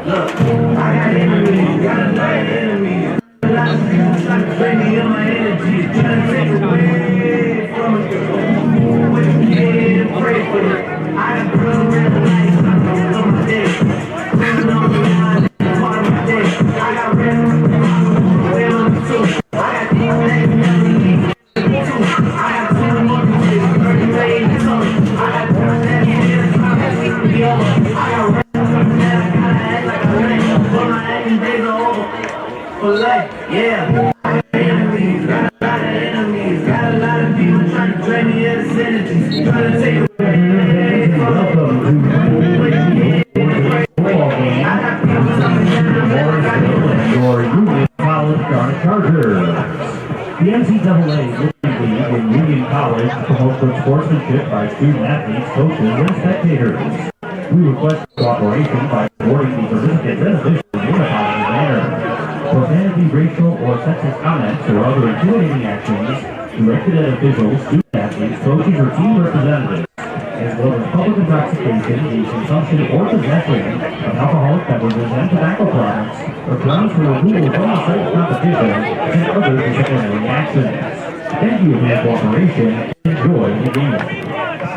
Look, I got enemies, got a lot of enemies. A lot of people trying to drain me of my energy, trying to take away from it. What you did and pray for it. I got girls around the lights, I'm on my day. Pulling on the line, part of my day. I got red on the way on the two. I got these things that we need. I got 2 more to 30 days to come. I got girls that need to come and be over. I got red on that I gotta act like a man. But my acting days are over. For life, yeah. I got enemies, got a lot of enemies. Got a lot of people trying to drain me of this energy. Trying to take away from your Union College Chargers. The NCAA Little League in Union College promotes good sportsmanship by student athletes, coaches, and spectators. We request cooperation by supporting the participants and officials in a positive manner. Profanity, racial, or sexist comments or other intimidating actions directed at officials, student athletes, coaches, or team representatives, as well as public intoxication, the consumption or possession of alcoholic beverages and tobacco products, or grounds for removal from the site of competition, and other disciplinary actions. Thank you for your cooperation and enjoy the game.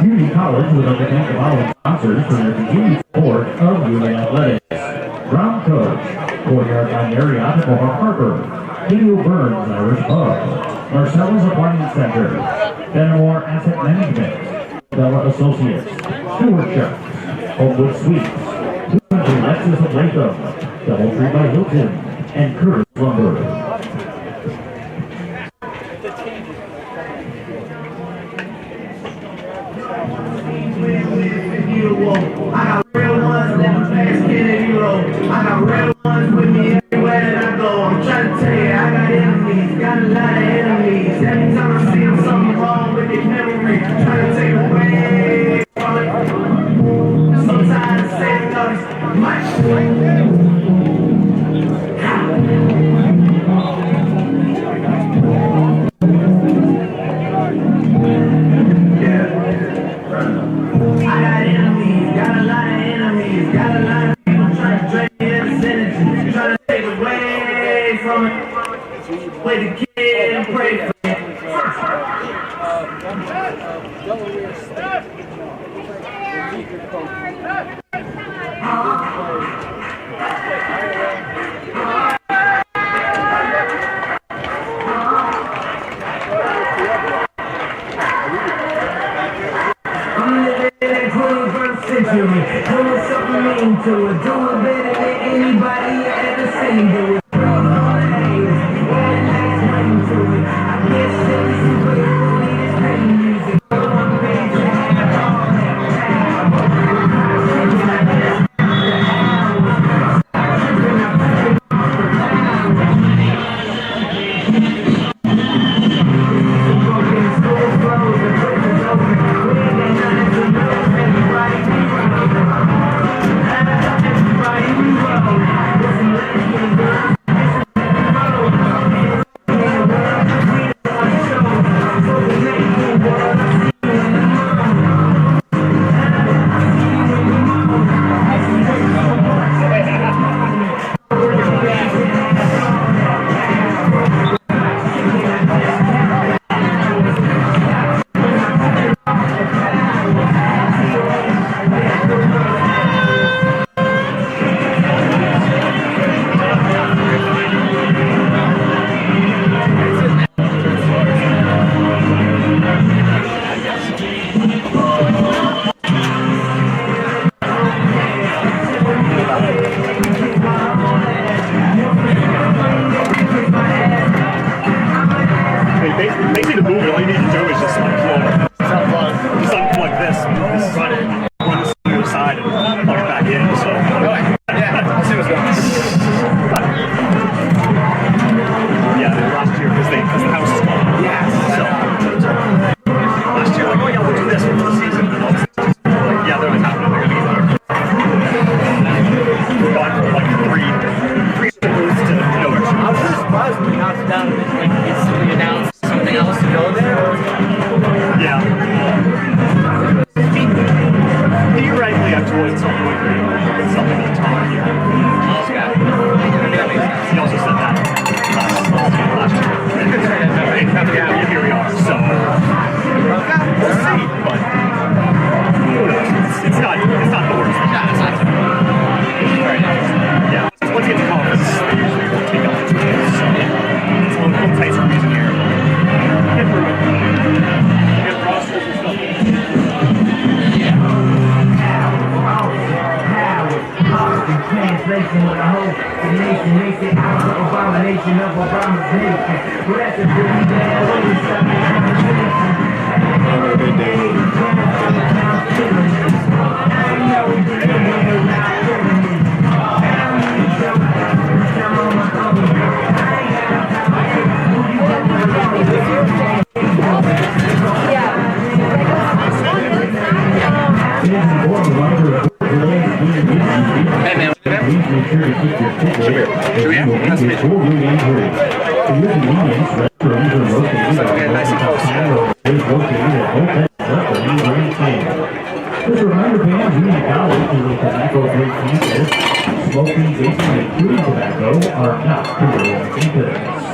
Union College would like to thank the following sponsors for their continued support of Union Athletics. Ground Coach, Courtyard by Marriott at Mohawk Harbor, Video Burns Irish Pub, Marcella's Appointment Center, Benamore Asset Management, Bella Associates, Stewardship, Homewood Suites, 200 Lexus of Latham, Doubletree by Hilton, and Curtis Lumber. I got real ones, never fast kid a hero. I got real ones with me everywhere that I go. I'm trying to tell you, I got enemies, got a lot of enemies. Every time I see them, something wrong with their memory. Trying to take away from it. Sometimes I say because my play the kid and pray for it. I'm living in the 21st century, doing something mean to it, doing better than anybody you ever seen do it. translation with a whole nation makes it out the abomination of Obama's nation. Well, that's a pretty bad way to stop the conversation. At the end of the day, it's time for the town killing me. I know it's the way they're not killing me. I don't need your I'm on my own. I ain't got time to take who you want to know. Hey man, nice and close. Just a reminder, fans, Union College is a tobacco-free campus. Smoking, vaping, and chewing tobacco are not considered on campus.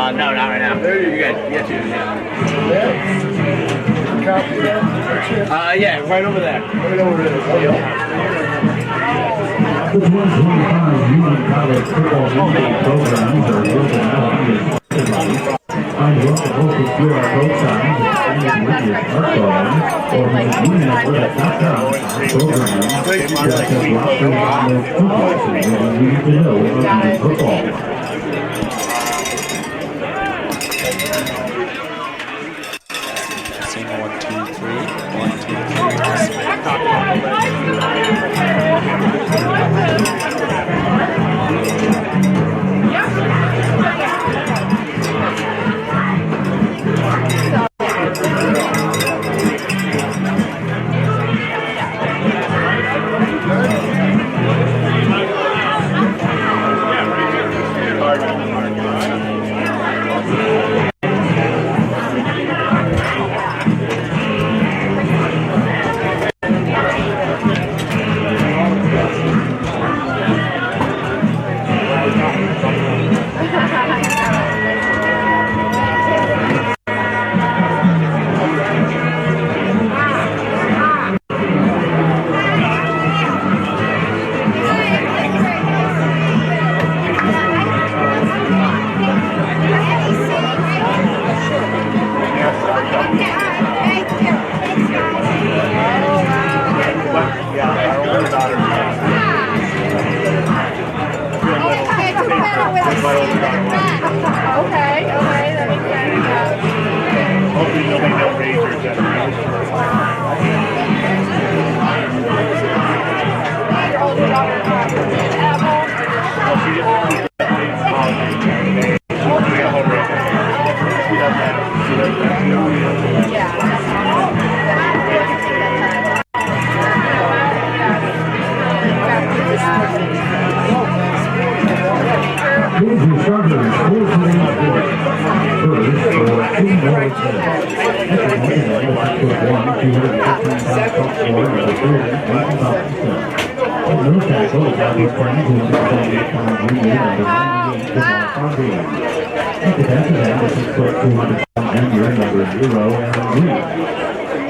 No, not right now. There you go. You got you. Yeah, right over there. Right over there. The 2025 Union College football league programs are working out find what the local QR code signs and with your smartphone or visit UNetwork.com programs that can block the line of football season you need to know about football.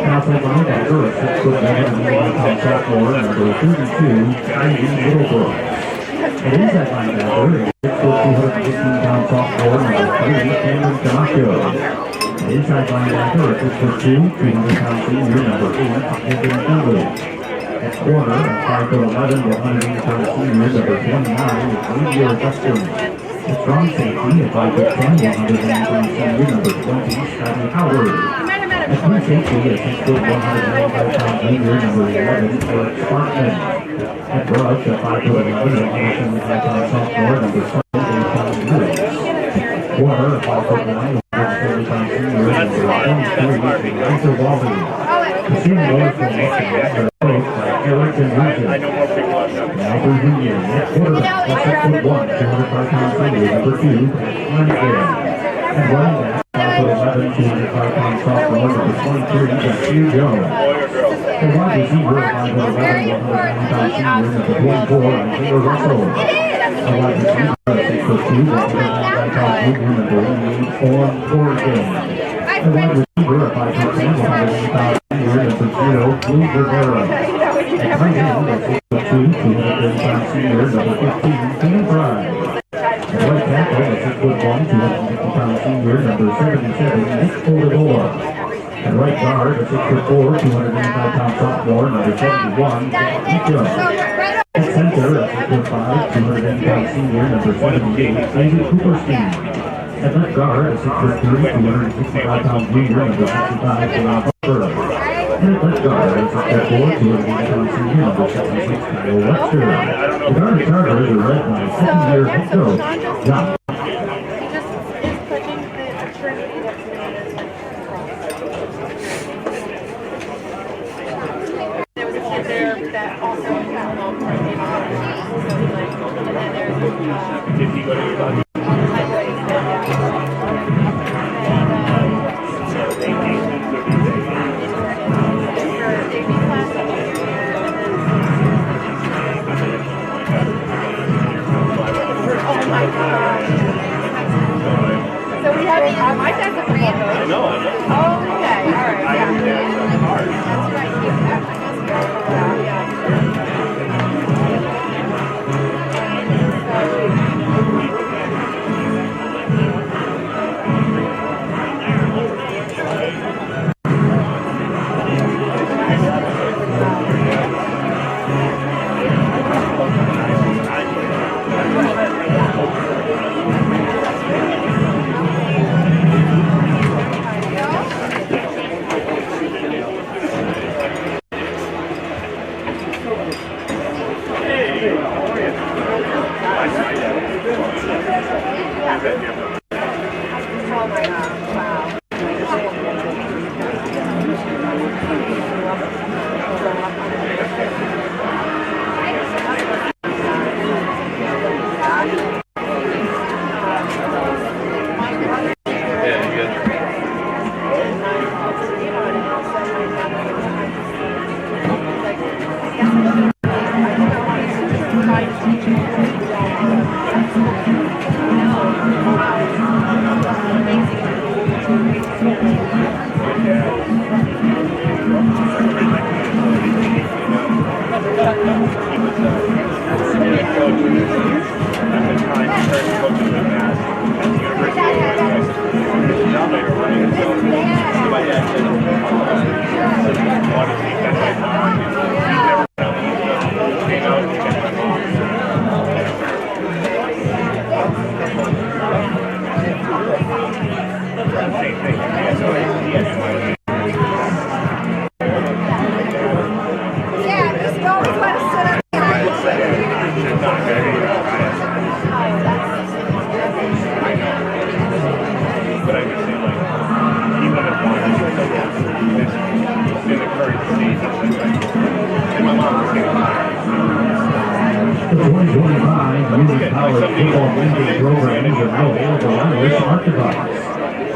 Outside linebacker, a 6'11" sophomore, number 32, Kylie Middlebrook. An inside linebacker, a 6'2" sophomore, number 3, Cameron Camacho. An inside linebacker, a 6'2", 200-pound senior, number 8, Anthony Kingley. At corner, a 5'11", 180-pound senior, number 29, Xavier Justin. A strong safety, a 5'10", 180-pound senior, number 20, Scotty Howard. At free safety, a 6'1", 195-pound junior, number 11, Eric Sparkman. At rush, a 5'11", 175-pound sophomore, number 7, Dave Lewis. Corner, a 5'9", 170-pound senior, number 23, Lisa Walby. The senior from Michigan, coached by Eric and Regis. Now for junior, at quarterback, a 6'1", 205-pound senior, number 2, Pat Flanagan. And running back, 5'11", 205-pound sophomore, number 23, Jackie Jones. The wide receiver, 5'11", 190-pound senior, number 24, Isaiah Russell. The wide receiver, 6'2", 195-pound junior, number 88, Owen Corrigan. The wide receiver, 5'10", 180-pound senior, number 0, Blue Rivera. At tight end, a 6'2", 230-pound senior, number 15, Tim Fry. At right tackle, a 6'1", 250-pound senior, number 77, Nick Olador. At right guard, a 6'4", 295-pound sophomore, number 71, Jack Nico. At center, a 6'5", 280-pound senior, number 78, David Cooperstein. At left guard, a 6'3", 265-pound junior, number 65, Rob Butler. And at left guard, a 6'4", 280-pound senior, number 76, Kyle Webster. The Garden Chargers are led by second-year head coach, John. So we have my dad's a Randall. I know. Oh, okay. All right. Yeah. That's right.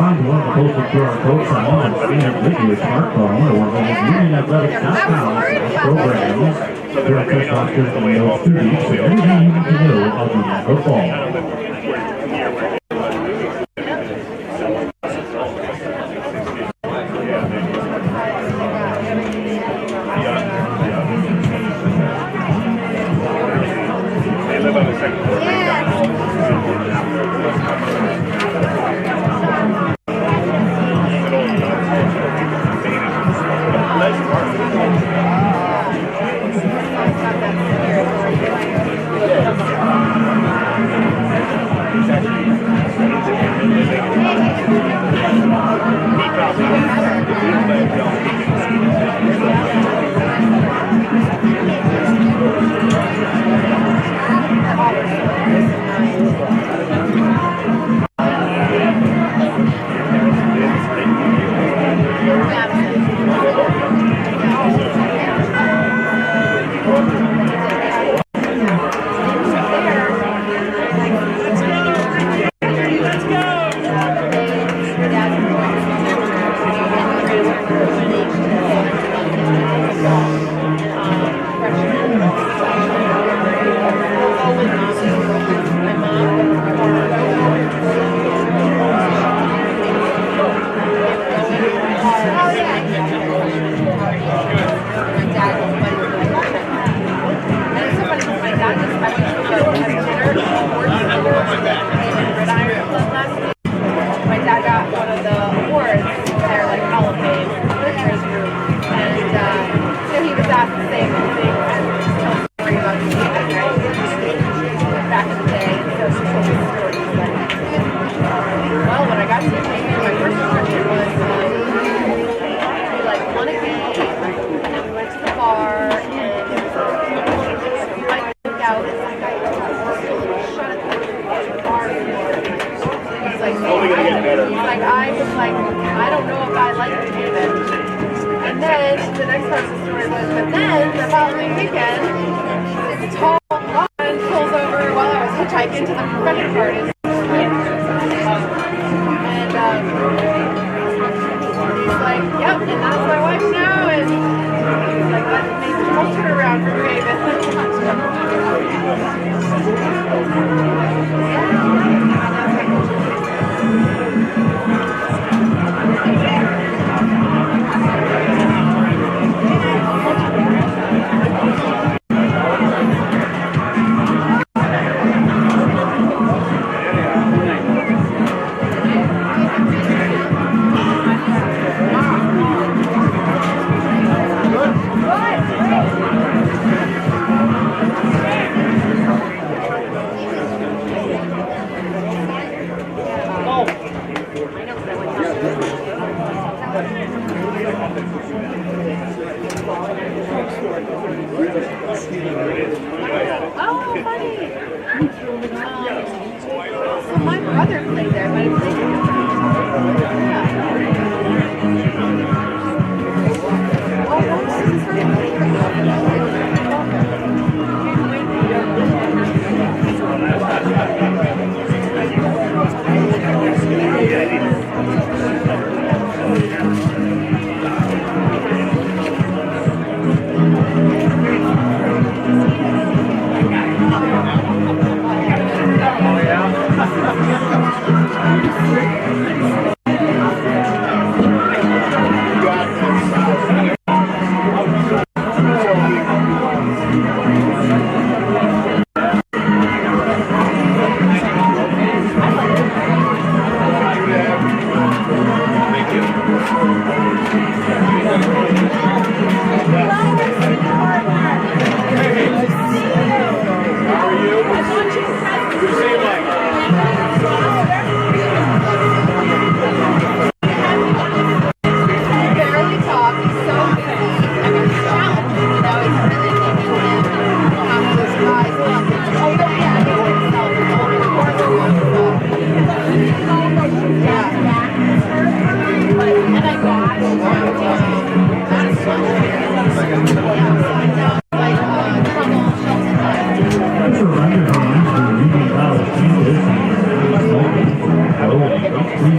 find one of the posted QR code sign and scan it with your smartphone or visit UnionAthletics.com/programs for access rosters and notes to reach and everything you need to know about Union football.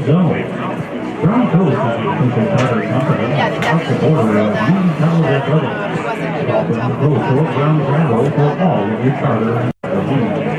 zone. Brown Coast is the official charter company across the border of Union College Athletics. Dolphins will short ground travel for all of your charter needs.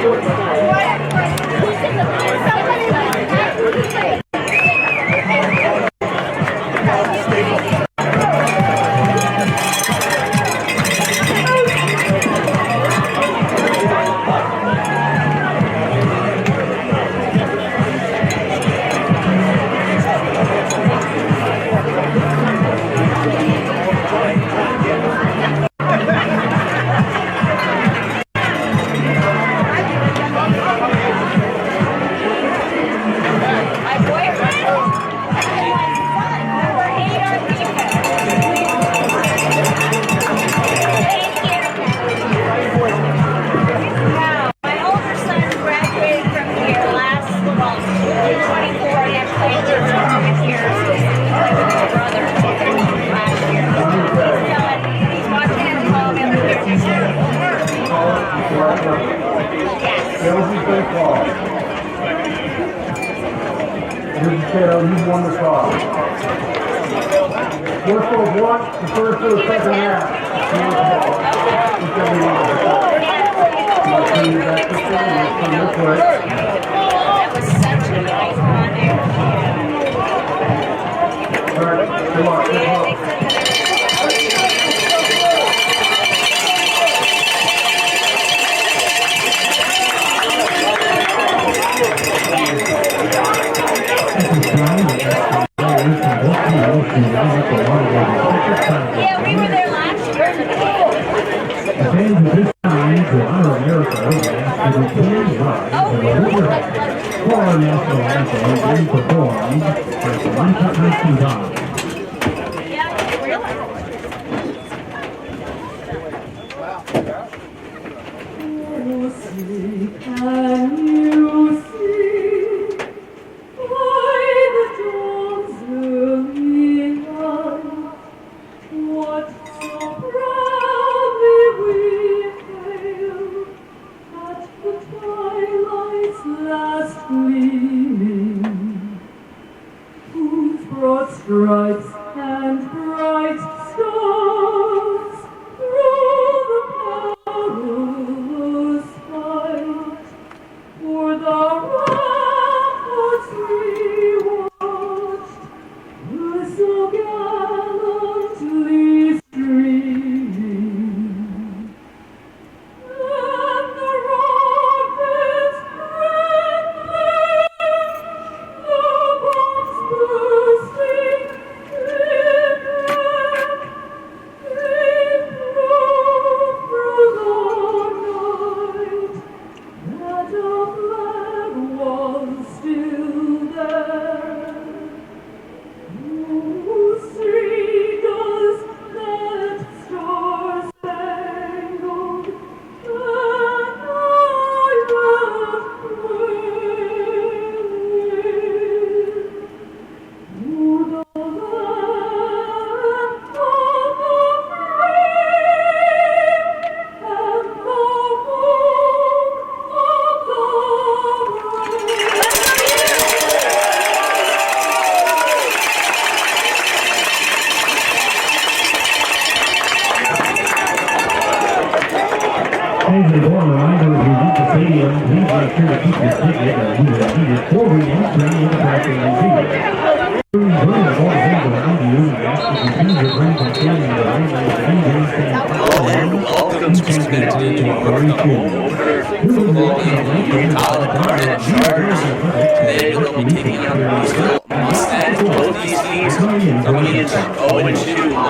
You won the call. Morrisville won the first or the second half. That was such a nice run there. All right, good luck. Good luck. Yeah, we were there last year. The fans of this time to honor America were asked to return rise Oh, of the really? river for our national anthem being performed by the Bertagna-Class. Yeah, really? Can you see by the dawn's early light what so proudly we hailed at the twilight's last gleaming, whose broad stripes and bright stars through the perilous fight for the ramparts we watched were so gallantly streaming. And the rockets trembling, the bombs bursting in air, they proved through the night that our flag was still there. Whose seagulls that star-spangled and I left with the land of the free and the home of the As a born reminder, if you leave the stadium, please make sure to keep your ticket as you will need it for re-entry into practice and field. Bring all the things around you and ask if you please refrain from standing in the line like the fingers stand Welcome to very soon. Football game college Chargers. Today we'll be taking on Morrisville. Both these teams coming in 0-2,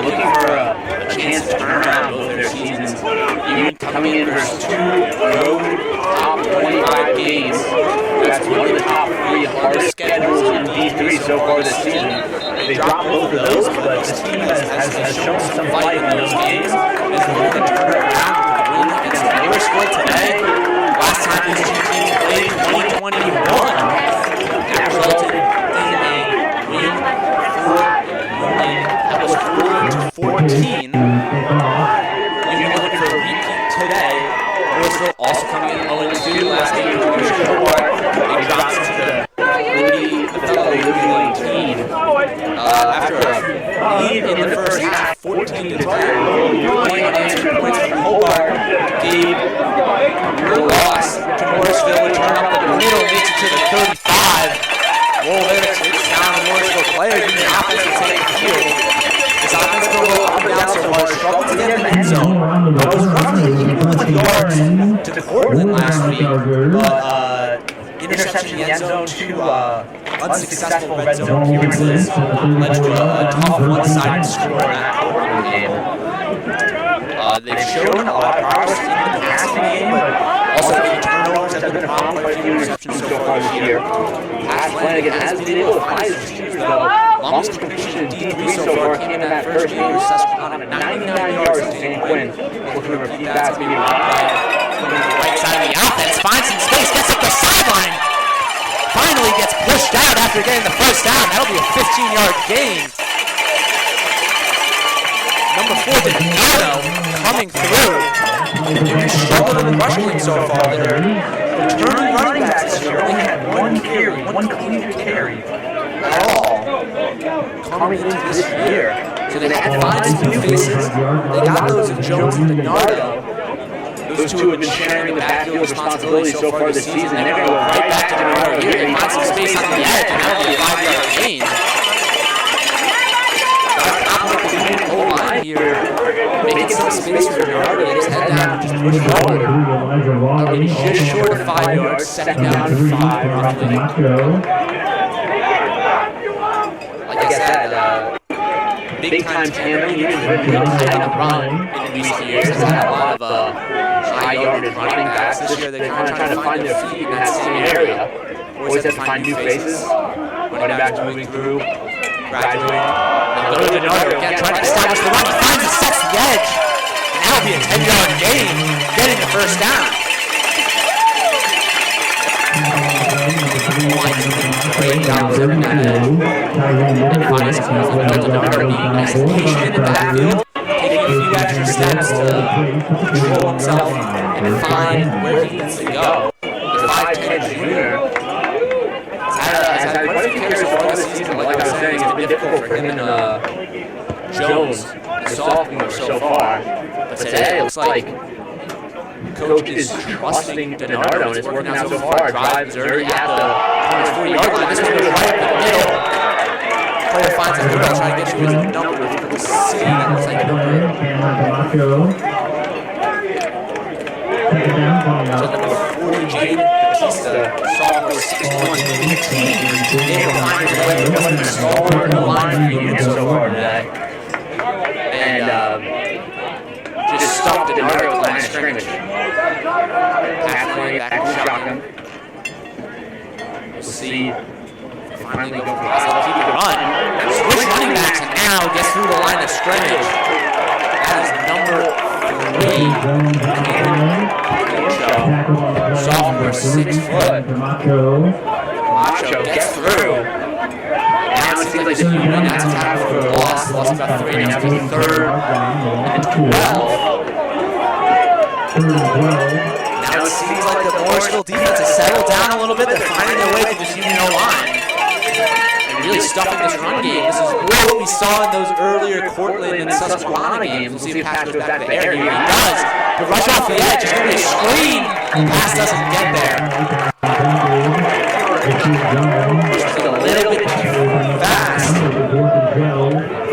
looking for a chance to turn around both their seasons. Even coming in versus two road top 25 games. That's one of the top three hardest schedules in D3 so far this season. They dropped both of those, but this team has shown some fight in those games. Is looking to turn it around with a win against Morrisville today. Last time this team played in 2021, that resulted in a win that was 4-14. You're looking for a repeat today. Morrisville also coming in 0-2 last game to the Showbar. They dropped to the fellow Moody team after a lead in the first half, 14-10. Playing unanswered points from Hobart gave the loss to Morrisville. to the 35. Whoa, there it's down the Morrisville player. Union offense will take the field. This offense will go up and down so far. Struggled to get in the end zone. It was roughly equal yards to Portland last week, but interception in the end zone to unsuccessful red zone appearances led to a tough one-sided score in that Portland game. They've shown a lot of progress in the passing game, but also the turnovers have been a problem. Quite a few interceptions so far this year. Pat Flanagan has been able to find his receivers, though. Longest completion in D3 so far came in that first game with Susquehanna, 99 yards to Danny Quinn. Looking to repeat that, maybe one play. Looking to the right side of the offense, finds some space, gets up the sideline. Finally gets pushed out after getting the first down. That'll be a 15-yard gain. Number 4, Donato, coming through. They've struggled in the rush game so far. They're returning running backs this year. Only had one clean carry at all coming into this year. So they had to find some new faces. They got those in Jones and Donato. Those two have been sharing the backfield responsibility so far this season. They're going to go right back to Donato here. They find some space on the edge, and that'll be a 5-yard gain. Here, making some space for Donato. They just head down and just push forward. That'll be just short of 5 yards, second down and 5, roughly. Like I said, big-time tandem, even really high on the run in recent years. Has had a lot of high-yarded running backs. This year, they're kind of trying to find their feet in that same area. Always have to find new faces. Running backs moving through, graduating. They'll go to Donato again, trying to establish the run. He finds and sets the edge. And that'll be a 10-yard gain, getting the first down. Great job there in that edge. And finds Donato being nice and patient in the backfield, taking a few extra steps to control himself and find where he needs to go. The 5'10" junior has had quite a few carries so far this season. Like I was saying, it's been difficult for him and Jones, the sophomore, so far. But today, it looks like Coach is trusting Donato, and it's working out so far. Drives early at the 40-yard line. This one goes right up the middle. Player finds a girl trying to get you his number. If you can see, that looks like a number. So number 40, Jaden Batista, sophomore, 6'1", 15. Able to find his way to the smaller line for Union so far today. And just stopped Donato at the line of scrimmage. Pass play back to shotgun. We'll see if they finally go for the keep the run. Switch running backs and now gets through the line of scrimmage. That is number 3. Sophomore, 6 foot. Macho gets through. Now it seems like the Union has a tackle for a loss. Lost about 3. Now it's 3rd and 12. Now it seems like the Morrisville defense has settled down a little bit. They're finding their way to this Union line. They're really stuffing this run game. This is what we saw in those earlier Cortland and Susquehanna games. We'll see if Pass goes back to the air. He does. To rush off the edge, it's going to be a screen. Pass doesn't get there. Just a little bit too fast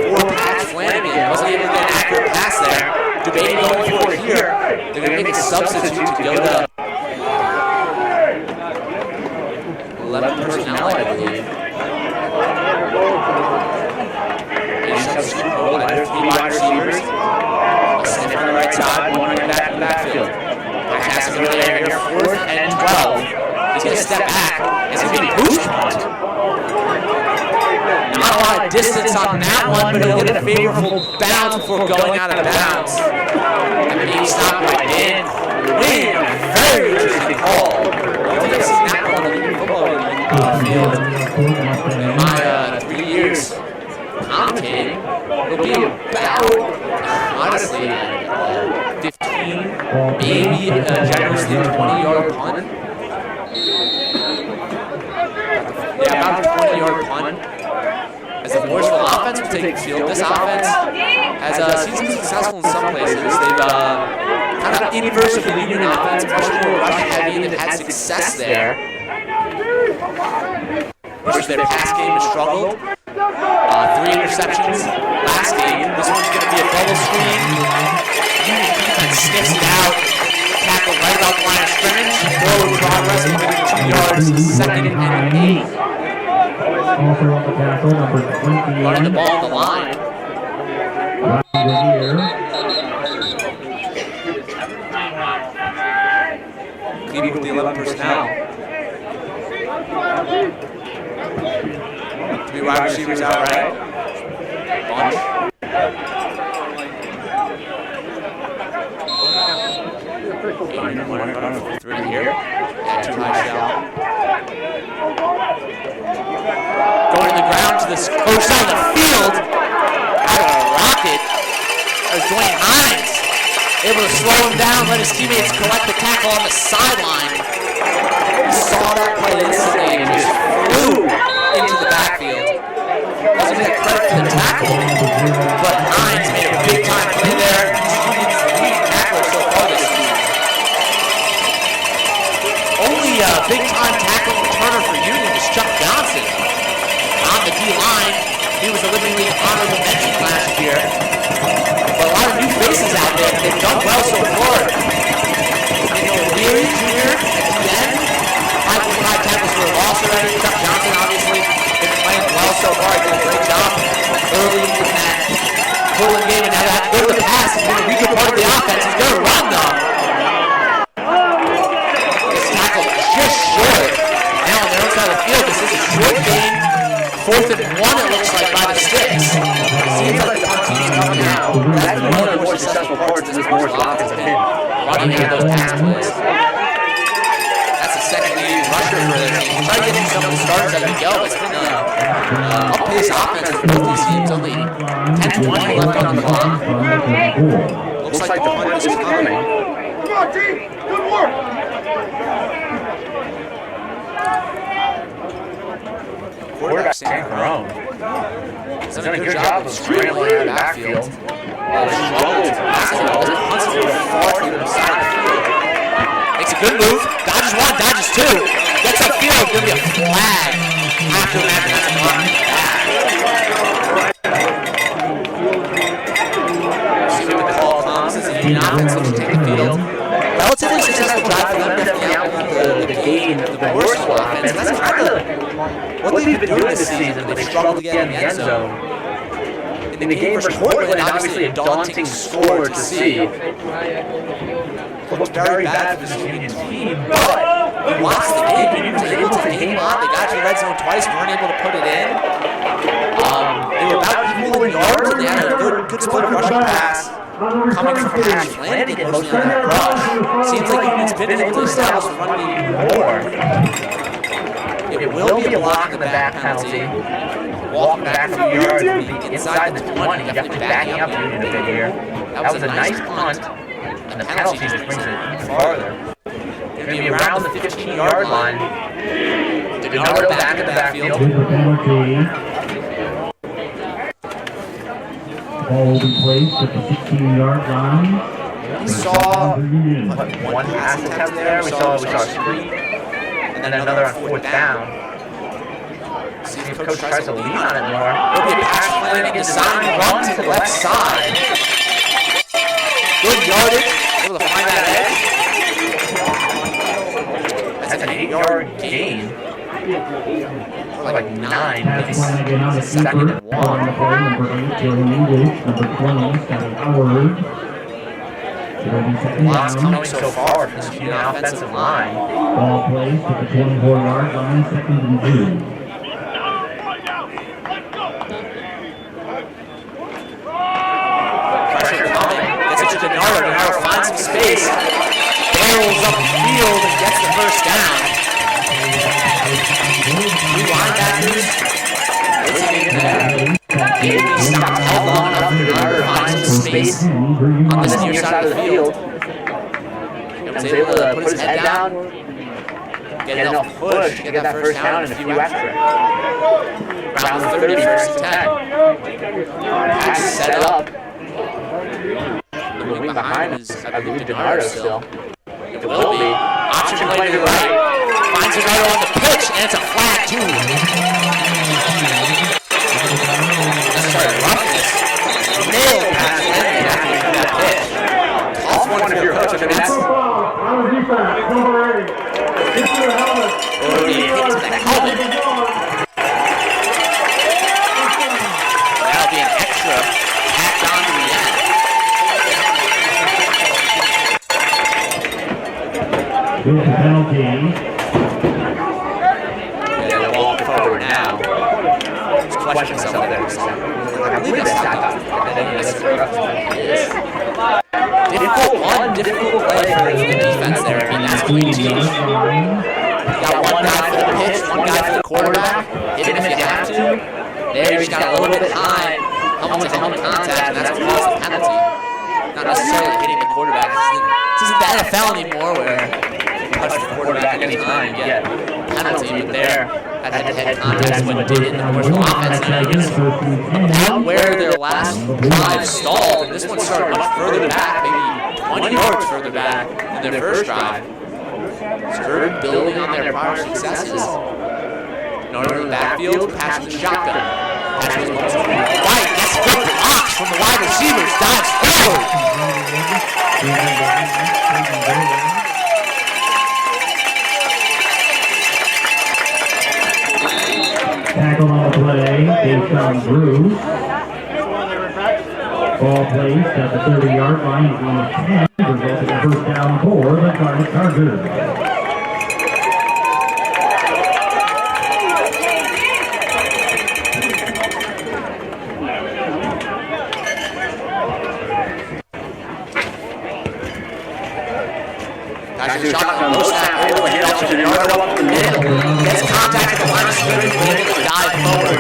for Pat Flanagan. Wasn't able to get an accurate pass there. Debating going for it here. They're going to make a substitute to go to 11 personnel, I believe. Substitute goal line. There's 3 wide receivers. A sniff on the right side, 1 running back in the backfield. Pass is over there here, 4th and 12. He's going to step back. It's going to be boost punt. Not a lot of distance on that one, but he'll get a favorable bounce before going out of bounds. And being stopped by Dan Quinn. Very interesting call. I don't think I've seen that one on the football field in my 3 years commentating. It'll be about, honestly, 15, maybe generously 20-yard punt. Yeah, about a 20-yard punt. As the Morrisville offense will take the field, this offense has seen some successful in some places. They've kind of inverse of the Union offense, much more rush heavy, and they've had success there. Which their pass game has struggled. 3 interceptions last game. This one's going to be a bubble screen. Union defense sniffs it out. Tackle right about the line of scrimmage. Forward progress moving 2 yards. 2nd and 8. Also on the tackle, number 20. Running the ball on the line. Keeping with the 11 personnel. 3 wide receivers out right. Bunch. Through here. Yeah, 2 high shell. Going to the ground to this coach on the field. Out of a rocket. There's Dwayne Hines. Able to slow him down, let his teammates collect the tackle on the sideline. He saw that play instantly and just flew into the backfield. Doesn't get credit for the tackle, but Hines made a big time play there. He's the lead tackler so far this season. Only a big time tackling returner for Union is Chuck Johnson. On the D-line, he was a Living League honorable mention last year. But a lot of new faces out there. They've done well so far. Leary Jr. at the end. 5 tackles for a loss already. Chuck Johnson, obviously, been playing well so far. He did a great job early in that Portland game. And now they have to go to the pass. He's going to weaken part of the offense. He's going to run, though. This tackle just short. Now on their own side of the field, this is a short game. 4th and 1, it looks like, by the sticks. Seems like the punt team's coming out. That's one of the more successful parts of this Morrisville offense has been running into those pass plays. That's the second leading rusher for their team. Try to get through some of the starters as we go. It's been an up-paced offense for both these teams. Only 10-20 left on the clock. Looks like the punt is coming. Come on, team. Good work. Quarterback Sam Carone. He's done a good job of scrambling in the backfield. Struggled to pass it all. Hunts it far to the side of the field. Makes a good move. Dodges 1, dodges 2. Gets upfield. Going to be a flag after that. That's a block. See what the call comes as the Union offense looks to take the field. Relatively successful drive for them, definitely out the gain of the Morrisville offense. That's kind of what they've been doing this season. They've struggled to get in the end zone. In the game versus Portland, obviously a daunting score to see. It looks very bad for this Union team, but we watched the game. Union was able to hang on. They got to the red zone twice, weren't able to put it in. They were about equal in yards, and they had a good split rushing pass. Coming from Patrick Flanagan mostly on that rush. Seems like Union's been able to establish the run game more. It will be a block in the back penalty. Walking back a few yards, being inside the 20, definitely backing up Union a bit here. That was a nice punt, and the penalty just brings it even farther. It's going to be around the 15-yard line. DiNardo back in the backfield. Ball will be placed at the 16-yard line. We saw one pass attempt there. We saw a screen, and then another on 4th down. See if Coach tries to lean on it more. It'll be a pass Flanagan design run to the left side. Good yardage. Able to find that edge. That's an 8-yard gain. Like 9. Flanagan on the 2nd and 1. On the play, number 8, Jalen English, number 20, Scotty Howard. Lots coming so far from this Union offensive line. Ball placed at the 24-yard line, 2nd and 2. Pressure coming. Gets it to DiNardo. DiNardo finds some space. Barrels up the field and gets the first down. 2 linebackers. Gately stopped held long enough for DiNardo to find some space on this near side of the field. He was able to put his head down, get enough push to get that first down and a few extra. Around the 30, 1st and 10. Pass is set up. The wing behind is, I believe, DiNardo still. It will be. Option play to the right. Finds another on the pitch, and it's a flag too. Let's try roughness. Nailed past Henry after he threw that pitch. Toss one for your coach. I mean, that's... Or he hits the helmet. That'll be an extra tacked on to the end. With the penalty. Yeah, they'll walk forward now. Just question myself there. I believe that's not difficult one, difficult play for the defense there. I mean, that's what we teach. Got one guy for the pitch, one guy for the quarterback. Hit him if you have to. There, he's got a little bit high. Helmet to helmet contact, and that's what caused the penalty. Not necessarily hitting the quarterback. This isn't the NFL anymore where you touch the quarterback any time, you get a penalty, but there, that head-to-head contact is what did it in the Morrisville offense. About where their last drive stalled, and this one started much further back, maybe 20 yards further back than their first drive. Started building on their prior successes. Northern backfield, pass to the shotgun. Pass was right, gets good blocks from the wide receivers, dives forward. Tackle on the play, based on Drew. Ball placed at the 30-yard line, on 10, resulting in first down for the Garnet Chargers. Shotgun, low snap, able to hit off to the yard, up the middle. Gets contact at the line of scrimmage, but able to dive forward.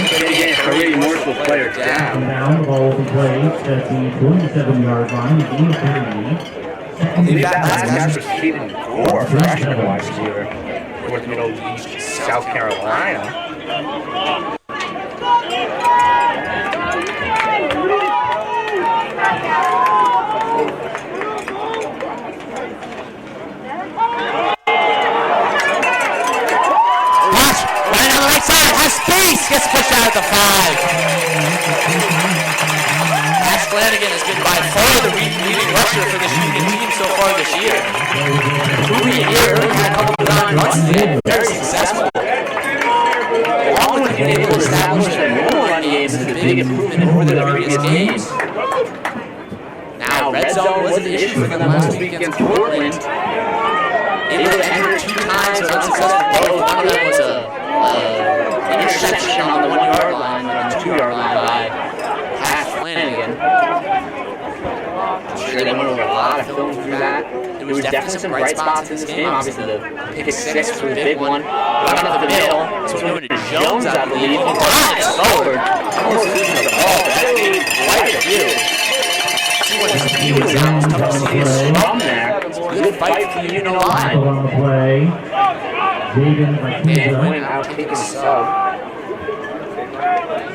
Getting a career Morrisville player down. Down, the ball will be placed at the 27-yard line, gain of 30. They've got last catch receiving core freshman wide receiver. North Middle East, South Carolina. Space gets pushed out at the 5. Ash Flanagan has been by far the leading rusher for this Union team so far this year. Moving here, had a couple of design runs today, very successful. Along with being able to establish their normal run games is a big improvement over their previous games. Now, red zone was an issue for them last week against Portland. Able to enter 2 times, but unsuccessful both. One of them was a interception on the 1-yard line, on the 2-yard line by Ash Flanagan. I'm sure they went over a lot of film through that. There was definitely some bright spots in this game. Obviously, the pick 6 was a big one. Got up the middle, so we went to Jones, I believe. He dives forward. Almost loses the ball, but that made quite a few. See what his view is now. It's tough to see his scrum there. Good fight for the Union line. On the play. Dan Wynn out taking a sub.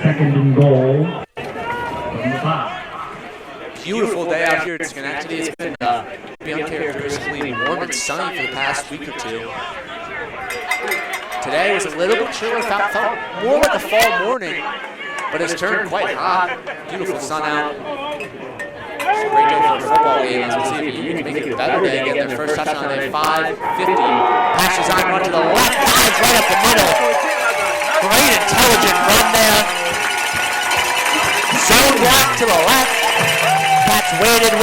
Second and goal. From the 5. Beautiful day out here at Schenectady. It's been uncharacteristically warm and sunny for the past week or two. Today was a little bit chilly, felt more like a fall morning, but it's turned quite hot. Beautiful sun out. It's a great day for a football game. As we see if you can make it a better day, get their first touchdown today, 5:50. Pass design run to the left, dives right up the middle. Great intelligent run there. Zone block to the left. Pat's waited,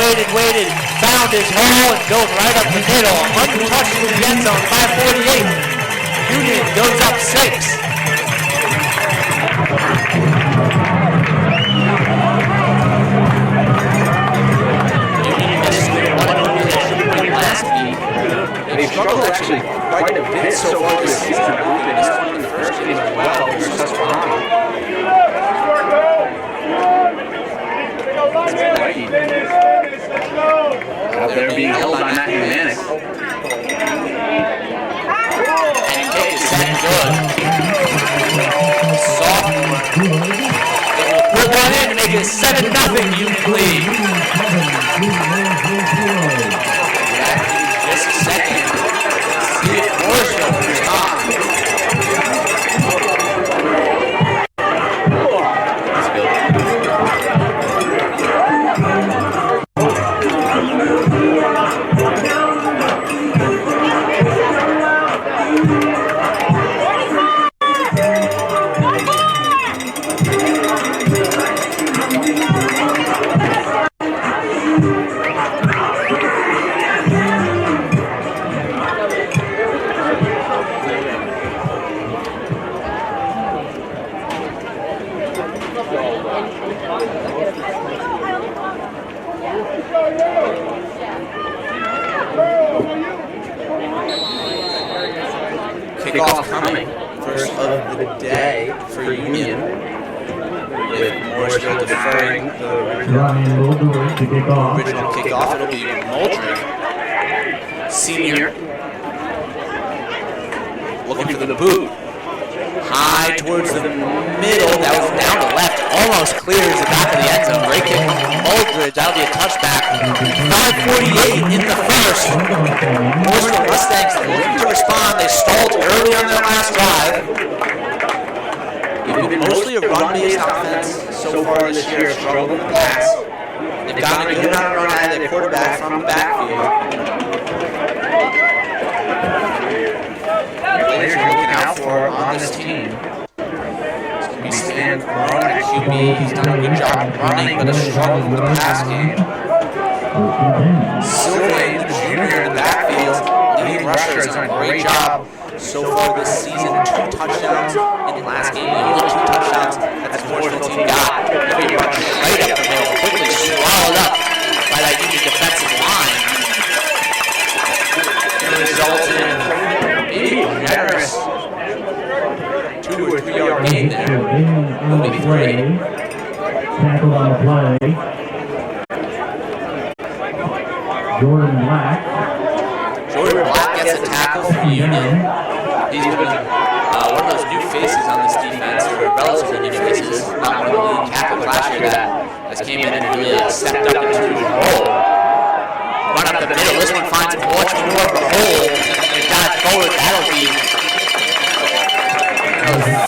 found his hole and goes right up the middle. Untouched in the end zone, 5:48. Union goes up 6. They struggled actually quite a bit so far this season. I believe they missed one in the first game as well. Out there being held by Matthew Manick. And kick is set good. Sophomore. They will put one in to make it 7-0 Union lead. Just a second. See it Morrisville for Tom. That's good. Kickoff coming, first of the day for Union, with Morrisville deferring the Ryan Mulder to kick off. original kickoff. It'll be Muldrick, senior, looking for the boot. High towards the middle, that was down to left, almost clears the back of the end zone. Great kick from Muldridge, that'll be a touchback. 5:48 in the first. Morrisville Mustangs looking to respond. They stalled early on their last drive. They've been mostly a run-based offense so far this year, struggled in the pass. They've gotten a good amount of run out of their quarterback from the backfield. Players you're looking out for on this team. It's going to be Stan Barone at QB. He's done a good job running, but has struggled with the pass game. Sylvain, the junior in the backfield, leading rusher, has done a great job so far this season. 2 touchdowns in the last game. The only 2 touchdowns that this Morrisville team got. He'll be running right up the middle, quickly swallowed up by that Union defensive line. It results in a generous 2 or 3 yard gain there. It'll be 3. Tackled on the play. Jordan Black gets a tackle for Union. He's been one of those new faces on this defense, or relatively new faces, not one of the leading tackles last year that has came in and really stepped up into his role. Run up the middle, this one finds much more of a hole, and got it forward, that'll be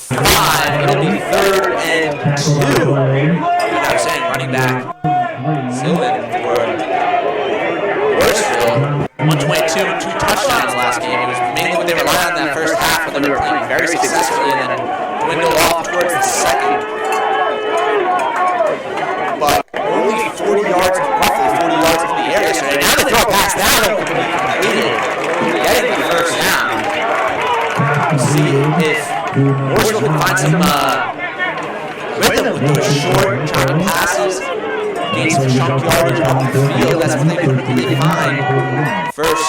5, it'll be 3rd and 2. Like I was saying, running back Sylvan for Morrisville. 122 and 2 touchdowns last game. It was mainly what they relied on that first half, but they were playing very successfully and then dwindled off towards the second. But only 40 yards, roughly 40 yards in the air yesterday. Now they throw a pass down and completed. Getting the first down. See if Morrisville can find some rhythm with those short, chunky passes. Gain some chunk yardage up the field. That's what they quickly find. First,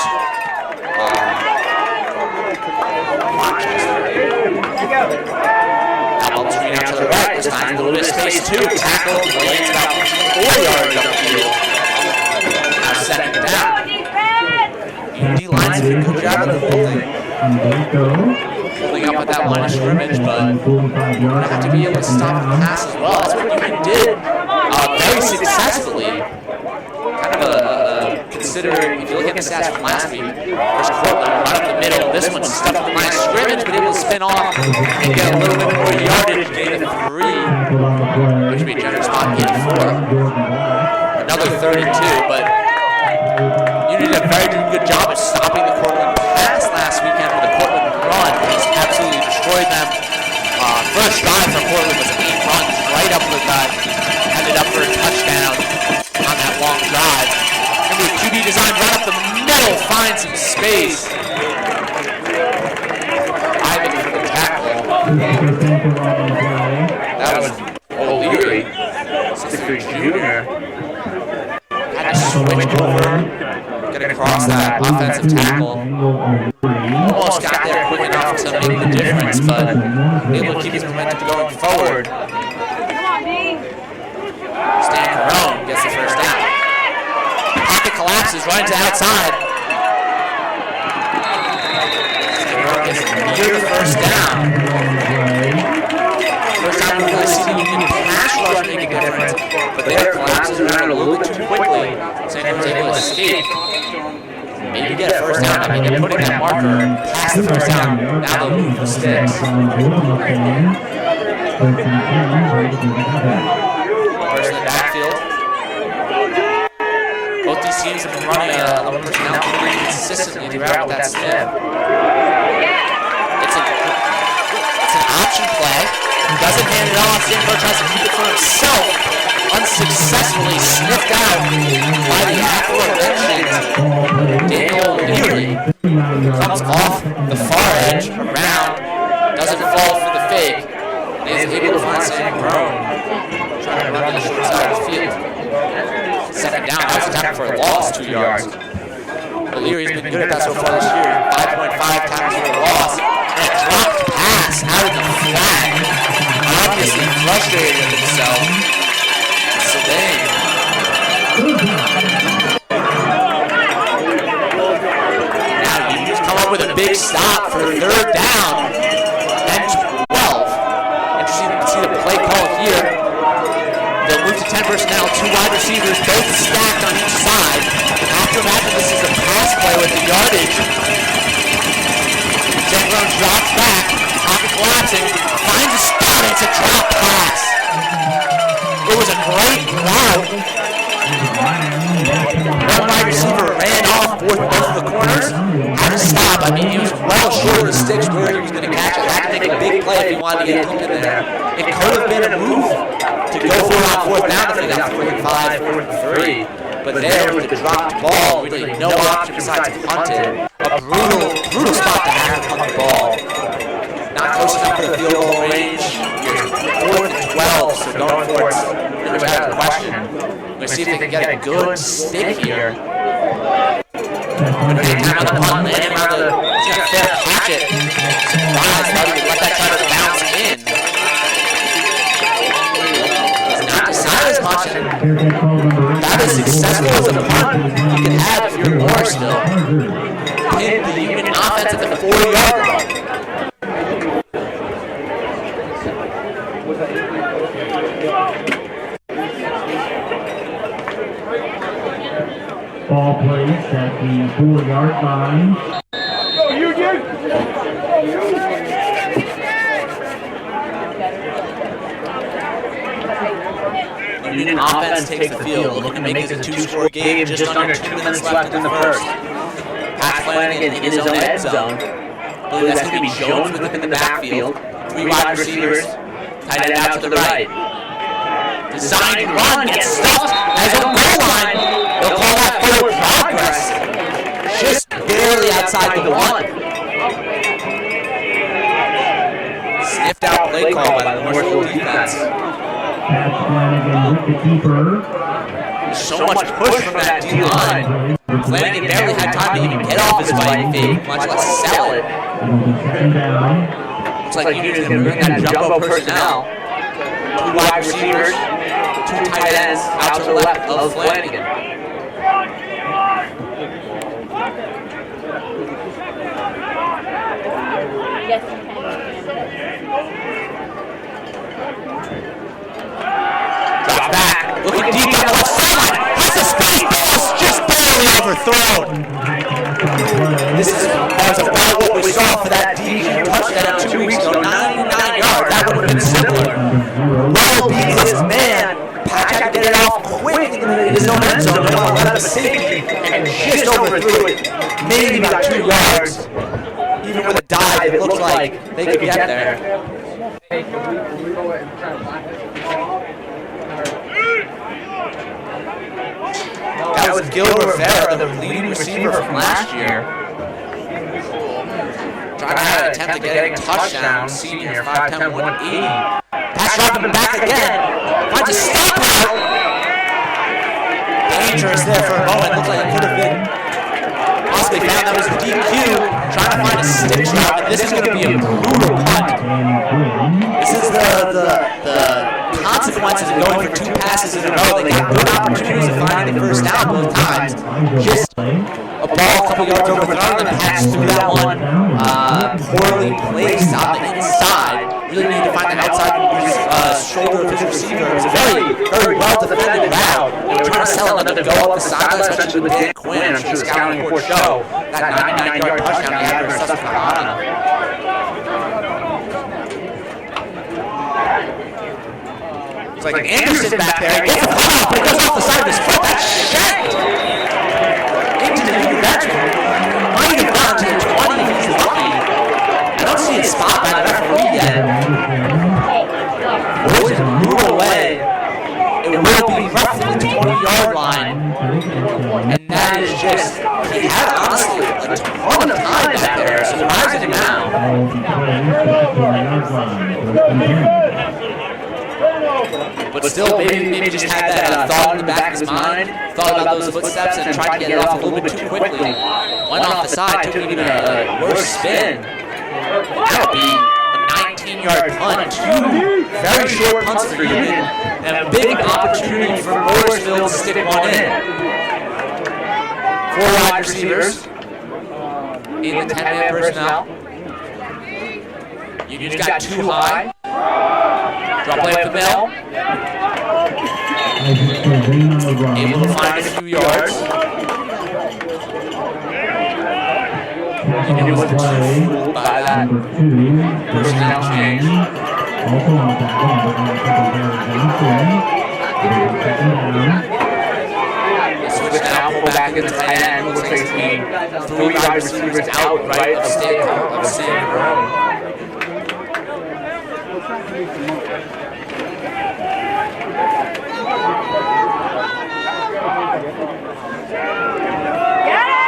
now ball screen out to the right. This time a little bit of space too. Tackle lands about 4 yards up the field. Now 2nd down. UD lines did a good job of the holding. Pulling up at that line of scrimmage, but you're going to have to be able to stop the pass as well. That's what Union did. Very successfully. Kind of considering, if you look at the stats from last week, there's Cortland right up the middle. This one's stuck at the line of scrimmage, but able to spin off and get a little bit more yardage, gain of 3. Which would be a generous spot, gain 4. Another 32, but Union did a very good job of stopping the Cortland pass last weekend with the Cortland run. Just absolutely destroyed them. First drive for Cortland was 8 runs right up the gut. Ended up for a touchdown on that long drive. Remember, QB design right up the middle, find some space. Diving for the tackle. That was O'Leary, 6'3" junior. Had to switch over, get across that offensive tackle. Almost got there quick enough to make the difference, but able to keep his momentum going forward. Stan Barone gets the first down. Pocket collapses right to outside. Stan Barone gets near the first down. First time we've really seen the Union pass rush make a difference, but there collapses around a little bit too quickly. Stan Barone's able to escape. maybe get a first down. I mean, they're putting that marker past the first down. Now they'll move the sticks. First in the backfield. Both these teams have been running a personnel pretty consistently throughout with that snap. It's an option play. Doesn't hand it off. Stanford tries to keep it for himself. Unsuccessfully sniffed out by the aforementioned Daniel Leary. Comes off the far edge, around, doesn't fall for the fake, and is able to find Sam Brown trying to run to the short side of the field. Second down, that was a tackle for a loss, 2 yards. Leary's been good at that so far this year. 5.5 tackles for a loss. And a dropped pass out of the flat. Obviously frustrated with himself. Sylvain. Now you just come up with a big stop for third down. And 12. Interesting to see the play call here. They'll move to 10 personnel, 2 wide receivers, both stacked on each side. After imagine this is a pass play with the yardage. Zengrone drops back, pocket collapsing, finds a spot, it's a drop pass. It was a great route. One wide receiver ran off both of the corners. Had to stop. I mean, he was well short of the sticks where he was going to catch it. Had to make a big play if he wanted to get hooked in there. It could have been a move to go for it on fourth down if they got 4th and 5, 4th and 3. But there with the dropped ball, really no option besides to punt it. A brutal spot to have to punt the ball. Not close enough for the field goal range. You're 4th and 12, so going for it's pretty much out of the question. We're going to see if they can get a good stick here. Good time on the punt, landing around the, he's going to fair catch it. Surprise, thought he would let that try to bounce in. It's not decided as much, and that is successful as a punt you can have if you're more still. Hit the Union offense at the 4-yard line. Ball placed at the 4-yard line. Go, Union! Union offense takes the field, looking to make this a 2-score game, just under 2 minutes left in the first. Pass Flanagan in his own end zone. I believe that's going to be Jones with him in the backfield. 3 wide receivers, tight end out to the right. Designed run, gets stuffed as on goal line. They'll call that forward progress. Just barely outside the 1. Sniffed out play call by the Morrisville defense. Pass Flanagan with the keeper. So much push from that D-line. Flanagan barely had time to even get off his fighting fake, much less sell it. Second down. Looks like Union's going to bring that jumbo personnel. 2 wide receivers, 2 tight ends out to the left of Flanagan. Yes, you can. Drop back, looking deep on the left sideline. Has a space pass, just barely overthrown. That was about what we saw for that DG touchdown 2 weeks ago, 99 yards. That would have been similar. Well beats his man. Patrick get it off quick in his own end zone. Let up a safety and just overthrew it. Maybe about 2 yards. Even with a dive, it looked like they could get there. That was Gil Rivera, the leading receiver from last year. Trying to have an attempt at getting a touchdown. Senior, 5'10", 180. Pass drop him back again. Finds a stop route. Dangerous there for a moment. Looked like it could have been possibly found. That was the DQ. Trying to find a stick shot. And this is going to be a brutal punt. This is the consequences of going for 2 passes in a row. They got good opportunities of finding the first down both times. Just a ball a couple yards overthrown and patched through that one. Poorly placed on the inside. Really need to find the outside shoulder of his receiver. It was a very, very well defended route. They were trying to sell him to go up the sideline, especially with Dan Quinn. I'm sure the scouting report show that 99-yard touchdown he had versus Susquehanna. It's like Anderson back there. He gets the ball, but it goes off the side of his foot. That's shanked into the new veteran. Might have gone to the 20 if he's lucky. I don't see a spot by the referee yet. Boys move away. It will be roughly the 20-yard line. And that is just, he had honestly a ton of time back there, so surprising him now. But still, maybe just had that thought in the back of his mind, thought about those footsteps and tried to get it off a little bit too quickly. Went off the side, took even a worse spin. That would be a 19-yard punt, two very short punts for Union, and a big opportunity for Morrisville to stick one in. 4 wide receivers in the 10-man personnel. Union's got 2 high. Drop play up the middle. Able to find a few yards. Union wasn't too fooled by that personnel change. Switch now, pull back in the tight end. Looks like it's being 3 wide receivers out right of Stanford Road.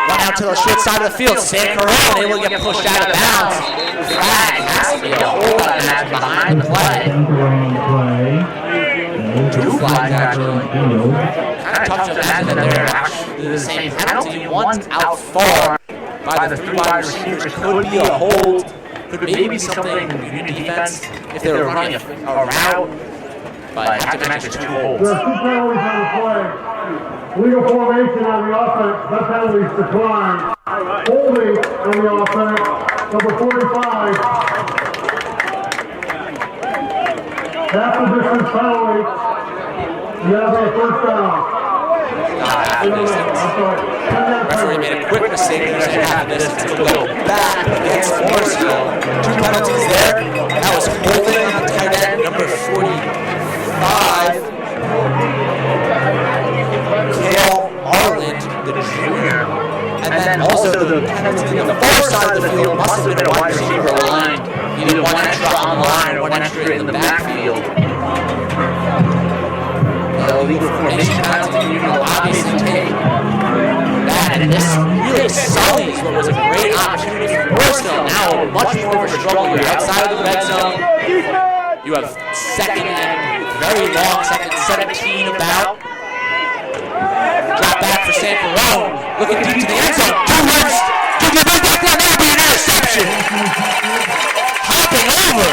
Run out to the short side of the field. San Corona able to get pushed out of bounds. Flag has to be a hold on that behind the play. 2 flags actually. Kind of tough to imagine that they're actually the same penalty. One's out far by the 3 wide receivers. Could be a hold. Could maybe be something in Union defense if they were running a route. But I have to mention 2 holds. There are 2 penalties on the play. Legal formation on the offense, that penalty is declined. Holding on the offense, number 45. Half the distance penalty. You have a first down. Referee made a quick mistake and said half the distance. It'll go back against Morrisville. 2 penalties there. That was holding on tight end, number 45. Cale Arland, the junior. And then also the penalty on the far side of the field must have been a wide receiver line. Either 1 extra on the line or 1 extra in the backfield. The legal formation penalty you will obviously take that, and this really sullies what was a great opportunity for Morrisville. Now much more of a struggle. You're outside of the red zone. You have second and very long, second 17 about. Drop back for San Corona. Looking deep to the end zone. 2 runs. To the back down. That would be an interception. Hopping over.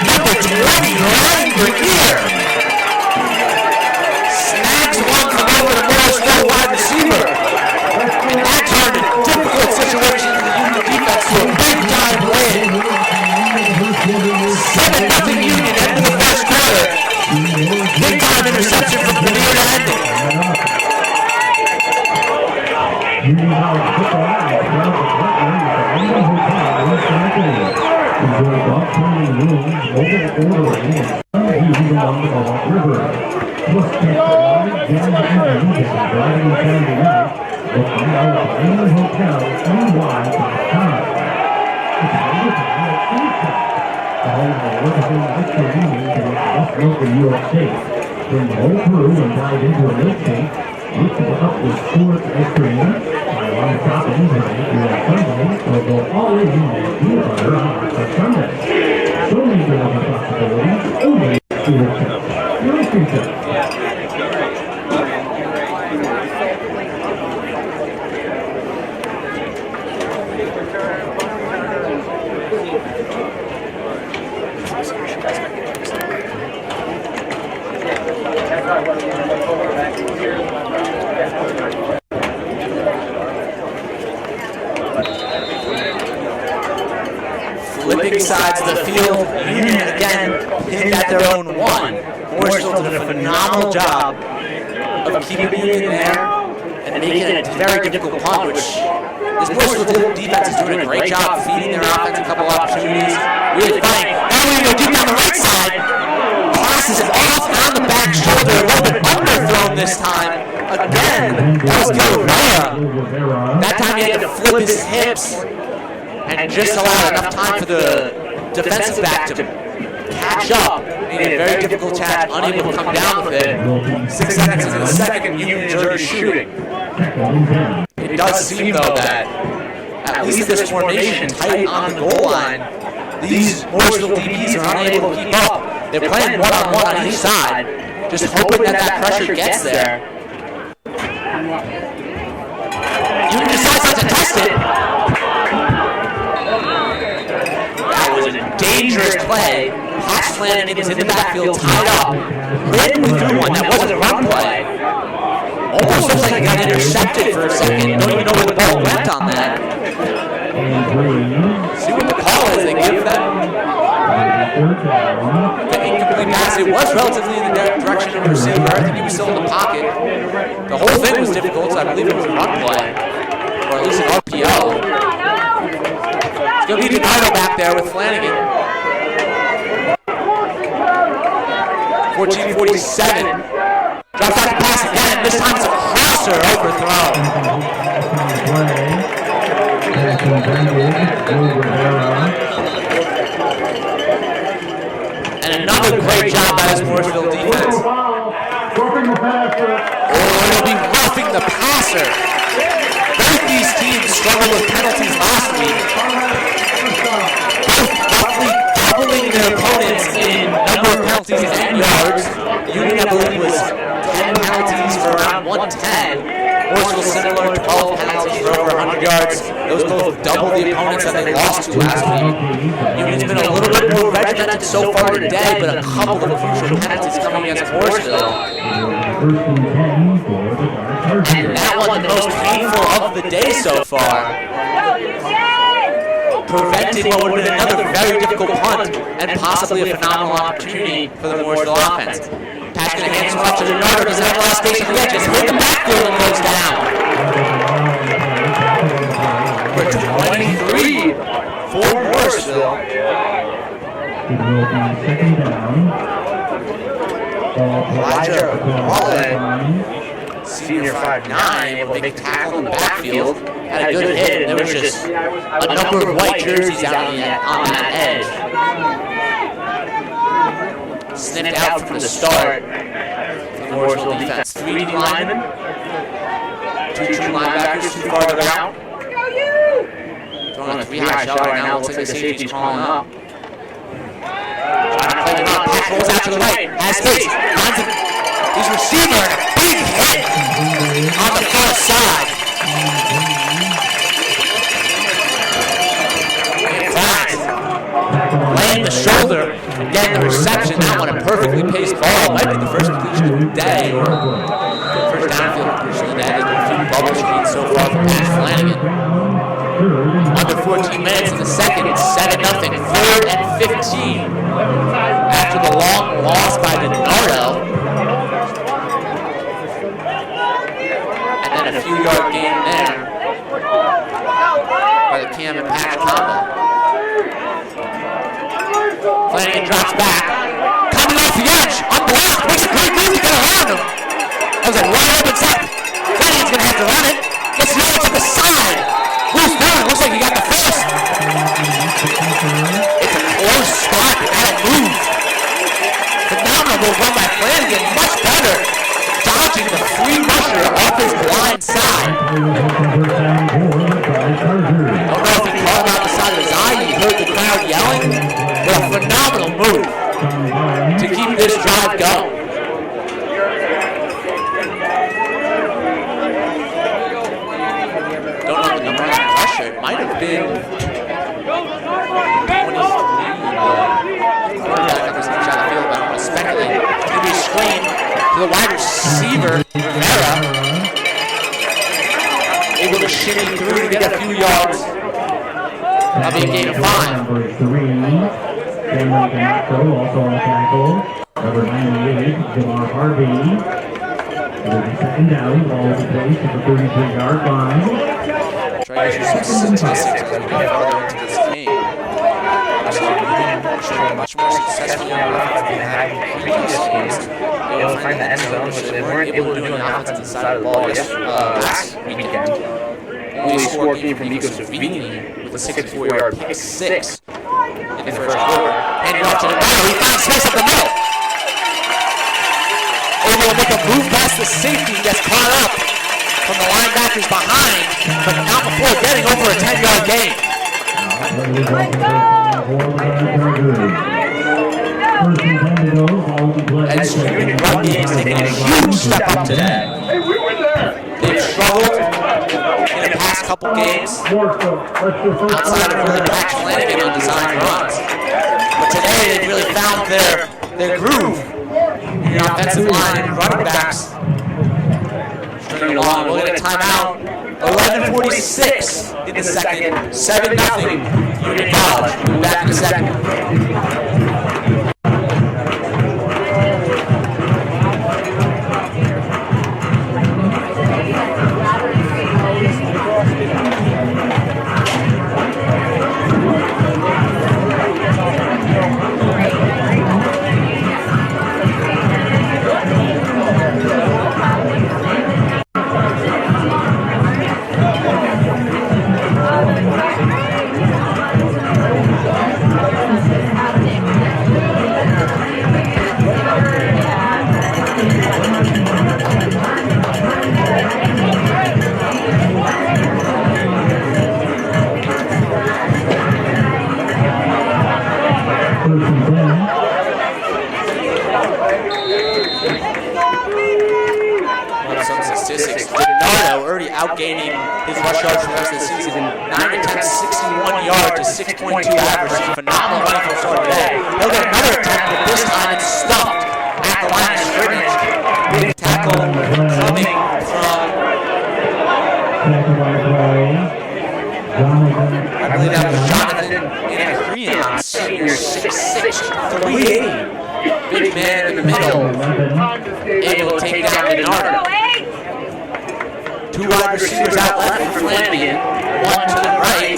Number 20, Ryan Bernier. Snags one from over the Morrisville wide receiver. That turned a difficult situation for the Union defense to a big-time win. 7-0 Union end of the first quarter. Big-time interception from Bernier to end it. New York State. Bring the whole crew and dive into a milkshake. Mixing up with Stewart's ice cream. On top of tonight, you have Sunday, will go all in on peanut butter on for Sunday. So many delicious possibilities, only Stewart's Ice Cream Shop. flipping sides of the field. Union, again, pinned at their own one. Morrisville did a phenomenal job of keeping Union there and making it a very difficult punt, which this Morrisville defense is doing a great job feeding their offense a couple opportunities. Really fighting. Now we're going to go deep down the right side. Passes off on the back shoulder, a little bit underthrown this time. Again, that was Rivera. That time he had to flip his hips and just allow enough time for the defensive back to catch up. Made it a very difficult catch, unable to come down with it. 6 seconds into the second, Union Jersey shooting. It does seem, though, that at least this formation tight on the goal line, these Morrisville DBs are unable to keep up. They're playing one-on-one on each side, just hoping that pressure gets there. Union decides not to test it. That was a dangerous play. Pass landed was in the backfield, tied up. Ridden through one that wasn't a run play. Almost looks like it got intercepted for a second. Don't even know where the ball went on that. See what the call is. They give them the incomplete pass. It was relatively in the direction of the receiver. I think he was still in the pocket. The whole thing was difficult, so I believe it was a run play. Or at least an RPO. It's going to be Donato back there with Flanagan. 14:47. Drops back to pass again. This time it's a crosser overthrown. And another great job by this Morrisville defense. Oh, it'll be roughing the passer. Both these teams struggled with penalties last week. Both roughly doubling their opponents in number of penalties and yards. Union, I believe, was 10 penalties for around 110. Morrisville similar, 12 penalties for over 100 yards. Those both double the opponents that they lost to last week. Union's been a little bit more regimented so far today, but a couple of crucial penalties coming against Morrisville. And that one, the most painful of the day so far. Preventing what would have been another very difficult punt and possibly a phenomenal opportunity for the Morrisville offense. Pass going to hand off to the runner. Does that last station yet? Just hit the backfield and goes down. For 23 for Morrisville. It will be second down. Elijah Mullen, senior 5'9", able to make a tackle in the backfield. Had a good hit, and there was just a number of white jerseys out on that edge. Snipped out from the start for the Morrisville defense. 3 D linemen, 2 true linebackers, 2 farther out. Throwing a 3-high shot right now. Looks like the safety's calling up. Trying to play the run. Pass rolls out to the right. Has space. Finds his receiver. Big hit on the far side. Laying the shoulder, and getting the reception. That one a perfectly paced ball. Might be the first completion of the day, or first downfield completion of the day. There's been a few bubble screens so far from Pat Flanagan. Under 14 minutes in the second, it's 7-0. 3rd and 15. After the long loss by Donato. And then a few yard gain there by the Cam and Pat combo. Flanagan drops back. Coming off the edge. Unblocked. Makes a great move to get around him. That was a wide open set. Flanagan's going to have to run it. Gets it over to the side. Who's down? Looks like he got the first. It's a close spot. That'll move. Phenomenal run by Flanagan. Much better. Dodging the free rusher off his blind side. I don't know if he called out the side of his eye. He heard the crowd yelling. But a phenomenal move to keep this drive going. Don't know the number on the pressure. It might have been 23. Quarterback on the side of the field, but I'm going to speculate. It's going to be a screen to the wide receiver, Rivera. Able to shimmy through to get a few yards. That'll be a gain of 5. Number 3, Cameron Canaco, also on the tackle. Number 98, Jamar Harvey. It'll be second down, ball will be placed at the 33-yard line. Try to use some statistics as we get further into this game. Showing much more successful in offense than they had in previous games. They will find the end zone, which they weren't able to do on the offensive side of the ball last weekend. Only scored game from Nico Savini with a 64-yard pick 6 in the first quarter. And you're watching it now. He finds space up the middle. Able to make a move past the safety. He gets caught up from the linebackers behind, but not before getting over a 10-yard gain. And Union run game is taking a huge step up today. They've struggled in the past couple games outside of really Max Flanagan on design runs. But today they really found their groove in the offensive line and running backs. Stringing along, we'll get a timeout. 11:46 in the second. 7-0 Union College. We'll be back in a second. Outgaining his rush yards for the rest of the season. 9 attempts, 61 yards to 6.2 average. Phenomenal running from start today. He'll get another attempt, but this time it's stuffed at the line of scrimmage. Big tackle coming from, I believe that was Jonathan Anacreon, senior, 6'6", 380. Big man in the middle, able to take down Bernardo. 2 wide receivers out left for Flanagan, 1 to the right.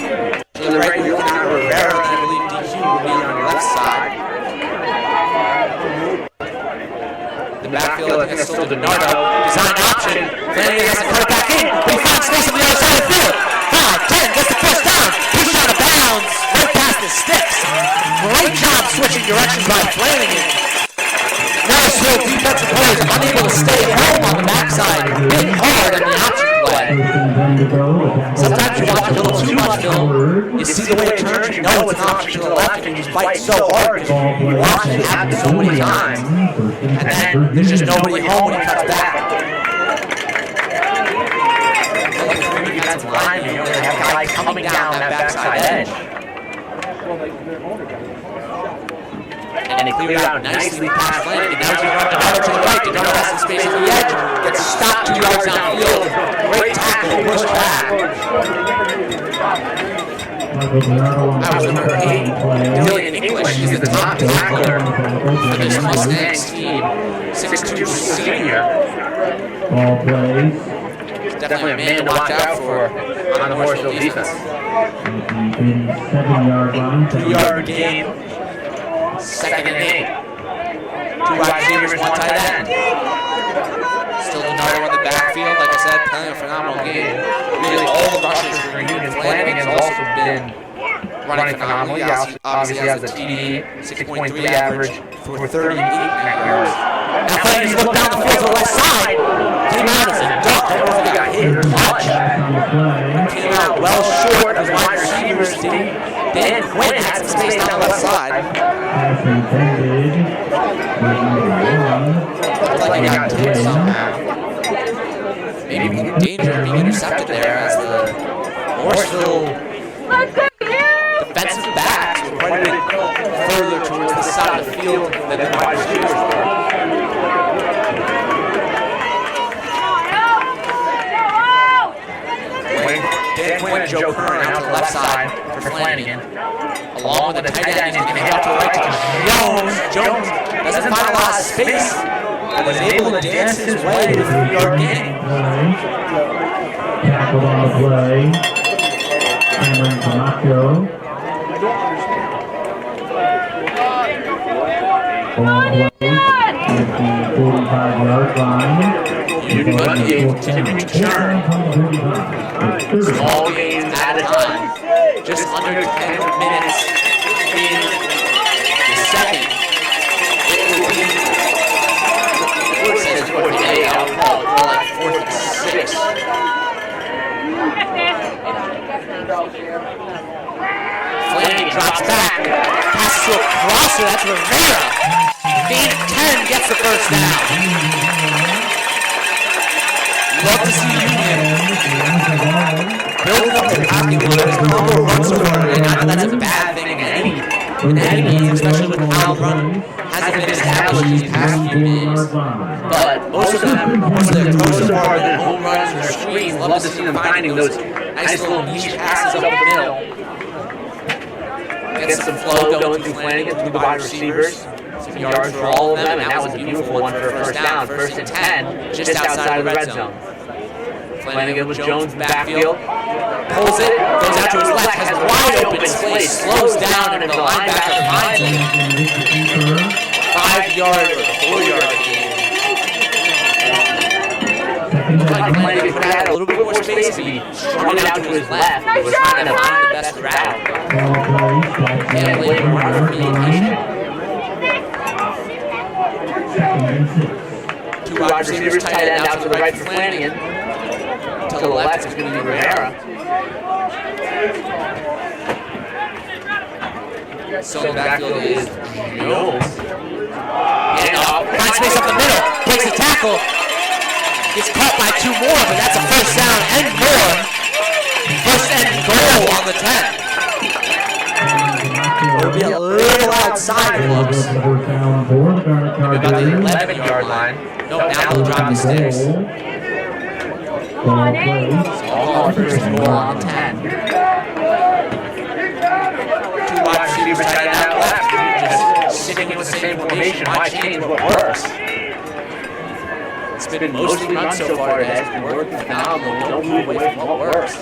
To the right, we're looking at Rivera, and I believe DQ will be on your left side. The backfield, I think it's still Donardo. Design option. Flanagan has to cut it back in, but he finds space on the other side of the field. 5, 10, gets the first down. Pushed out of bounds, right past the sticks. Great job switching directions by Flanagan. Morrisville defensive players unable to stay at home on the backside, hitting hard on the option play. Sometimes you watch a little too much film, you see the way it turns, you know it's an option to the left, and you fight so hard because you watch it happen so many times, and then there's just nobody home when he cuts back. Like the 3 defensive linemen, you know, they have guys coming down that backside edge. And they clear it out nicely past Flanagan. Now he's going to run Donardo to the right. Donardo has some space on the edge. Gets stopped 2 yards downfield. Great tackle, push back. That was number 8. Dillian English is the top tackler for this Mustangs team. 6'2" senior. Ball plays. Definitely a man to watch out for on the Morrisville defense. 7-yard line. 2-yard gain. 2nd and 8. 2 wide receivers, 1 tight end. Still Donardo on the backfield. Like I said, playing a phenomenal game. Really, all the rushes for Union Flanagan has also been running phenomenally. Obviously has a TD, 6.3 average for 38 yards. Now Flanagan's looked down the field to the left side. Came out as a duck. I don't know if he got hit much. Came out well short of wide receivers. Dan Quinn had some space down the left side. Looks like he got hit somehow. Maybe in danger of being intercepted there as the Morrisville defensive backs were quite a bit further towards the side of the field than the wide receivers were. Dan Quinn and Joe Curran out to the left side for Flanagan. Along with the tight end, he's going to head out to the right to Jones. Jones doesn't find a lot of space, but was able to dance his way to the 3-yard gain. Tackle on the play. Cameron Camacho. Ball play at the 45-yard line. Run game continuing to churn. Small gains at a time. Just under 10 minutes in the second. It will be, it says 48, I'll call it more like 46. Flanagan drops back. Passes to a crosser, that's Rivera. Gain of 10 gets the first down. Love to see Union building up the passing game. There's a number of runs to run, and I know that's a bad thing in any game, especially when Kyle Run hasn't been established these past few days. But most of them, once they're close apart, their home runs and their screens, love to see them finding those nice little niche passes up the middle. Get some flow going through Flanagan, through the wide receivers. Some yards for all of them, and that was a beautiful one for a first down. First and 10, just outside of the red zone. Flanagan with Jones in the backfield. Pulls it, goes out to his left, has a wide open space, slows down, and the linebacker finds him. 5-yard or 4-yard gain. Flanagan could have had a little bit more space to be strung out to his left. He was trying to find the best route. And later, runner being patient. Two wide receivers, tight end out to the right for Flanagan. To the left is going to be Rivera. So the backfield is Jones. And finds space up the middle. Breaks the tackle. Gets caught by 2 more, but that's a first down and more. First and goal on the 10. It'll be a little outside, it looks. We've got the 11-yard line. No, now they'll drop the sticks. All first and goal on 10. 2 wide receivers tight end out left. Just sticking with the same formation. Why change what works? It's been mostly run so far today. It's been working phenomenal. Don't move away from what works.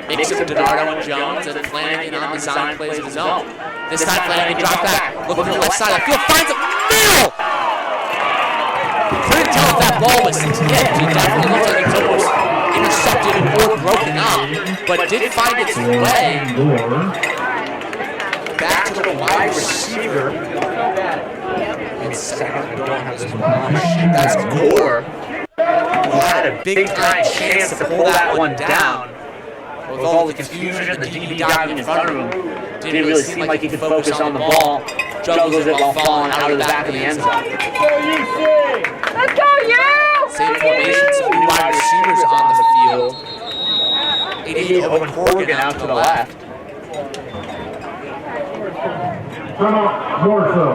Mix of DiNardo and Jones, and then Flanagan on design plays of his own. This time Flanagan dropped back. Looking to the left side of the field. Finds a middle! Couldn't tell if that ball was hit. He definitely looked like it was almost intercepted or broken up, but did find its way back to the wide receiver. I don't have this one. That's Gore, who had a big time chance to pull that one down. With all the confusion and the DB diving in front of him, didn't really seem like he could focus on the ball. Juggles it while falling out of the back of the end zone. Let's go, you! Same formation, some new wide receivers on the field. 88 Owen Corrigan out to the left. Morrisville.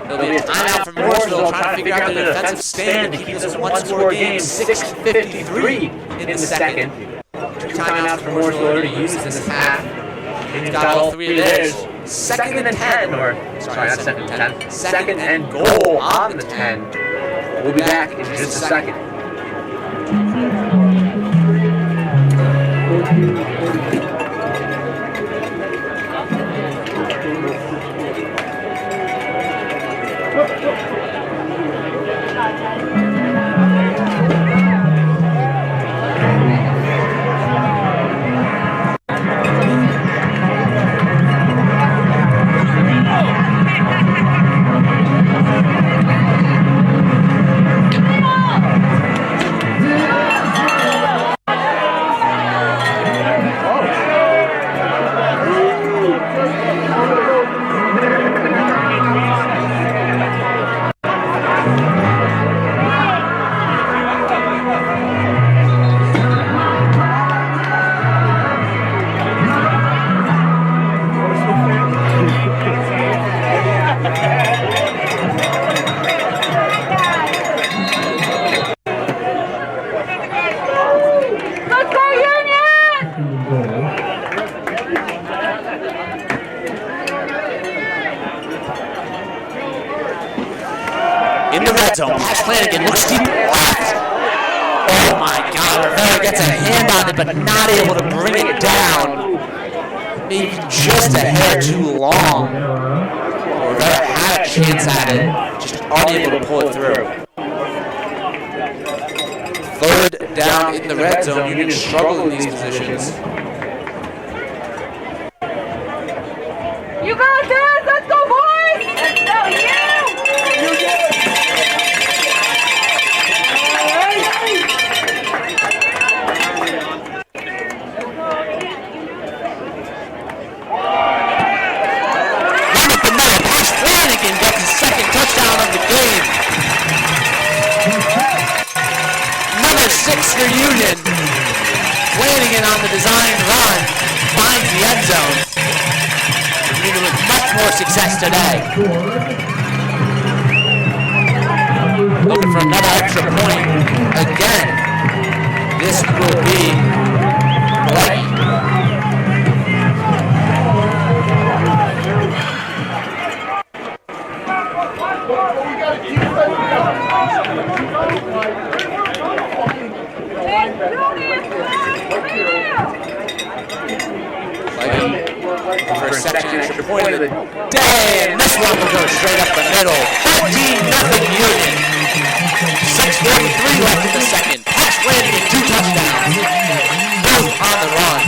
There'll be a timeout from Morrisville trying to figure out their defensive stand to keep this a one-score game. 6:53 in the second. 2 timeouts for Morrisville already used in this half. They've got all 3 of theirs. Second and 10, or sorry, not second and 10. Second and goal on the 10. We'll be back in just a second. red zone. Pass Flanagan looks deep left. Oh my God, Rivera gets a hand on it, but not able to bring it down. Maybe just a hair too long. Rivera had a chance at it, just unable to pull it through. Third down in the red zone. Union struggle in these positions. You got this! Let's go, boys! Let's go, you! Pass Flanagan gets his second touchdown of the game. Number 6 for Union. Flanagan on the design run finds the end zone. Union with much more success today. Looking for another extra point. Again, this will be Blake. For a second extra point of the day, and this one will go straight up the middle. 14-0 Union. 6:43 left in the second. Pass Flanagan, 2 touchdowns. Both on the run.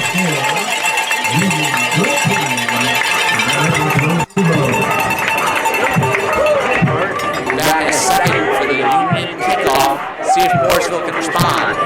Back in a second for the Union kickoff. See if Morrisville can respond.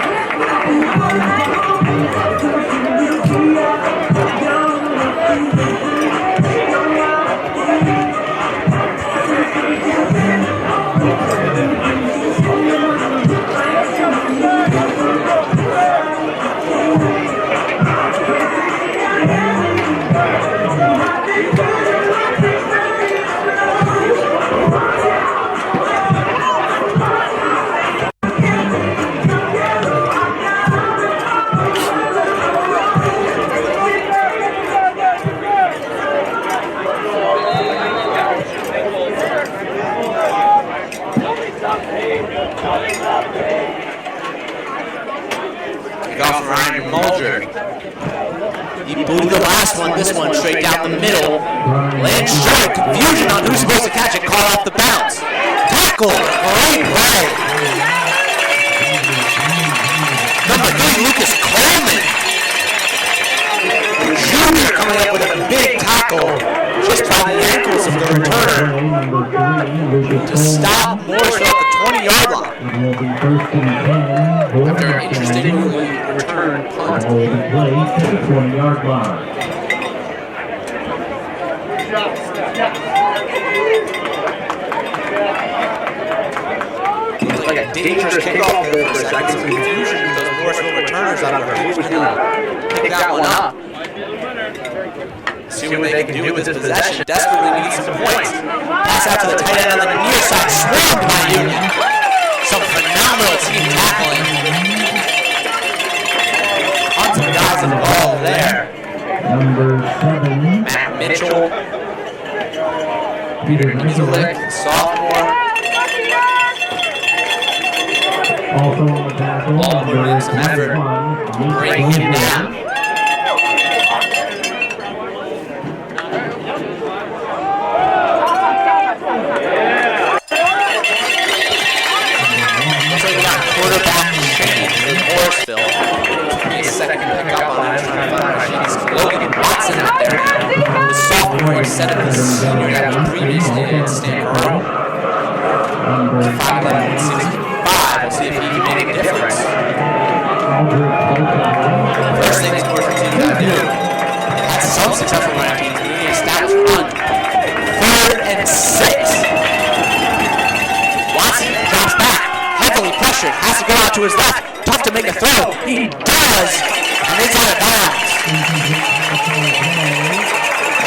He booed the last one, this one straight down the middle. Land short, confusion on who's supposed to catch it, call off the bounce. Tackle, great play. Number 3, Lucas Coleman. Junior coming up with a big tackle just by the ankles of the returner to stop Morrisville at the 20-yard line. After an interesting return punt. 20-yard line. Looked like a dangerous kickoff there for a second. Some confusion with those Morrisville returners out of there. Who's going to pick that one up? See what they can do with this possession. Desperately needs some points. Pass out to the tight end on the near side. Swarmed by Union. Some phenomenal team tackling. Tons of guys involved there. Number 7. Matt Mitchell. Peter Nizulik, sophomore. Also on the tackle. All putting in some effort. Breaking it down. Quarterback change in Morrisville. A second pick up on that. Logan Watson out there. The sophomore instead of the senior that we previously had Stanford. 5'11", 65. We'll see if he can make a difference. First thing this Morrisville team got to do. Had some successful running teams. We need a established run. 3rd and 6. Watson drops back. Heavily pressured, has to go out to his left. Tough to make a throw. He does, and it's out of bounds.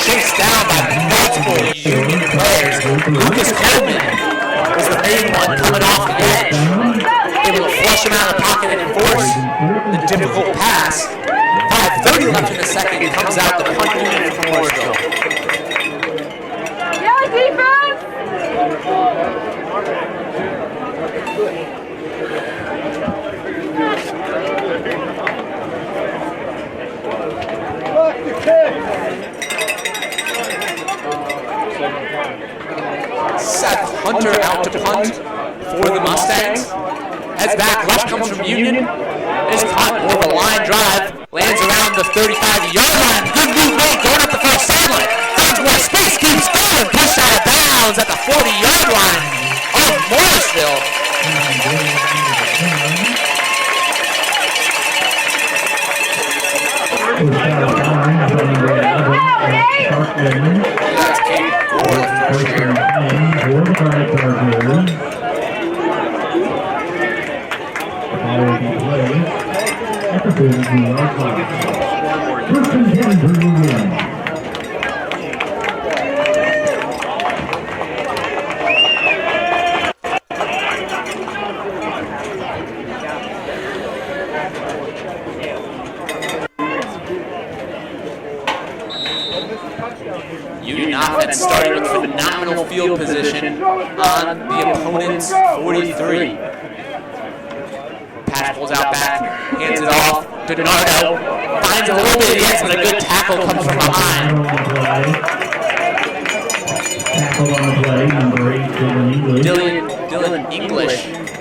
Chased down by multiple Union players. Lucas Coleman was the main one coming off the edge, able to flush him out of the pocket and enforce the difficult pass. 5:30 left in the second. Comes out the punt unit from Morrisville. Yeah, defense! punter out to punt for the Mustangs. Heads back, rush comes from Union. Is caught more of a line drive. Lands around the 35-yard line. Good move made going up the far sideline. Finds more space, keeps going. Pushed out of bounds at the 40-yard line of Morrisville. That's Kate Gore, the first year. At the 32-yard line. First and 10 for Union. Union offense starting with phenomenal field position on the opponent's 43. Pat pulls out back, hands it off. Donardo finds a little bit of the end, but a good tackle comes from behind. Tackle on the play, number 8, Dylan English. Dylan English,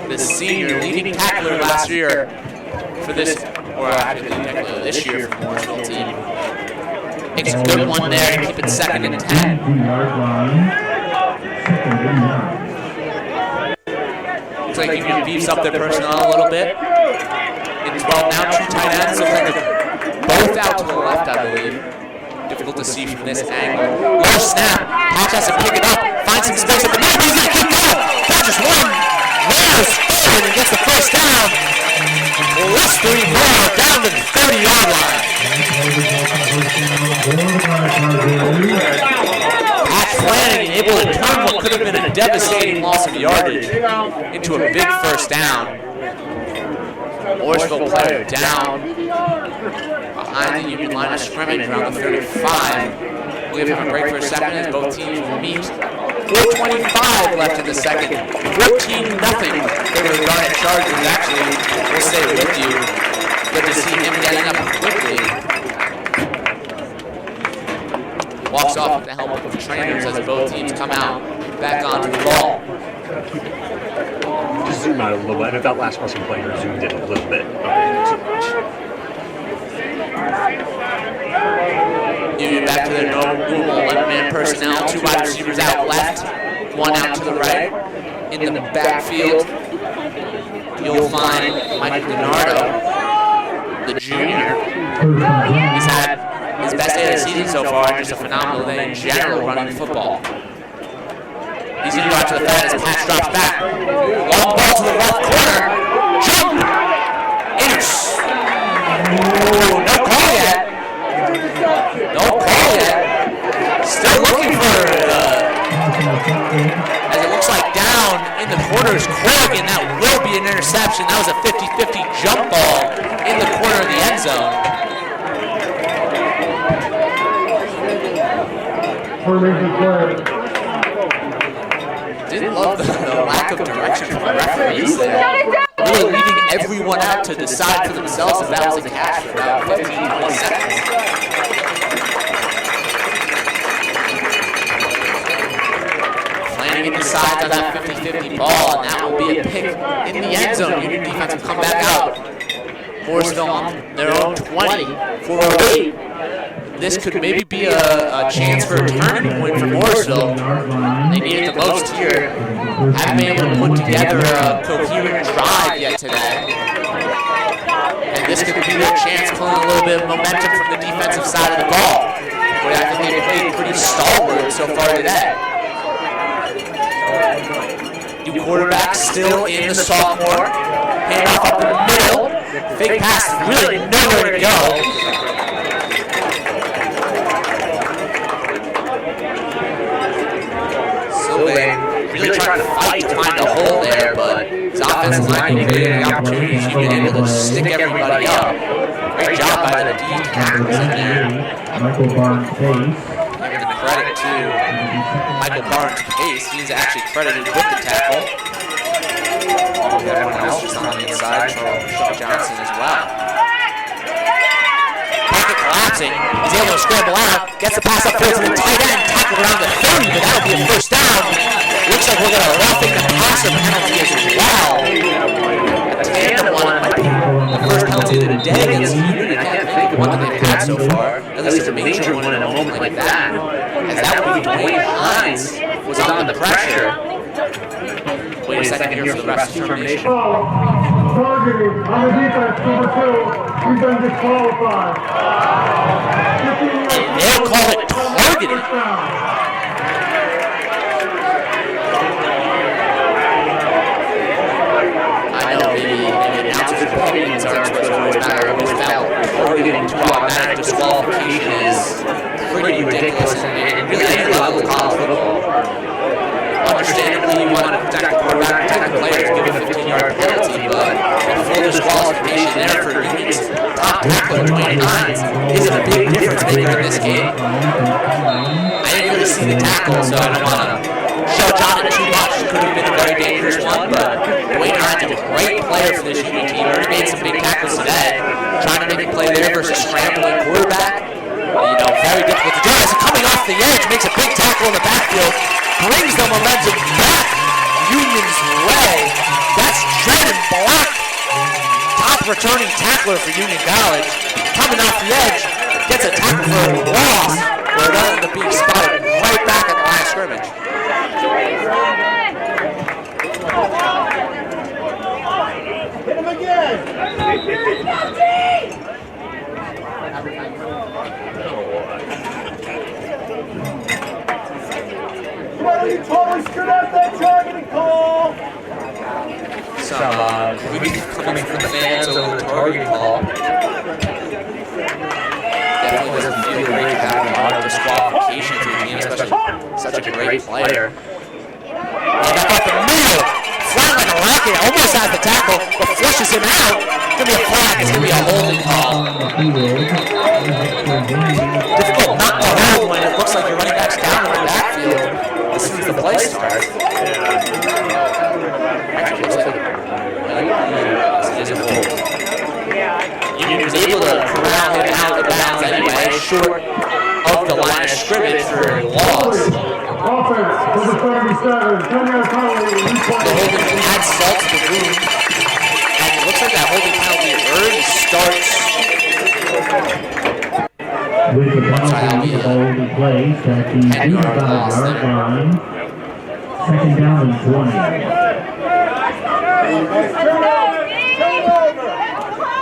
the senior leading tackler last year for this, or actually leading tackler this year for the Morrisville team. Makes a good one there to keep it 2nd and 10. 2-yard line. 2nd and 9. Looks like Union beefs up their personnel a little bit. In 12 now, 2 tight ends. Looks like they're both out to the left, I believe. Difficult to see from this angle. Low snap. Patch has to pick it up. Finds some space at the middle. He's going to keep going. Patch just one. Rolls forward and gets the first down. Less 3 more down to the 30-yard line. Pat Flanagan able to turn what could have been a devastating loss of yardage into a big first down. Morrisville player down behind the Union line of scrimmage around the 35. We'll give him a break for a second as both teams will meet. 4:25 left in the second. 14-0 favor the Garnet Chargers. Actually, we'll stay with you. Good to see him getting up quickly. Walks off with the help of the trainers as both teams come out back onto the ball. Just zoom out a little bit. If that last crossing player zoomed in a little bit. Union back to their normal 11-man personnel. 2 wide receivers out left, 1 out to the right. In the backfield, you'll find Michael Donardo, the junior. He's had his best day of the season so far, and just a phenomenal day in general running football. He's going to go out to the flat as Patch drops back. Long ball to the left corner. Jump! Ooh, no call yet. No call yet. Still looking for as it looks like down in the corner is Corrigan. That will be an interception. That was a 50-50 jump ball in the corner of the end zone. Didn't love the lack of direction from the referees there. Really leaving everyone out to decide for themselves if that was a catch for about 15-20 seconds. Flanagan decides on that 50-50 ball, and that will be a pick in the end zone. Union defense will come back out. Morrisville on their own 20 for a lead. This could maybe be a chance for a turning point for Morrisville. They need it the most here. Haven't been able to put together a coherent drive yet today. And this could be their chance pulling a little bit of momentum from the defensive side of the ball. But I think they've played pretty stalwart so far today. New quarterback still in the sophomore. Hand off up the middle. Fake pass, really nowhere to go. Really trying to fight to find a hole there, but his offensive line created the opportunities. He was able to stick everybody up. Great job by the D tackles in there. Michael Barnes Pace. Giving the credit to Michael Barnes Pace. He's actually credited with the tackle. Everyone else just on the inside, Charles Johnson as well. Pocket collapsing. He's able to scramble out. Gets the pass up field to the tight end. Tackled around the 30, but that'll be a first down. Looks like we're going to roughing the passer penalty as well. A tandem one might be the first penalty of the day against Union. I can't think of one that they've had so far. At least a major one in a moment like that. As that would be Dwayne Hines was on the pressure. Wait a second here for the rest of termination. Targeting on the defense, number 2. He's been disqualified. They'll call it targeting. I know maybe announcers' opinions aren't supposed to always matter. I've always felt targeting to automatic disqualification is pretty ridiculous and really any level of college football. Understandably, you want to protect the quarterback, protect the players, give a 15-yard penalty, but a full disqualification there for Union's top tackler, Dwayne Hines, isn't a big difference making in this game. I didn't really see the tackle, so I don't want to shout on it too much. Could have been a very dangerous one, but Dwayne Hines is a great player for this Union team. He made some big tackles today, trying to make a play there versus scrambling quarterback. You know, very difficult to do. As coming off the edge, makes a big tackle in the backfield, brings the momentum back Union's way. That's Jordan Black, top returning tackler for Union College. Coming off the edge, gets a tackle for a loss, where it ends up being spotted right back at the line of scrimmage. Hit him again. You totally screwed up that targeting call. Some grief coming from the fans over the targeting call. Definitely doesn't feel great to have a lot of disqualification for the team, especially such a great player. Back up the middle, flat like a rocket, almost has the tackle, but flushes him out. It's going to be a flag, it's going to be a holding call. Difficult not to hold when it looks like your running back's down in the backfield as soon as the play starts. Actually, looks like it is a hold. Union was able to corral him out of bounds anyway, short of the line of scrimmage for a loss. Offense, number 77, 10-yard penalty. The holding adds salt to the wound, and it looks like that holding penalty already starts. With the penalty, the ball will be placed at the 85-yard line. Second down and 20.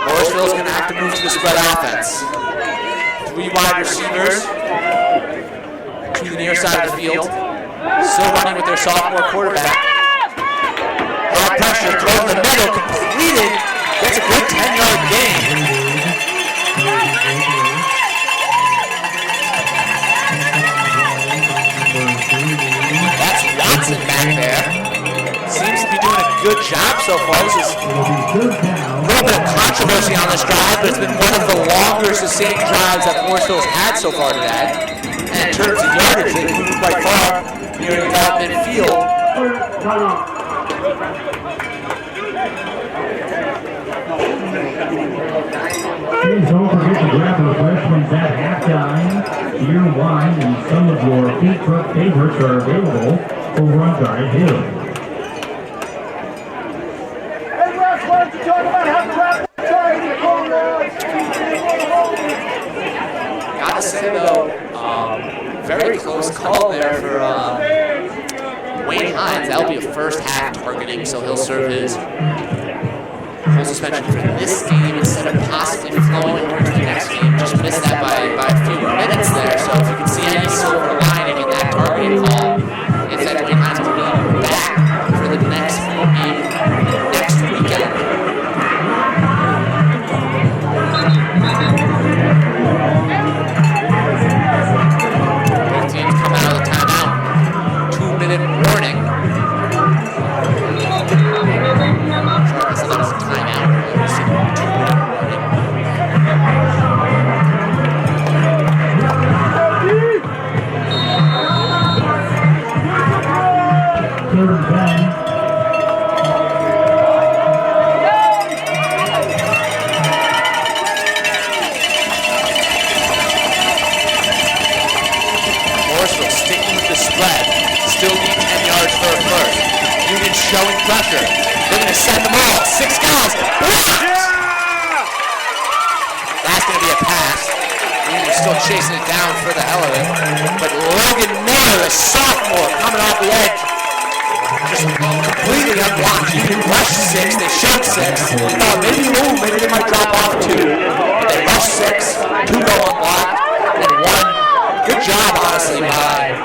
Morrisville's going to have to move to the spread offense. 3 wide receivers to the near side of the field. Still running with their sophomore quarterback. High pressure, throw in the middle, completed. Gets a good 10-yard gain. That's Watson back there. Seems to be doing a good job so far. This is a little bit of controversy on this drive, but it's been one of the longer sustained drives that Morrisville has had so far today. And in terms of yardage, they moved quite far near about midfield. Please don't forget to grab refreshments at halftime. Beer, wine, and some of your food truck favorites are available over on Garnet Hill. Hey, Russ, why don't you talk about how crap the targeting call was? Gotta say though, very close call there for Wayne Hines. That'll be a first half targeting, so he'll serve his full suspension for this game instead of possibly flowing over to the next game. Just missed that by a few minutes there. So if you can see any silver lining in that targeting call, it's that Wayne Hines will be back for the next game next weekend. Both teams come out of the timeout. 2-minute warning. Sorry, I thought it was a timeout. pressure. They're going to send them all. 6 guys. That's going to be a pass. Union's still chasing it down for the hell of it. But Logan Miller, a sophomore, coming off the edge. Just completely unblocked. Union rushed 6. They showed 6. They thought maybe they might drop off 2. But they rushed 6. 2 go unblocked. And 1. Good job, honestly, by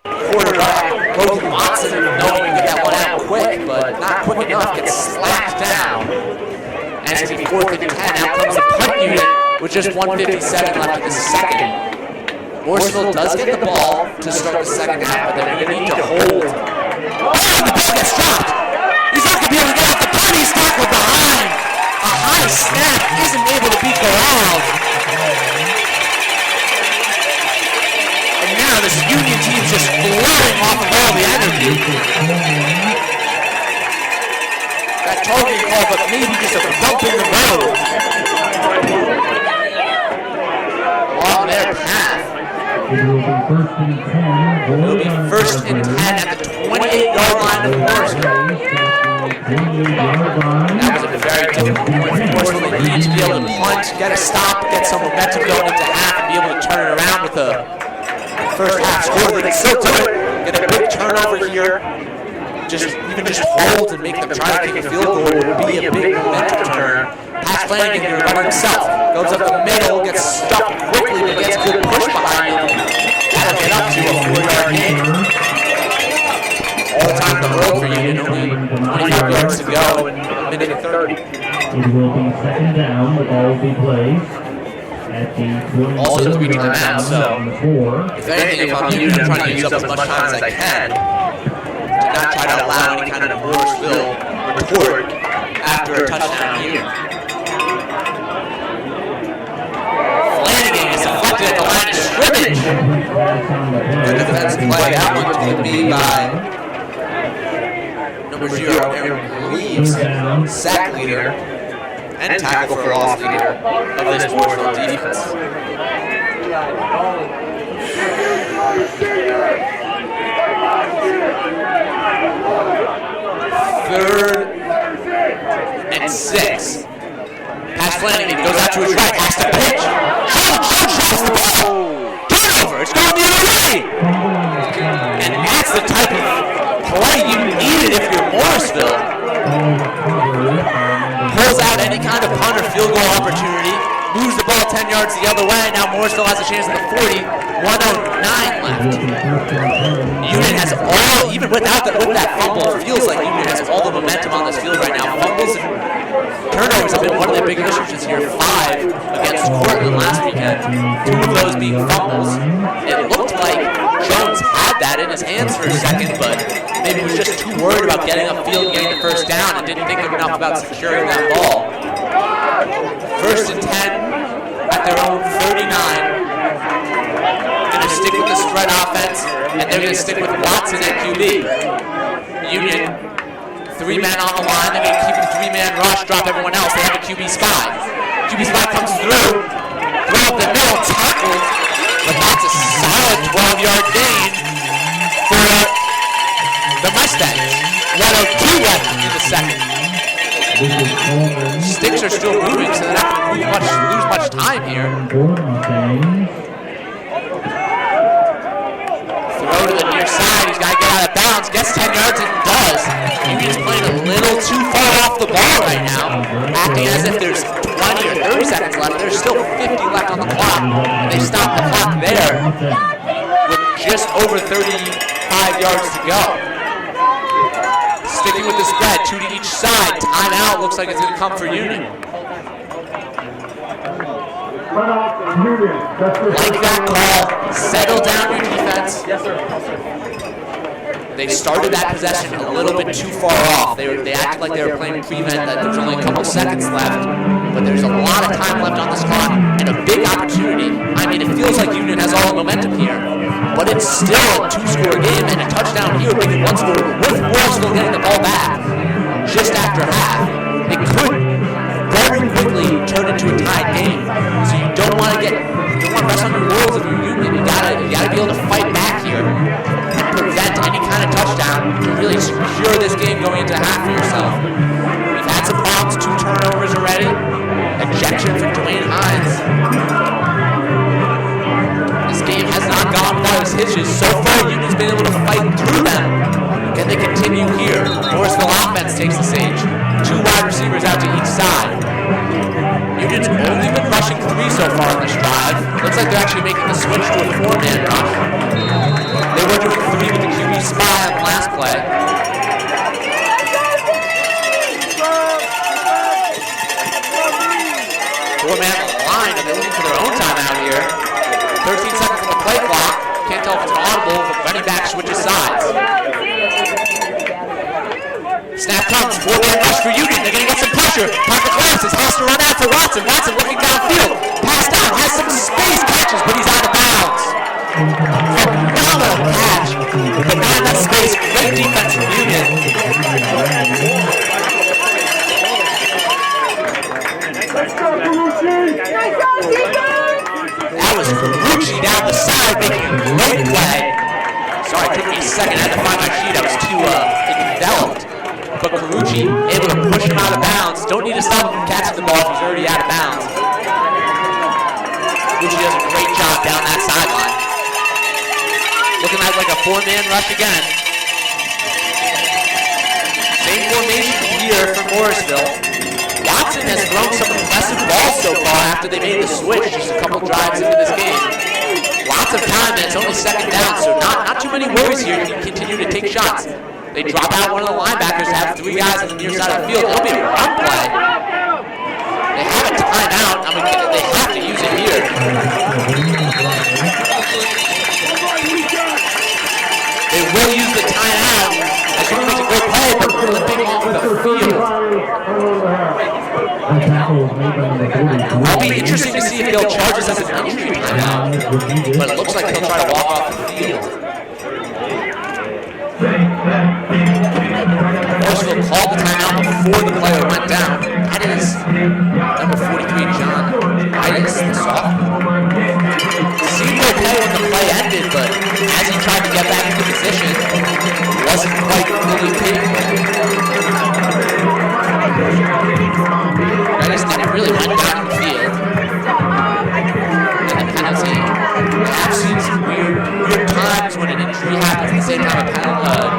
quarterback Logan Watson, knowing to get that one out quick, but not quick enough. Gets slapped down. And it's going to be 4th and 10. Out comes the punt unit with just 1:57 left in the second. Morrisville does get the ball to start the second half, but they're going to need to hold. Oh, the ball gets dropped. He's not going to be able to get off the punt. He's tackled behind. A high snap isn't able to beat corralled. And now this Union team's just flowing off of all the energy. That targeting call, but maybe just a bump in the road. Along their path. It will be 1st and 10. It'll be 1st and 10 at the 28-yard line of Morrisville. That was a very difficult point for Morrisville. They needed to be able to punt, get a stop, get some momentum going into half, and be able to turn it around with a first half score. They can still do it. Get a big turnover here. Just hold and make them try to kick a field goal would be a big momentum turner. Pat Flanagan here by himself. Goes up the middle, gets stuck quickly, but gets a good push behind him. That'll get up to a 4-yard gain. All the time in the world for Union, only 25 yards to go in a minute and 30. It will be 2nd down. The ball will be placed at the Also tweaking them out, so if if anything, if I'm Union, I'm trying to use up as much time as I can to not try to allow any kind of Morrisville retort after a touchdown here. Flanagan is deflected at the line of scrimmage. Good defensive play. That one's going to be by number 0, Aaron Reeves, sack leader and tackle for loss leader of this Morrisville defense. 3rd and 6. Pass Flanagan goes out to his right, has to pitch. Turnover, it's going the other way. And that's the type of play you needed if you're Morrisville. Pulls out any kind of punt or field goal opportunity. Moves the ball 10 yards the other way. Now Morrisville has a chance at the 40. 1:09 left. Union has all, even with that fumble, feels like Union has all the momentum on this field right now. Fumbles and turnovers have been one of their big issues this year. 5 against Portland last weekend. 2 of those being fumbles. It looked like Jones had that in his hands for a second, but maybe was just too worried about getting upfield, getting the first down, and didn't think enough about securing that ball. 1st and 10 at their own 39. Going to stick with the spread offense, and they're going to stick with Watson at QB. Union, 3-man on the line. They're going to keep a 3-man rush, drop everyone else. They have a QB spy. QB spy comes through, throw up the middle, tackled, but that's a solid 12-yard gain for the Mustangs. 1:02 left in the second. Sticks are still moving, so they're not going to lose much time here. Throw to the near side. He's got to get out of bounds. Gets 10 yards and does. Union's playing a little too far off the ball right now, acting as if there's 20 or 30 seconds left. There's still 50 left on the clock, and they stopped the clock there with just over 35 yards to go. Sticking with the spread, 2 to each side. Timeout looks like it's going to come for Union. Like that call. Settle down your defense. Yes, sir. They started that possession a little bit too far off. They acted like they were playing prevent, that there's only a couple seconds left. But there's a lot of time left on this clock and a big opportunity. I mean, it feels like Union has all the momentum here. But it's still a 2-score game, and a touchdown here would make it 1 score with Morrisville getting the ball back just after half. It could very quickly turn into a tied game. So you don't want to rest on your laurels if you're Union. You gotta be able to fight back here and prevent any kind of touchdown to really secure this game going to have for yourself. We've had some problems, 2 turnovers already. Ejection from Dwayne Hines. This game has not gone without its hitches. So far, Union's been able to fight through them. Can they continue here? Morrisville offense takes the stage. 2 wide receivers out to each side. Union's only been rushing 3 so far in this drive. Looks like they're actually making the switch to a 4-man rush. They were doing 3 with the QB spy on the last play. 4-man line, and they're looking for their own timeout here. 13 seconds on the play clock. Can't tell if it's audible, but running back switches sides. Snap comes, 4-man rush for Union. They're going to get some pressure. Bertagna-Class has to run out for Watson. Watson looking downfield. Pass down, has some space, catches, but he's out of bounds. Phenomenal catch, but not enough space. Great defense from Union. That was Ferrucci down the side making a great play. Sorry, it took me a second. I had to find my sheet. I was too enveloped. But Ferrucci able to push him out of bounds. Don't need to stop him from catching the ball if he's already out of bounds. Ferrucci does a great job down that sideline. Looking like a 4-man rush again. Same formation here for Morrisville. Watson has thrown some impressive balls so far after they made the switch just a couple drives into this game. Lots of time, and it's only 2nd down, so not too many worries here. You can continue to take shots. They drop out one of the linebackers to have 3 guys on the near side of the field. It'll be a run play. They have a timeout. I mean, they have to use it here. They will use the timeout. As you make a great play, but flipping off the field. It'll be interesting to see if they'll charge this as an injury timeout, but it looks like he'll try to walk off the field. Morrisville called the timeout before the player went down. That is number 43, John Titus, the sophomore. Seemed okay when the play ended, but as he tried to get back into position, wasn't quite fully capable. Titus never really went down the field. And the penalty. I've seen some weird times when an injury happens at the same time a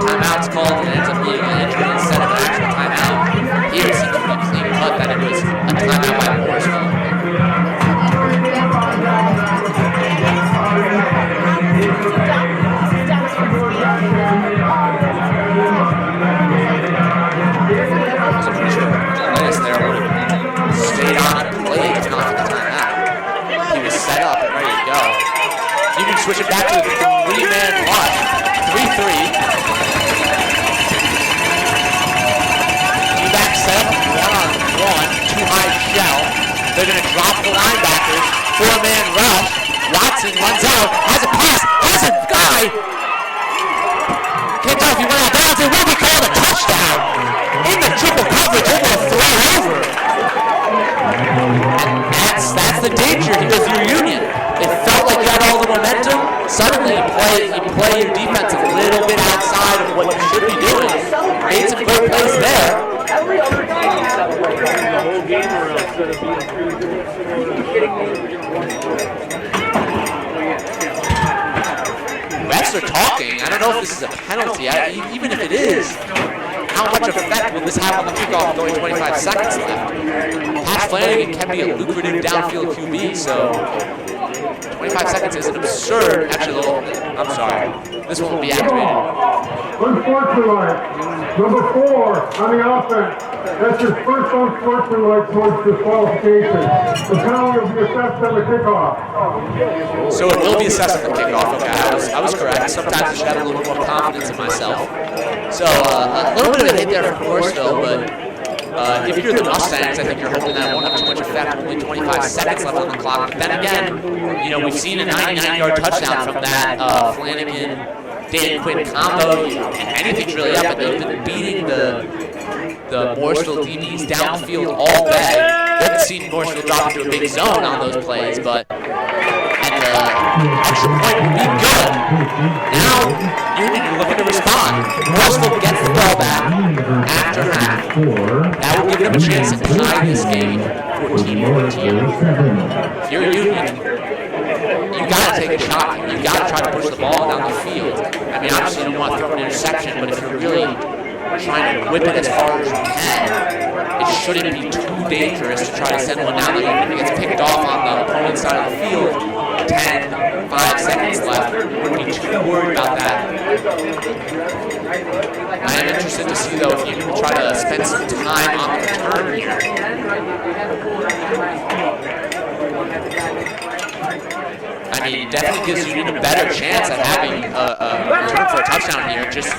timeout's called and it ends up being an injury instead of an actual timeout. Here it seems to be clean cut that it was a timeout by Morrisville. I'm pretty sure Titus there would have stayed on and played if not for the timeout. He was set up and ready to go. You can switch it back to the 3-man rush. 3-3. Back set up, 1-on-1, too high shell. They're going to drop the linebackers. 4-man rush. Watson runs out, has a pass, has a guy. Can't tell if he went out of bounds. It will be called a touchdown. In the triple coverage, able to throw over. And that's the danger here with your Union. It felt like you had all the momentum. Suddenly you play your defense a little bit outside of what you should be doing. Made some great plays there. Every other team celebrating the whole game around instead of being 3 Refs are talking. I don't know if this is a penalty. Even if it is, how much effect will this have on the kickoff with only 25 seconds left? Pat Flanagan can be a lucrative downfield QB, so 25 seconds is an absurd. Actually, I'm sorry. This won't be activated. Unsportsmanlike. Number 4 on the offense. That's his first unsportsmanlike towards disqualification. The penalty will be assessed on the kickoff. So it will be assessed at the kickoff. Okay, I was correct. Sometimes I should have a little more confidence in myself. So a little bit of a hit there from Morrisville, but if you're the Mustangs, I think you're hoping that it won't have too much effect. Only 25 seconds left on the clock. But then again, we've seen a 99-yard touchdown from that Flanagan Dan Quinn combo, and anything's really up, and they've been beating the Morrisville DBs down the field all day. We haven't seen Morrisville drop into a big zone on those plays, but and extra point would be good. Now, Union are looking to respond. Morrisville gets the ball back after half. That will give them a chance to tie this game 14-14. If you're Union, you gotta take a shot. You gotta try to push the ball down the field. I mean, obviously you don't want to throw an interception, but if you're really trying to whip it as hard as you can, it shouldn't be too dangerous to try to send one down. Like if it gets picked off on the opponent's side of the field, 5 seconds left, wouldn't be too worried about that. I am interested to see, though, if you can try to spend some time on the return here. I mean, it definitely gives you a better chance at having a return for a touchdown here. Just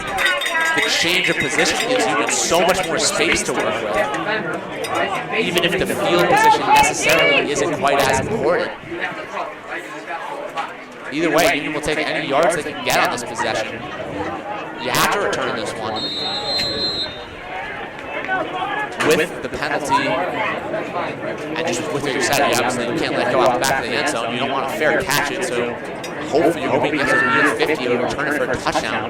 the change of position gives you so much more space to work with, even if the field position necessarily isn't quite as important. Either way, Union will take any yards they can get on this possession. You have to return this one. With the penalty, and just with what you said, obviously you can't let go out the back of the end zone. You don't want to fair catch it, so hopefully you're hoping to get to the 50 or return it for a touchdown.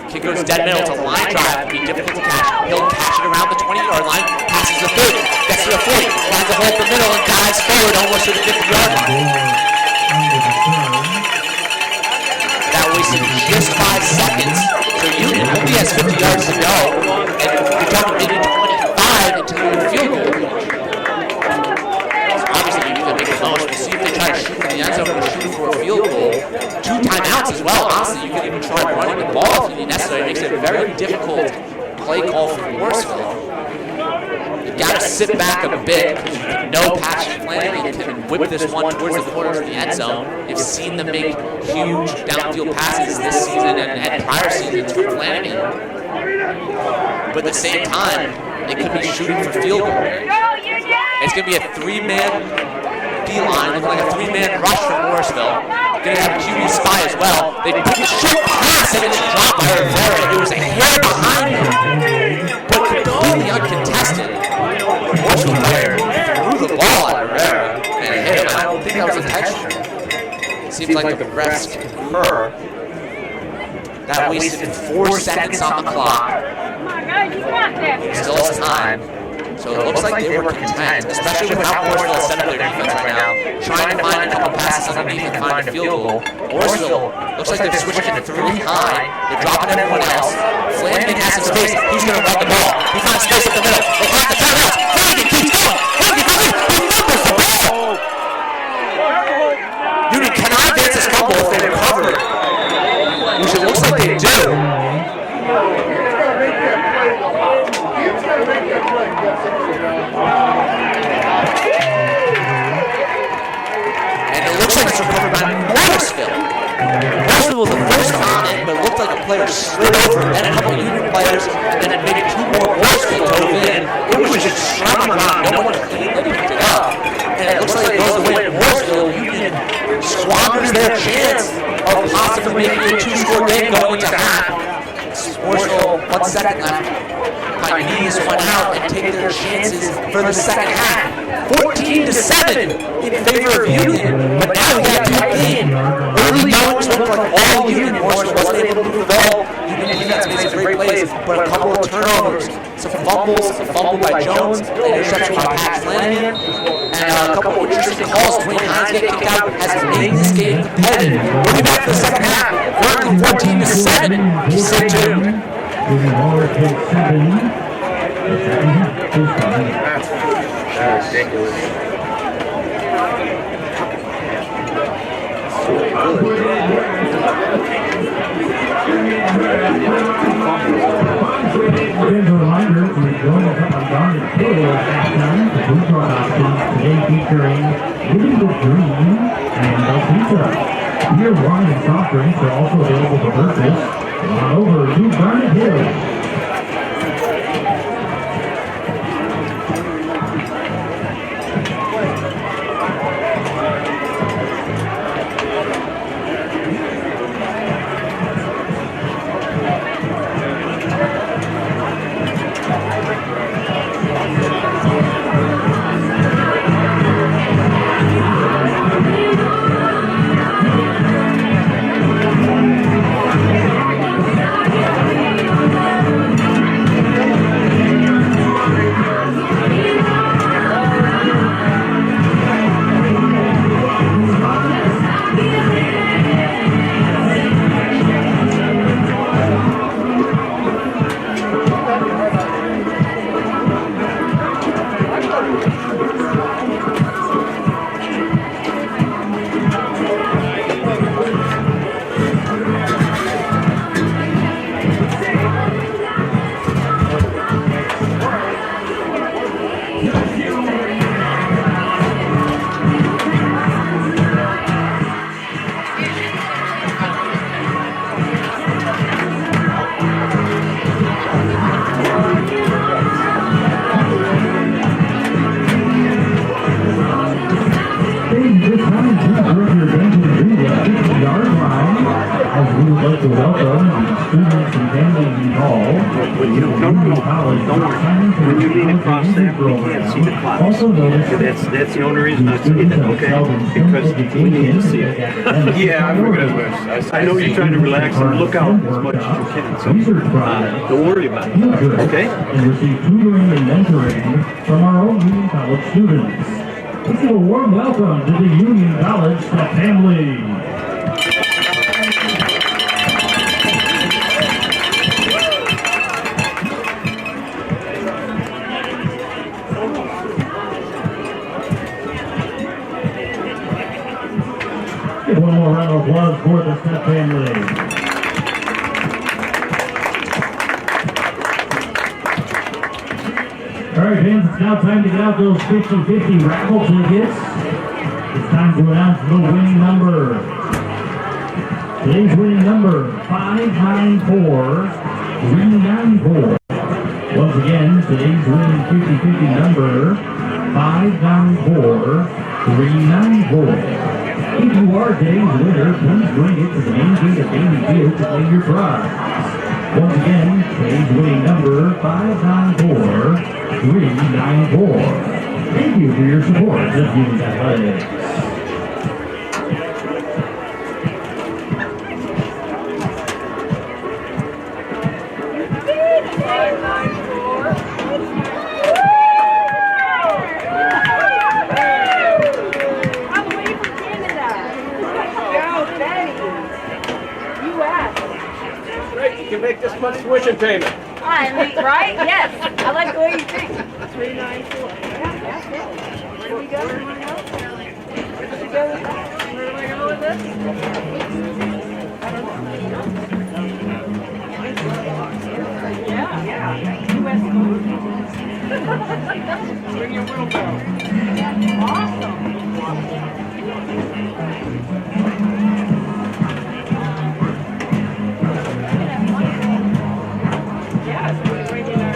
Kick goes dead middle. It's a line drive. It'll be difficult to catch. He'll catch it around the 20-yard line, passes the 30, gets to the 40, finds a hole in the middle, and dives forward almost to the 50-yard line. That wasted just 5 seconds. So Union only has 50 yards to go, and you're talking maybe 25 until you're in field goal range. So obviously, you need to make the most. We'll see if they try to shoot from the end zone or shoot for a field goal. 2 timeouts as well. Honestly, you can even try running the ball if you need necessary. It makes it a very difficult play call for Morrisville. You've got to sit back a bit because you know Patrick Flanagan can whip this one towards the corners of the end zone. You've seen them make huge downfield passes this season and prior seasons for Flanagan. But at the same time, they could be shooting for field goal. It's going to be a 3-man D-line, looking like a 3-man rush from Morrisville. Going to have a QB spy as well. They put the short pass and it's dropped by Rivera. It was a hair behind him, but completely uncontested. Morrisville player threw the ball at Rivera and hit him. I don't think that was intentional. It seems like the refs concur. That wasted 4 seconds on the clock. Still has time. So it looks like they were content, especially with how Morrisville has set up their defense right now, trying to find a couple passes underneath and find a field goal. Morrisville looks like they're switching to 3 high. They're dropping everyone else. Flanagan has some space. He's going to run the ball. He finds space up the middle. They find the timeouts. Flanagan keeps going. Flanagan numbers the ball. Union cannot advance this fumble if they recover it, which it looks like they do. And it looks like it's recovered by Morrisville. Morrisville was the first on it, but it looked like a player slid over, and a couple Union players, and then maybe 2 more Morrisville dove in. It was just shot around. No one cleanly picked it up. And it looks like it goes the way of Morrisville. Union squanders their chance of possibly making a 2-score game going into half. Morrisville, 1 second left. Might need this one out and take their chances for the second half. 14-7 in favor of Union, but now we got a tight game. Early goings looked like all Union. Morrisville wasn't able to move the ball. Union defense made some great plays, but a couple of turnovers, some fumbles, a fumble by Jones, an interception by Pat Flanagan, and a couple of interesting calls. Dwayne Hines getting kicked out has made this game competitive. We'll be back for the second half. We're 14-7. He's set 2. That's ridiculous. Here's a reminder, we're going up on Garnet Hill at halftime. The food truck options today featuring Living the Dream and El Pizza. Beer, wine, and soft drinks are also available for purchase. Come on over to Garnet Hill. Union College Don't worry. When you lean across there, you can't see the clouds. Also notice That's the only reason I say that, okay? Because we need to see it. Yeah, I figured as much. I know you're trying to relax and look out as much as you can, so Research projects. don't worry about it. Okay? And receive tutoring and mentoring from our own Union College students. Let's give a warm welcome to the Union College step family. Give one more round of applause for the step family. All right, fans, it's now time to get out those 50-50 raffle tickets. It's time to announce the winning number. Today's winning number, 594-394. Once again, today's winning 50-50 number, 594-394. If you are today's winner, please bring it to the main gate of Bailey Field to claim your prize. Once again, today's winning number, 594-394. Thank you for your support of Union Athletics. I'm away from Canada. Go, Betty. U.S. Great, you can make this much tuition payment. I mean, right? Yes. I like the way you think. 394. Yeah, that's it. Where do we go? Where do we go? Where do we go with that? Where do we go with this? Yeah. U.S. Bring your wheelbarrow. Awesome. Yeah, it's really regular.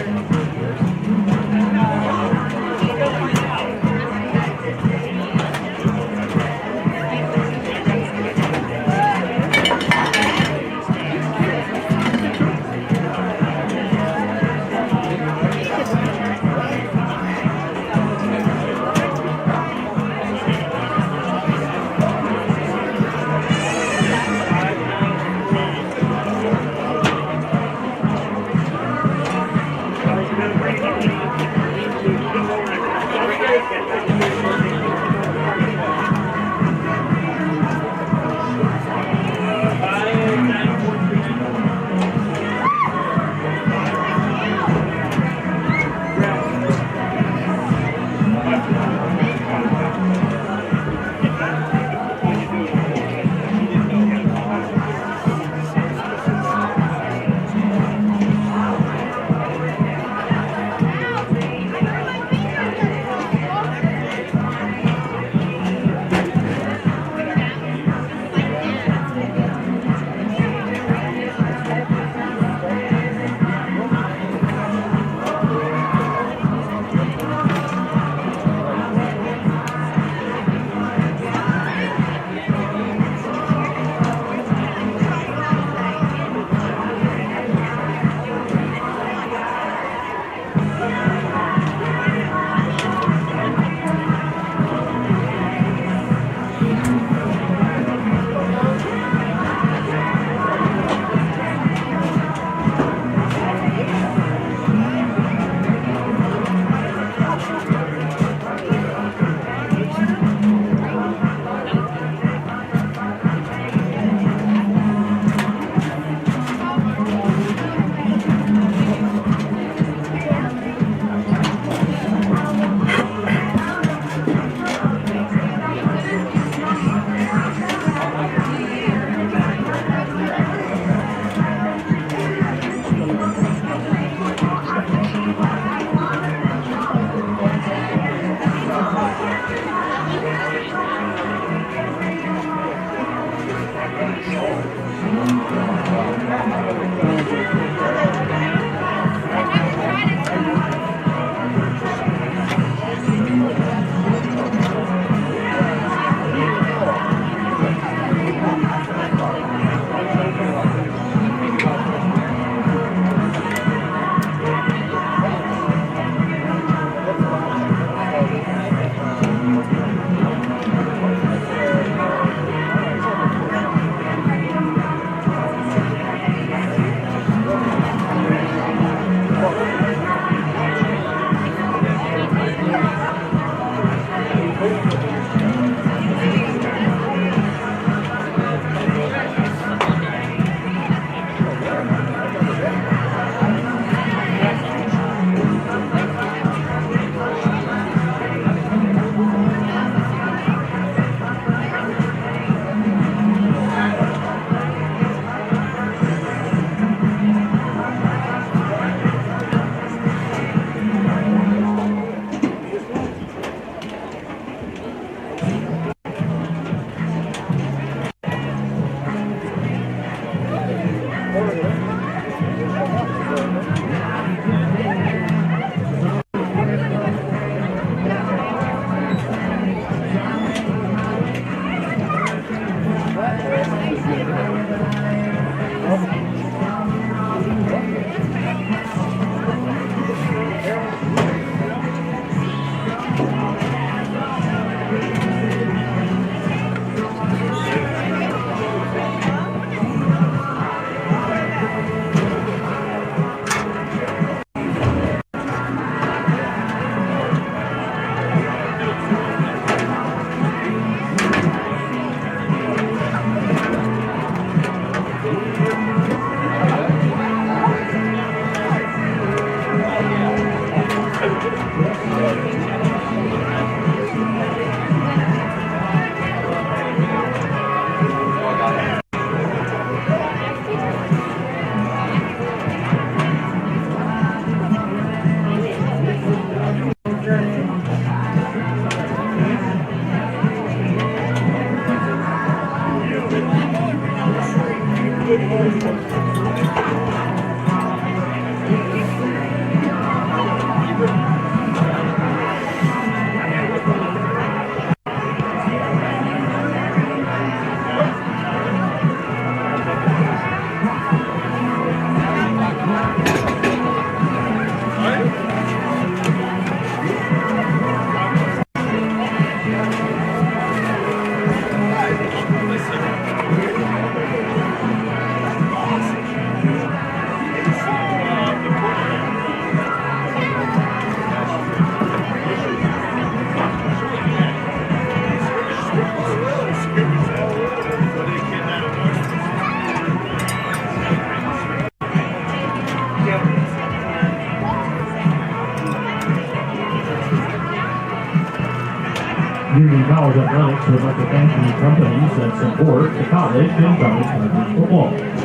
Union College Athletics would like to thank the companies that support the college and college Chargers football.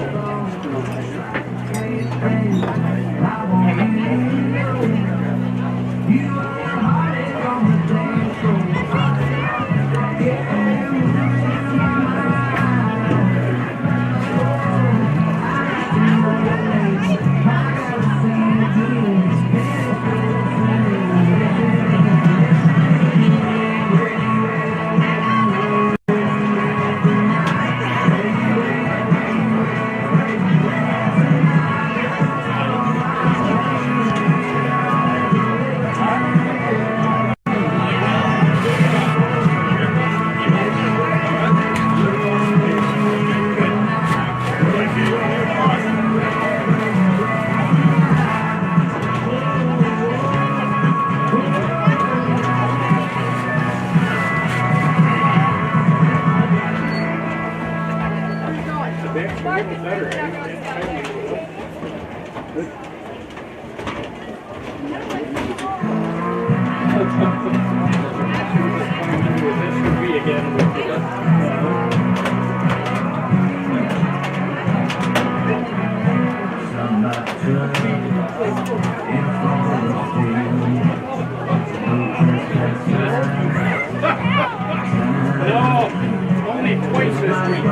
Only twice this week.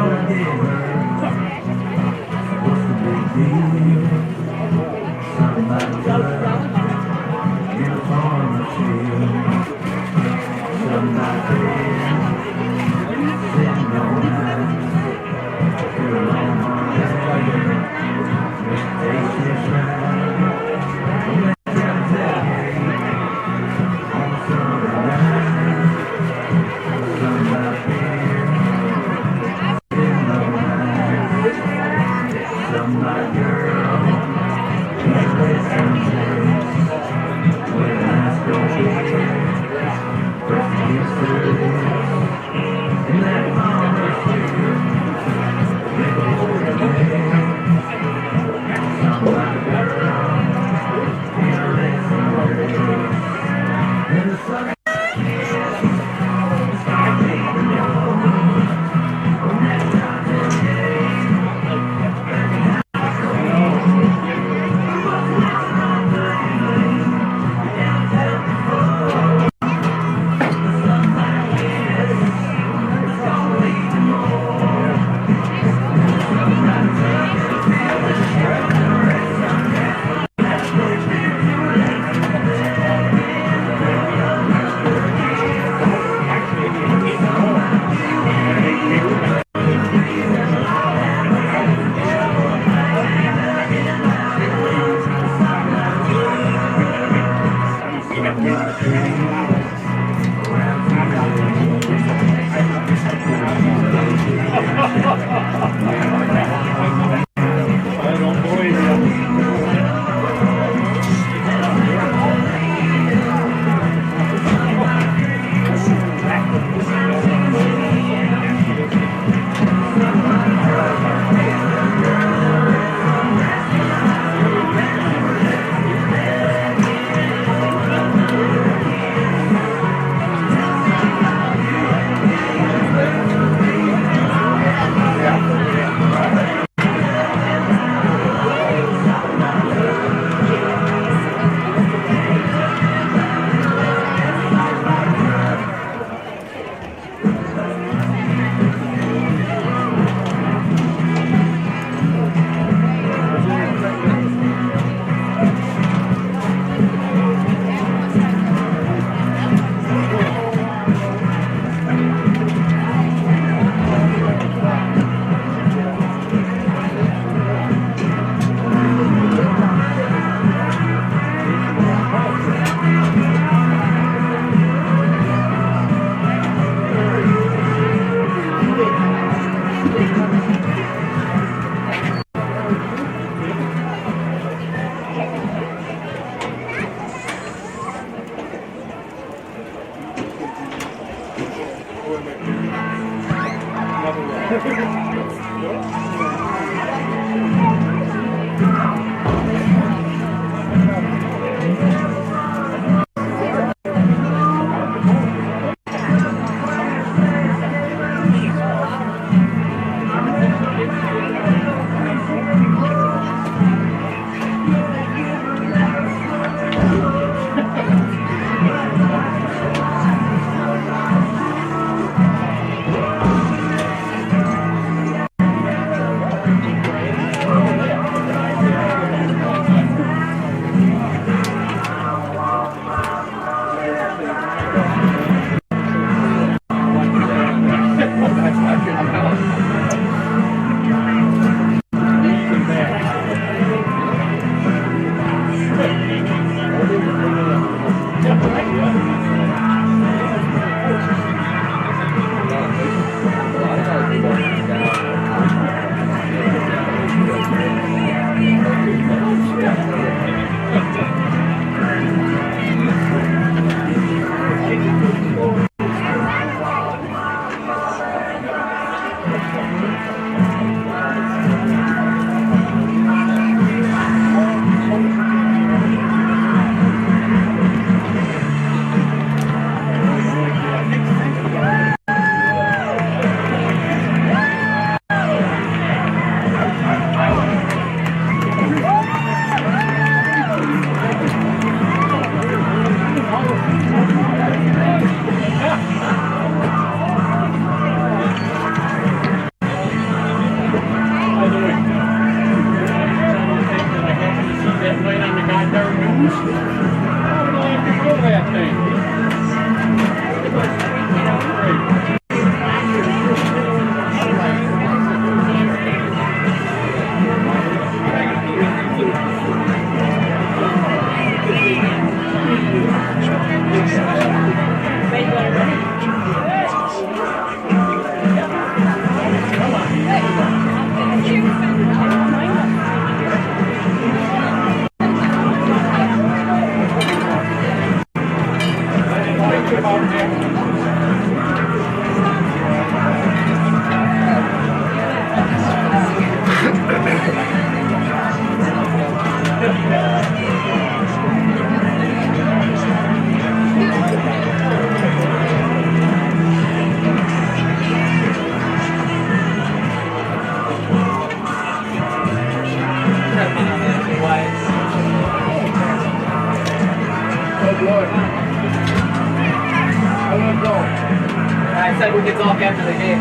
I said we could talk after the game.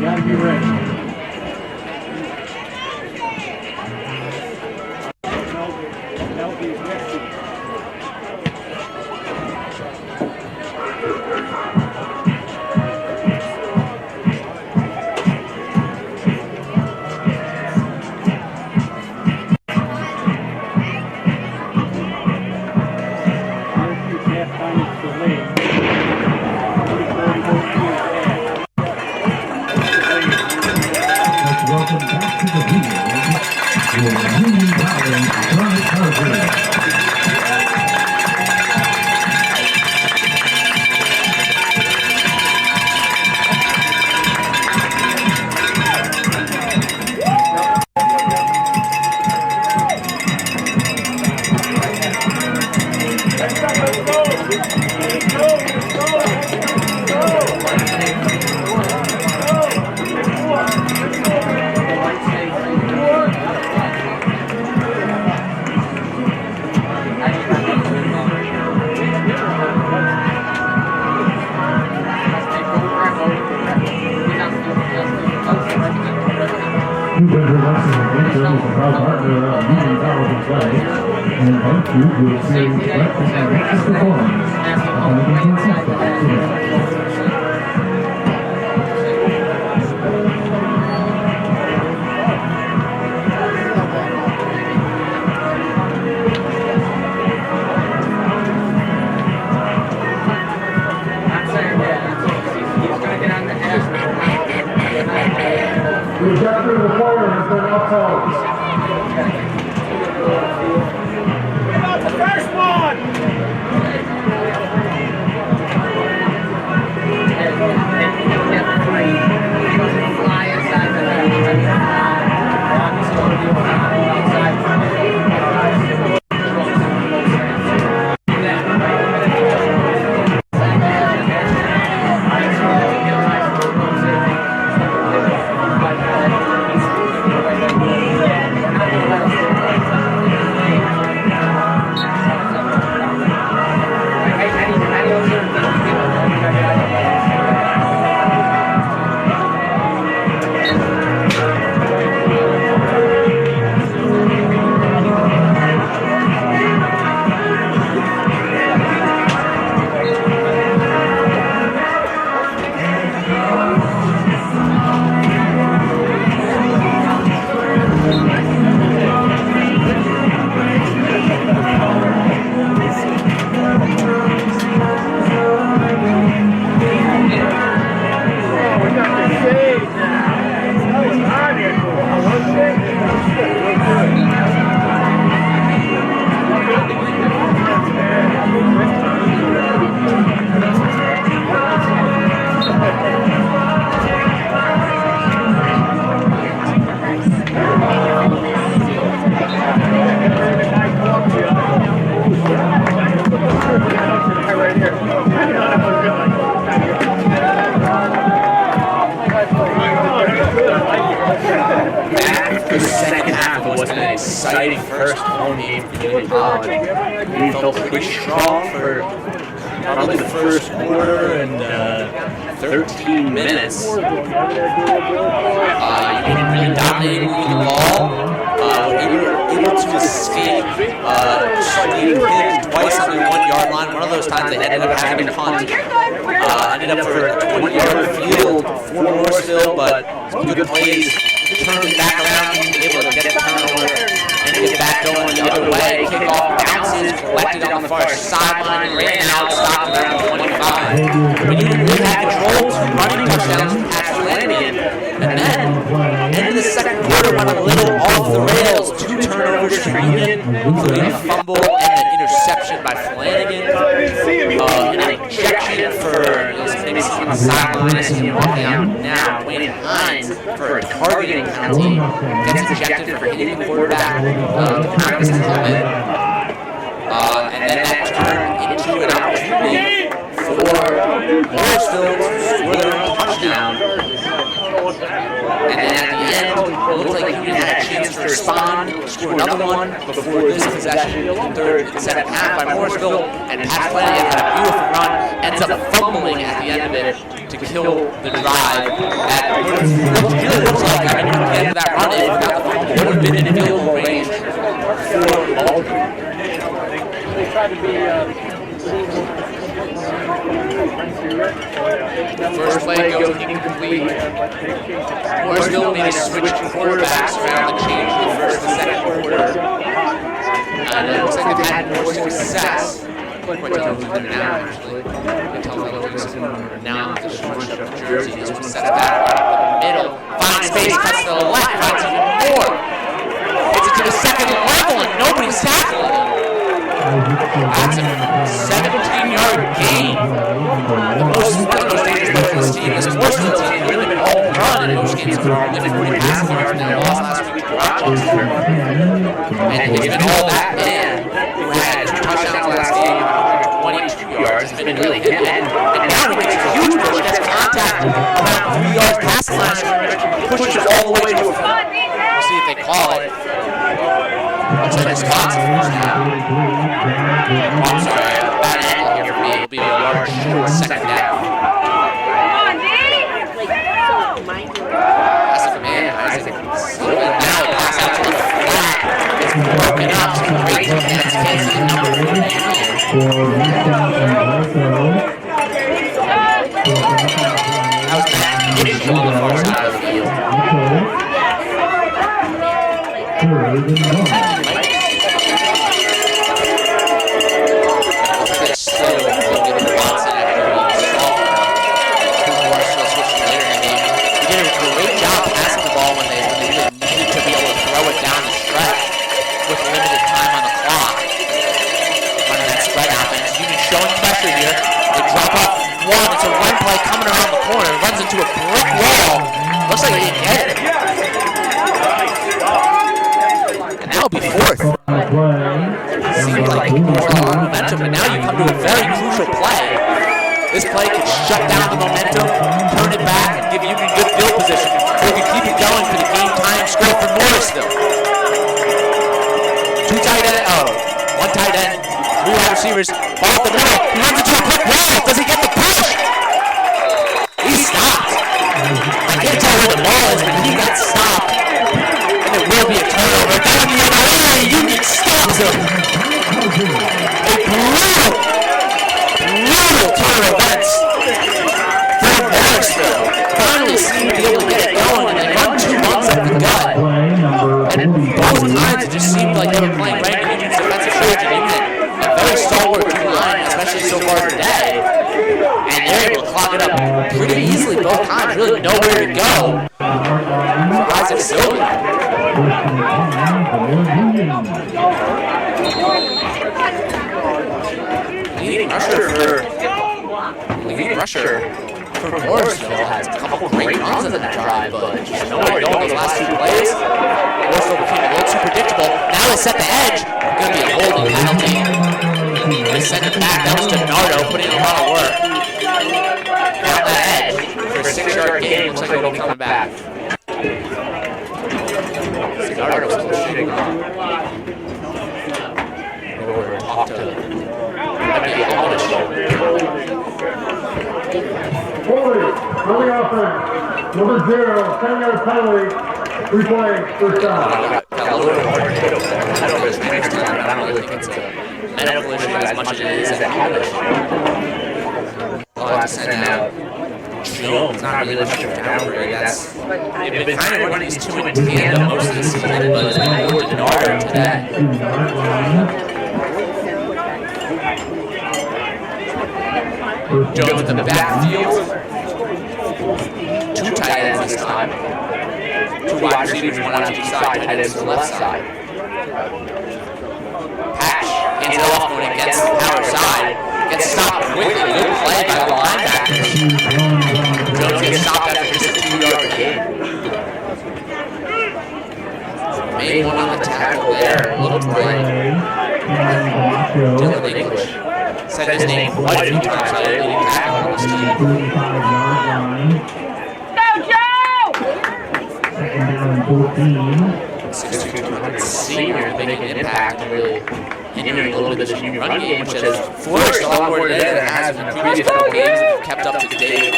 Gotta be ready. Welcome back to the field. Your Union College Chargers. Who represents the winter is a proud partner of Union College Play, and thank you to experience breakfast and breakfast performance on the Union South. I'm saying, yeah, he's going to get on the ass. The ejection of the player has been upheld. Exciting first home game for Union College. We felt pretty strong for probably the first quarter and 13 minutes. Union really dominated the ball. We were able to escape leading kids twice on the 1 yard line. One of those times they ended up having to punt. Ended up for a 20-yard field for Morrisville, but some good plays turned it back around, able to get a turnover and get back going the other way. Kickoff bounces, collected on the far sideline, ran out, stopped around 25. But Union really had control, 2 running touchdowns from Pat Flanagan. And then, into the second quarter, went a little off the rails. 2 turnovers for Union, including a fumble and an interception by Flanagan. An ejection for maybe on the sideline. I see him walking out now. Wayne Hines for a targeting penalty gets ejected for hitting the quarterback behind his helmet. And then that turned into an opportunity for Morrisville to score their own touchdown. And then at the end, it looked like Union had a chance to respond, score another one before this possession in the third and second half by Morrisville. And Pat Flanagan had a beautiful run, ends up fumbling at the end of it to kill the drive. That really looks like, I mean, at the end of that run, if without the fumble, would have been in field goal range for Morrisville. They tried to be first play goes incomplete. Morrisville made a switch quarterbacks around the change in the first and second quarter. And it looks like they've had more success. Quite tell who's in there now, actually. They tell who's in there now. The short of Jersey. This one sets back right up the middle. Finds space, cuts to the left, finds even more. Gets it to the second level, and nobody's tackling him. That's a 17-yard gain. The most dangerous player on this team is Morrisville team. Really been all run in most games. They've been 40 passing yards in their loss last week to Rochester. And they've been all that man who had 2 touchdowns last game, 122 yards. Has been really hit. And now he makes a huge push, gets contact around 3 yards past the line, pushes all the way to a front. We'll see if they call it. Looks like it's spots in the first half. Oh, sorry, bad angle here for me. It'll be a yard short second down. Come on, D! That's a command. Isaac slipping now. Pass out to the flat. It's broken up. Great defense. Casey, number 4. That was bad. It's on the far side of the field. he didn't get it. And that'll be fourth. Seems like more momentum, but now you come to a very crucial play. This play can shut down the momentum, turn it back, and give Union good field position, or you can keep it going for the game-time score for Morrisville. One tight end, 3 wide receivers, ball at the middle, he runs into a quick wall. Does he get the push? He stopped. I can't tell where the ball is, but he got stopped. And it will be a turnover. Down the other way, Union stops him. A brutal turn of events for Morrisville. Finally seemed to be able to get it going, and they run 2 runs up the gut. And both times it just seemed like they were playing right in Union's defensive strategy. Union, a very stalwart line, especially so far today. And they're able to clog it up pretty easily both times, really nowhere to go for Isaac Silva. Leading rusher for Morrisville has a couple great runs in that drive, but just nowhere to go in those last 2 plays. Morrisville became a little too predictable. Now they set the edge. Going to be a holding penalty. They send it back. That was DiNardo putting in a lot of work. Down that edge for a 6-yard gain. Looks like they'll be coming back. DiNardo was still shooting. Go over and talk to them. That'd be a bonus. Holding, on the offense, number 0, 10-yard penalty, replay, first down. Got a little bit more to hit over there. I don't really think it's time, but I don't really think it's a medical issue as much as it is a health issue. I'll have to send out Jones, not really much of a downgrade. They've been kind of running these 2 in tandem most of the season, but it's been more than harder today. Jones in the backfield. 2 tight ends this time. 2 wide receivers, 1 on each side, tight ends to the left side. Patch hands it off going against the power side. Gets stopped quickly. Good play by the linebackers. Jones gets stopped after just a 2-yard gain. Made one on the tackle there. Little play. Dylan English said his name quite a few times today. Leading tackle on this team. Go, Joe! 6'2", senior making an impact and really hindering a little bit of this Union run game, which has flourished a lot more today than it has in the previous couple games. They've kept up to date.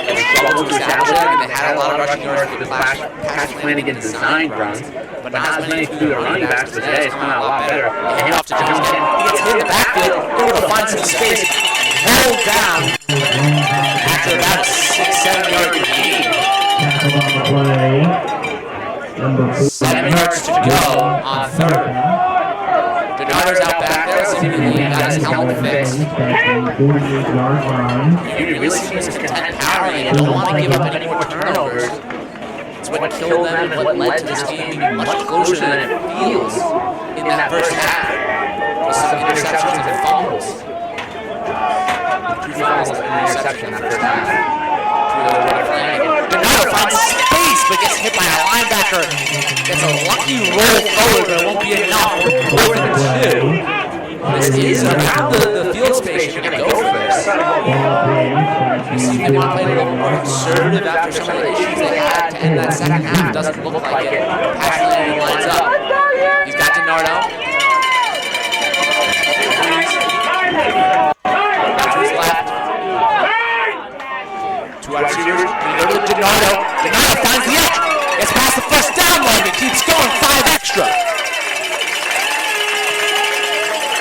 They've struggled to establish it, and they had a lot of rushing yards for the pass Flanagan designed runs, but not as many through the running backs. But today it's coming out a lot better. They hand off to Jones. He gets hit in the backfield, able to find some space, hold down after about a 6-7 yard gain. 7 yards to go on 3rd. DiNardo's out back there, seemingly got his helmet fixed. Union really seems content powering and don't want to give up any more turnovers. It's what killed them and what led to this game being much closer than it feels in that first half. With some interceptions and fumbles. 2 fumbles and an interception in that first half. DiNardo finds space but gets hit by a linebacker. It's a lucky roll forward, but it won't be enough. 4th and 2. This is around the field space. You're going to go for this. You see they want to play a little more conservative after some of the issues they had to end that second half. Doesn't look like it. Passionately lines up. He's got DiNardo. To his left. 2 wide receivers. DiNardo. DiNardo finds the edge. Gets past the first down line and keeps going. 5 extra.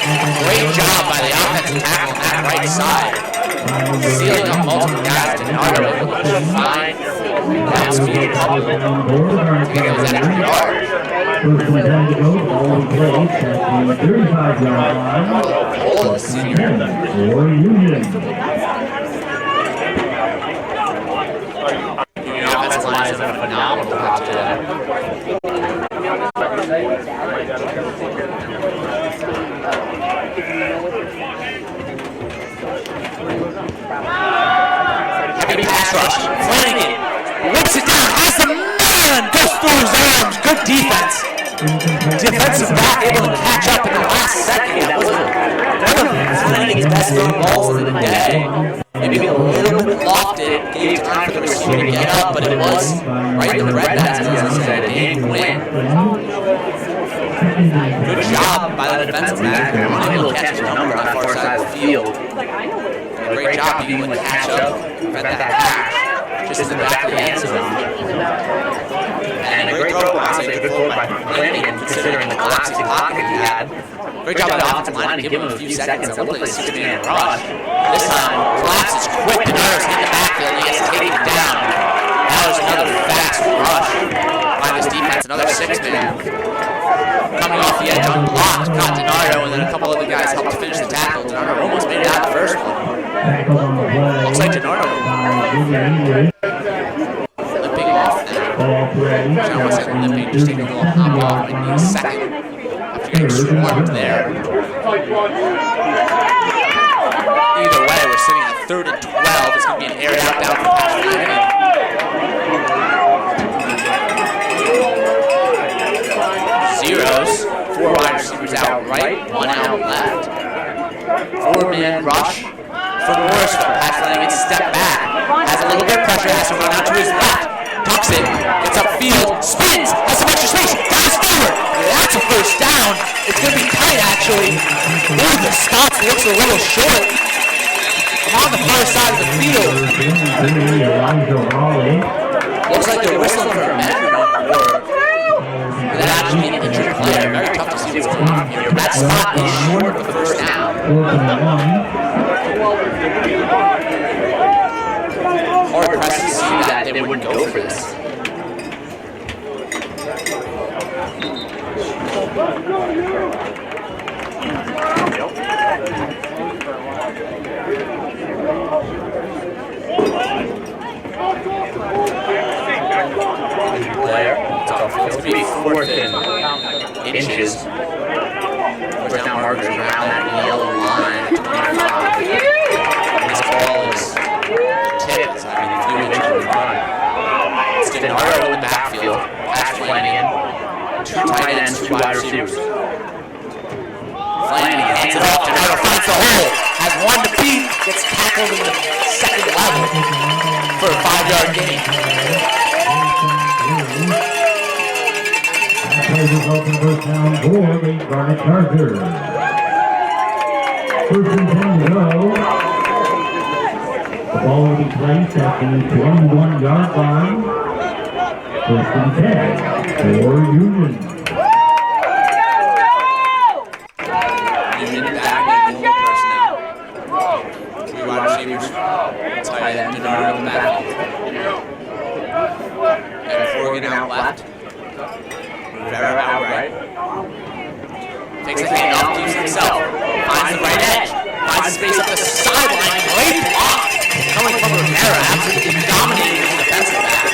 Great job by the offensive tackle on that right side. Sealing up multiple guys. DiNardo able to find that speed to get those extra yards. Hold the senior. Union offensive line has done a phenomenal job today. Heavy pass rush. Flanagan whips it down. those arms. Good defense. Defensive back able to catch up in the last second. That was Flanagan's best throwing balls of the day. Maybe a little bit lofted, gave time for the receiver to get up, but it was right in the red basket, as I said, a game win. Good job by the defensive back. Unable to catch a number on that far side of the field. A great job being able to catch up, prevent that catch, just in the back of the end zone. And a great throw, honestly, a good throw by Flanagan, considering the collapsing pocket he had. Great job by the offensive line to give him a few seconds. It looked like a 6-man rush. This time, collapses quick. Denardo's hit the backfield and he gets taken down. That was another fast rush by this defense. Another 6-man. Coming off the edge on blocks, caught Denardo, and then a couple other guys helped to finish the tackle. Denardo almost made it out the first one. Looks like Denardo limping off now. I wasn't limping, just taking a little hop off. Might need a second after getting swarmed there. Either way, we're sitting at 3rd and 12. It's going to be an air out down for Pat Flanagan. Zeros. 4 wide receivers out right, 1 out left. 4-man rush for Morrisville. Pat Flanagan step back, has a little bit of pressure, has to run out to his left. Tucks it, gets upfield, spins, has some extra space, dives forward. That's a first down. It's going to be tight, actually. Ooh, the stop looks a little short. On the far side of the field. Looks like they're whistling for a measure or that actually being an injured player. Very tough to see what's going on here. That spot is short of the first down. Hard pressed to see that they wouldn't go for this. Player, it's going to be 4th and inches. First down markers around that yellow line. This ball is tipped. I mean, a few inches in front. It's Denardo in the backfield. Pat Flanagan. 2 tight ends, 2 wide receivers. Flanagan hands it off. Denardo finds the hole. Has 1 to beat. Gets tackled in the second level for a 5-yard gain. Open first down for the Garnet Chargers. 1st and 10 to go. The ball will be placed at the 21-yard line. 1st and 10 for Union. Union back in goal personnel. 3 wide receivers. Tight end, Denardo in the back. And Morgan out left. Rivera out right. Takes the handoff, keeps it himself. Finds the right edge. Finds space up the sideline. Great block. Coming from Rivera, absolutely dominating the defensive back.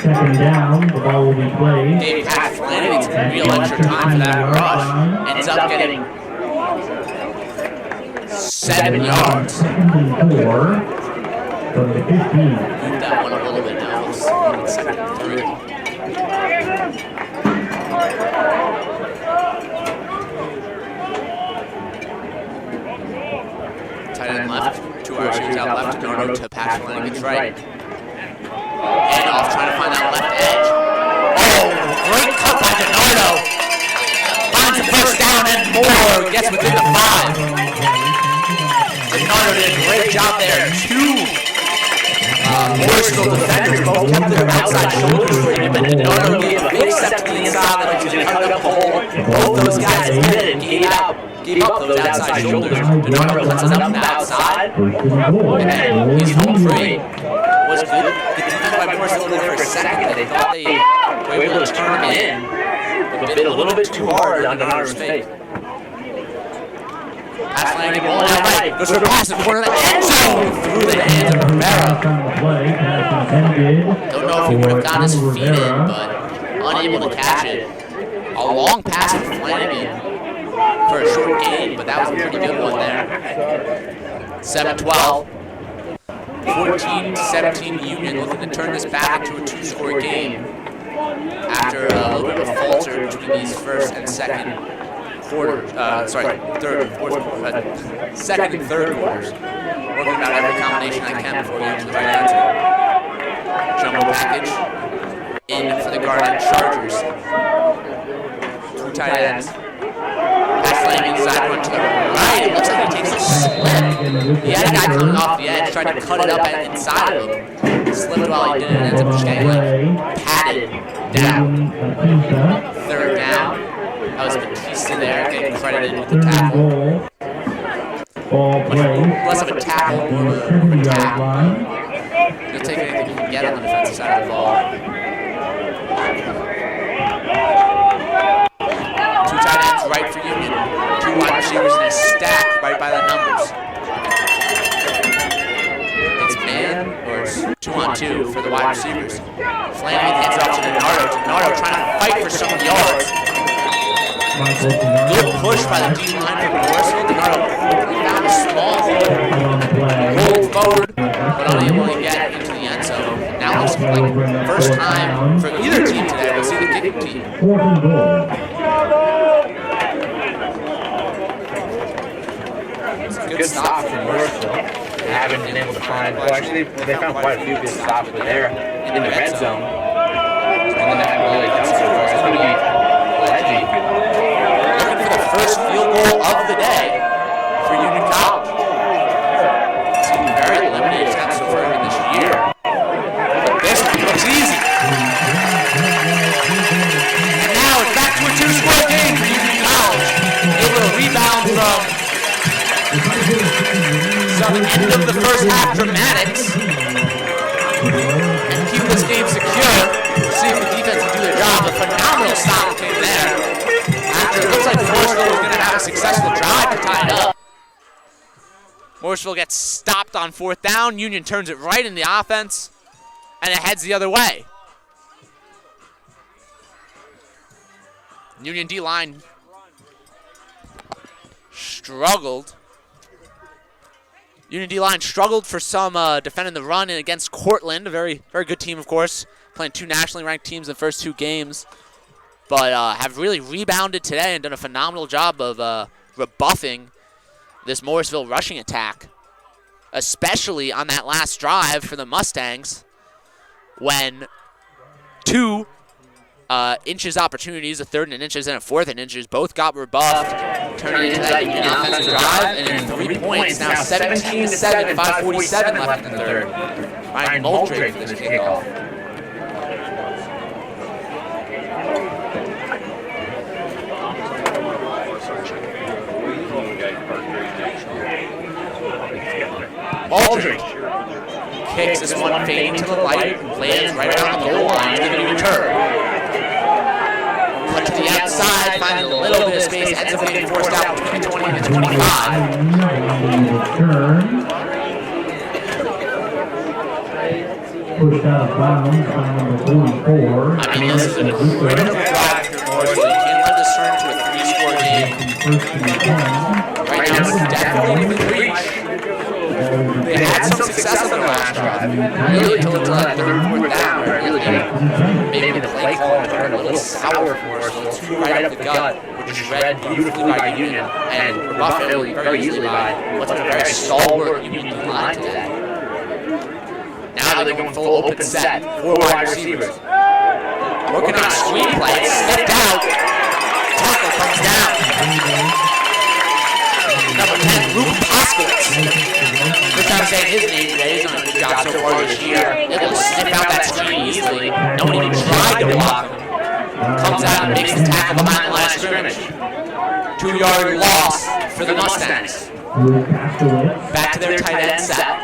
2nd down, the ball will be played. Gave Pat Flanagan some real extra time for that rush. Ends up getting 7 yards. 2nd and 4 from the 15. Moved that one a little bit now. It's 2nd and 3. Tight end left, 2 wide receivers out left, Denardo to Pat Flanagan's right. And off trying to find that left edge. Oh, great cut by Denardo. Finds the first down and more. Gets within the 5. Denardo did a great job there. 2 Morrisville defenders both kept their outside shoulders for him, and Denardo gave a big step to the inside like he was going to cut up the hole. Both those guys did it and gave up those outside shoulders. Denardo lets it up from the outside, and he's home free. Was good. The defense by Morrisville there for a second. They thought they were able to turn him in, but bit a little bit too hard on Denardo's face. Pat Flanagan rolling out right. Goes for a pass in the corner of the end zone. Through the hands of Rivera. Don't know if he would have gotten his feet in, but unable to catch it. A long pass from Flanagan for a short gain, but that was a pretty good one there. 7-12. 14-17 Union, looking to turn this back into a two-score game after a little bit of a falter between these first and second quarter. Second and third quarters. Working about every combination I can before getting to the right answer. Jumbo package in for the Garden Chargers. Two tight ends. Pass flank inside, run to the right. It looks like he takes a slip. He had a guy coming off the edge, tried to cut it up inside of him. Slipped while he did it, and ends up just getting patted down. Third down. That was Batista there, getting credited with the tackle. Less of a tackle, more of a tap. He'll take anything he can get on the defensive side of the ball. Two tight ends right for Union. Two wide receivers in a stack right by the numbers. It's man, or it's 2-on-2 for the wide receivers. Flanagan hands it off to Denardo. Denardo trying to fight for some yards. Good push by the D-line from Morrisville. Denardo found a small hole. Rolled forward, but unable to get into the end zone. Now looks like first time for either team today. We'll see the kicking team. It's a good stop from Morrisville. They haven't been able to find, well actually they found quite a few good stops, but they're in the red zone. And they haven't really done so far. It's going to be edgy. Looking for the first field goal of the day for Union College. It's been very limited attempts so far this year. But this one looks easy. And now it's back to a two-score game for Union College. Able to rebound from some end of the first half dramatics and keep this game secure. See if the defense can do their job. A phenomenal stop came there. After it looks like Morrisville was going to have a successful drive to tie it up. Morrisville gets stopped on fourth down. Union turns it right in the offense, and it heads the other way. Union D-line struggled. Union D-line struggled for some defending the run against Cortland, a very, very good team, of course, playing two nationally ranked teams in the first two games, but have really rebounded today and done a phenomenal job of rebuffing this Morrisville rushing attack, especially on that last drive for the Mustangs when two inches opportunities, a third and inches and a fourth and inches, both got rebuffed, turning into that Union offensive drive, and in 3 points, now 17-7, 5:47 left in the third. Ryan Moultrie for this kickoff. Moultrie kicks this one fading to the light, lands right around the goal line, giving it a return. Cut to the outside, finding a little bit of space, ends up getting forced out between 20 and 25. Pushed out of bounds on number 44. I mean, this is an incredible drive for Morrisville. You can't let this turn into a three-score game. Right now, it's definitely within reach. They had some success on their last drive, really until it's that third and fourth down, where really maybe the play call turned a little sour for us, a little too right up the gut, which is read beautifully by Union and rebuffed very easily by what's been a very stalwart Union line today. Now they're going full open set, 4 wide receivers. Working on a screen play, it's snipped out. Tackle comes down. Number 10, Luke Poskowitz. First time saying his name today. He's done a good job so far this year. Able to snip out that screen easily. No one even tried to block him. Comes out and makes the tackle behind the line of scrimmage. 2-yard loss for the Mustangs. Back to their tight end set.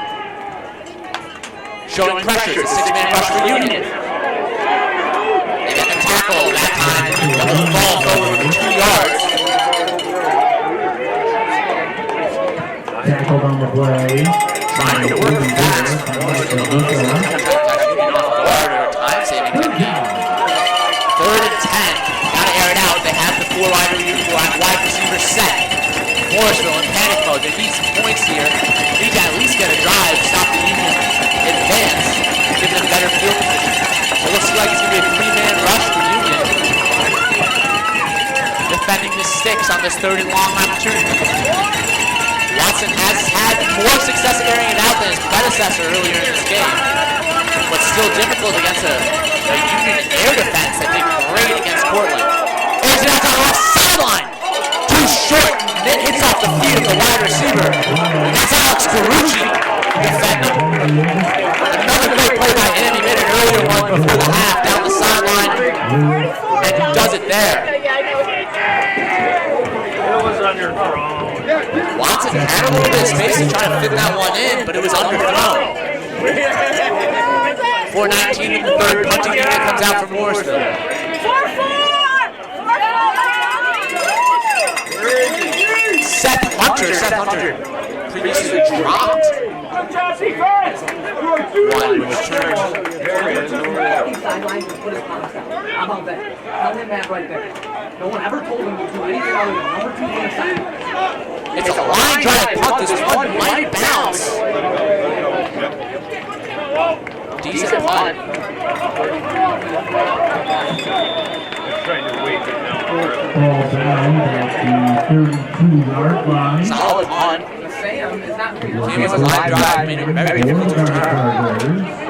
Showing pressure. It's a 6-man rush for Union. They get the tackle that time. Double the ball forward for 2 yards. Tackled on the play. Trying to work fast. Time-saving technique. 3rd and 10. Gotta air it out. They have the 4 wide receiver set. Morrisville in panic mode. They need some points here. They need to at least get a drive, stop the Union advance, give them better field position. It looks like it's going to be a 3-man rush for Union. Defending the sticks on this 3rd and long opportunity. Watson has had more success carrying it out than his predecessor earlier in this game, but still difficult against a Union air defense that did great against Portland. There's it out on the left sideline. Too short. It hits off the feet of the wide receiver. That's Alex Carucci defending. Another great play by him. He made an earlier one before the half down the sideline, and he does it there. Watson had a little bit of space to try to fit that one in, but it was underthrown. 4:19 in the 3rd. Punting unit comes out from Morrisville. Seth Hunter previously dropped. One return. How about that? Tell him that right there. No one ever told him to do anything other than number 2 on the side. It's a line drive punt. This one might bounce. Decent punt. Ball down at the 32-yard line. Solid punt. Sam is not It was a line drive, made it very difficult to return.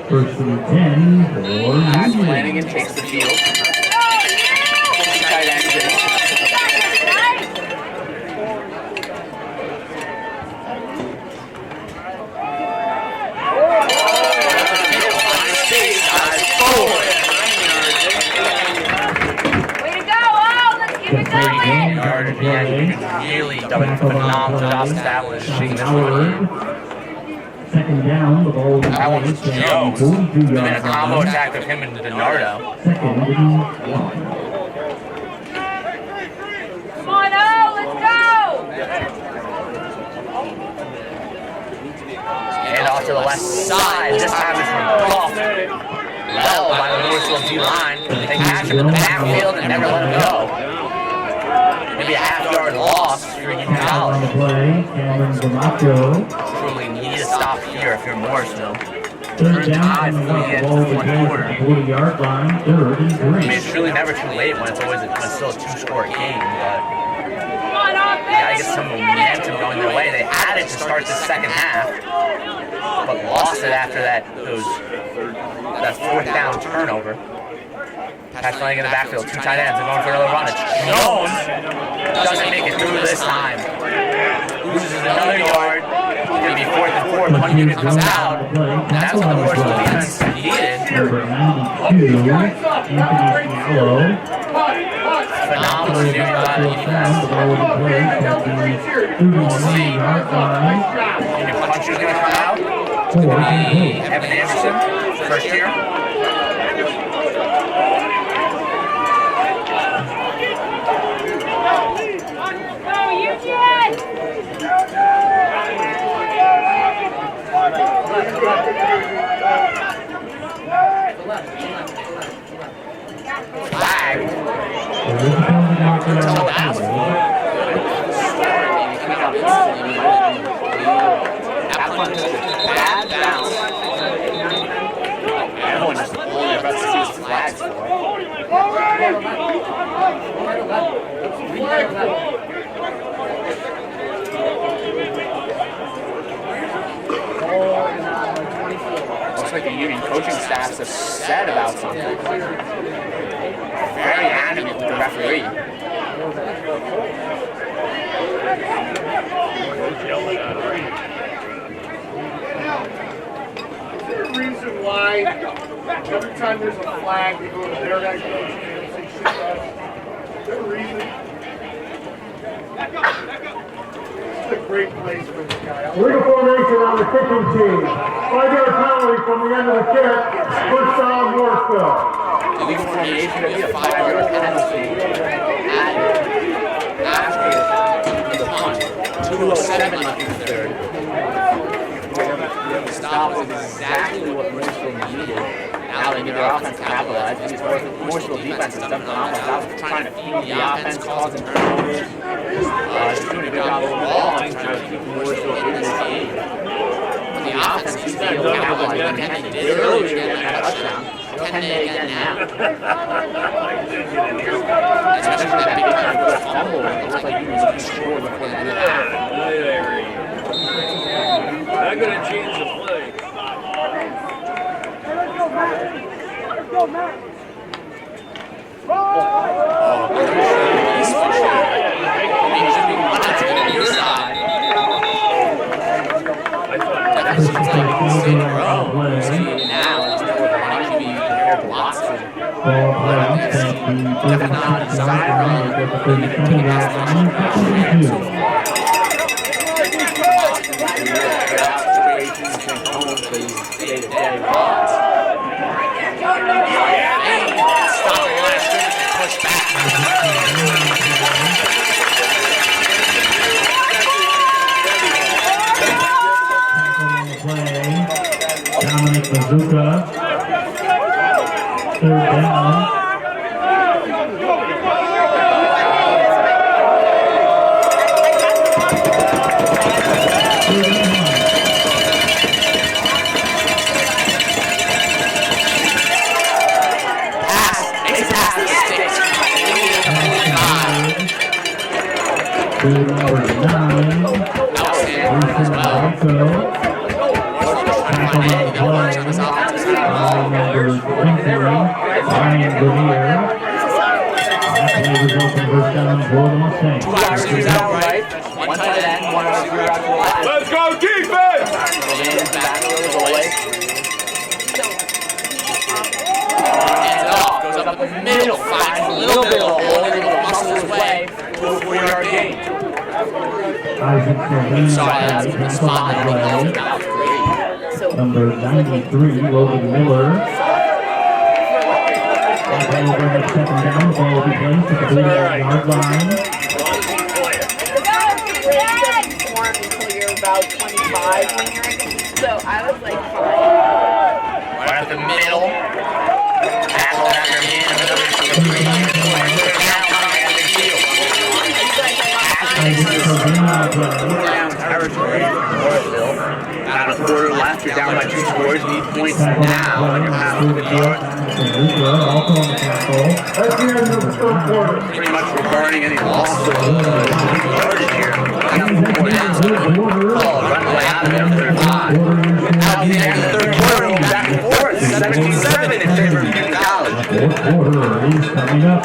First and 10 for Union. Flanagan takes the field. Tight end. Way to go, oh, let's keep it going. Really done a phenomenal job establishing this run. Second down, the ball That one was Jones. 42 And a combo attack of him and DiNardo. Second and 1. Come on, oh, let's And off to the left side. This time it's from Buff. Well by the Morrisville D-line. They catch him in the backfield and never let him go. Maybe a half-yard loss for Union On College. the play, Cameron D'Amato. Truly need to stop here if you're Morrisville. Third down, and the ball to the 40-yard line, 3rd and 3. I mean, it's really never too late when it's still a 2-score game, but they gotta get some momentum going their way. They had it to start the second half, but lost it after that 4th down turnover. Pass Flanagan in the backfield, 2 tight ends, they're going for another run. It's Jones. Doesn't make it through this time. Loses another yard. It's going to be 4th and 4. One unit comes out. And that's what the Morrisville defense needed. Number 92, Anthony Gallo. Phenomenal unit by the defense. The ball to play at the 39-yard line. Union puncher's going to come out. It's 4th going to and be 8. Evan Anderson, first year. Flag. Bad bounce. Everyone just holding their breath to see what the flag's for. Looks like the Union coaching staff's upset about something. Very adamant with the referee. Is there a reason why every time there's a flag, we go to Bertagna-Class and say shit us? Is there a reason? This is a great place for this guy. Legal formation on the kicking team. 5-yard penalty from the end of the kick. First down, Morrisville. You legal formation, there'd be a 5-yard penalty after the punt. 2:07 left in the third. Stop was exactly what Morrisville needed. Now they get their offense capitalized. These Morrisville defense has done phenomenal job trying to feed the offense, causing turnovers. Doing a good job overall and trying to keep Morrisville in this game. But the offense needs to be able to capitalize. They did earlier to get that touchdown. Can they again now? Especially with that big time fumble. It looks like you were looking short before the end of that. Not going to change the play. Let's go, Matt. He's for sure. He's just being one to the near side. That's just like in a row. Now, he's more of a QB compared to Watson. Definitely not a side run. Bazooka. Third down. Number 9. Ryan Grenier. That play results in first down for the Mustangs. Two receivers out right, one tight end, one receiver out to the left. Let's go defense! Hands back a little away. Hands off, goes up the middle, finds a little bit of a hole, and it'll muscle his way to a 4-yard gain. Sorry, that's the spot that he held. That was great. Number 93, Logan Miller. That play will bring up second down. The ball will be placed at the 3-yard line. Form until you're about 25 when you're in. So I was like 5. Right at the middle. Tackle after man. Down territory. Morrisville. Out of a quarter left. You're down by 2 scores. Need points now. And you're half of the field. Also on the tackle. That's the end of the third quarter. Pretty much regarding any loss of yardage here. Runaway out of there. 35. Now the end of the third quarter. We'll be back and forth. 77 in favor of Bertagna College. Fourth quarter is coming up.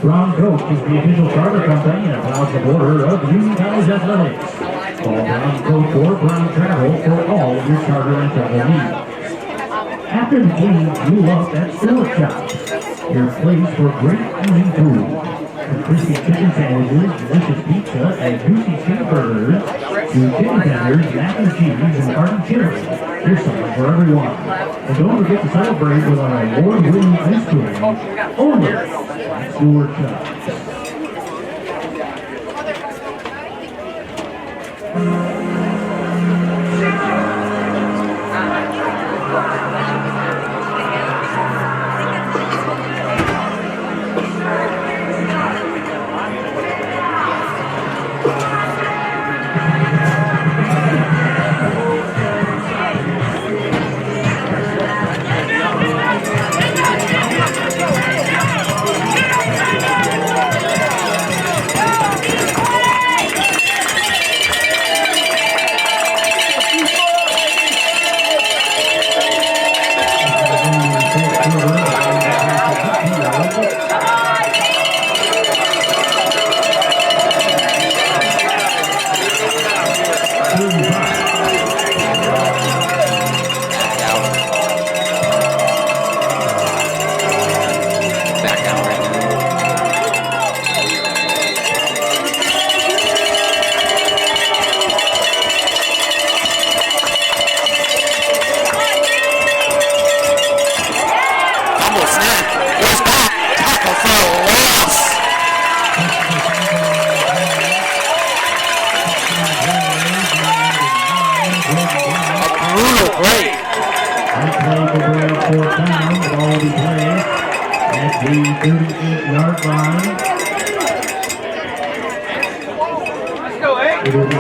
Brown Coat is the official charter company and allows the border of Union College Athletics. Call Brown Coat for Brown Travel for all of your charter and travel needs. After the game, you love that Stewart Shop, your place for great eating food. From crispy chicken sandwiches, delicious pizza, and juicy chicken burgers, to chicken tenders, mac and cheese, and hearty chili. There's something for everyone. And don't forget to celebrate with our award-winning ice cream. Only at Stewart Shop.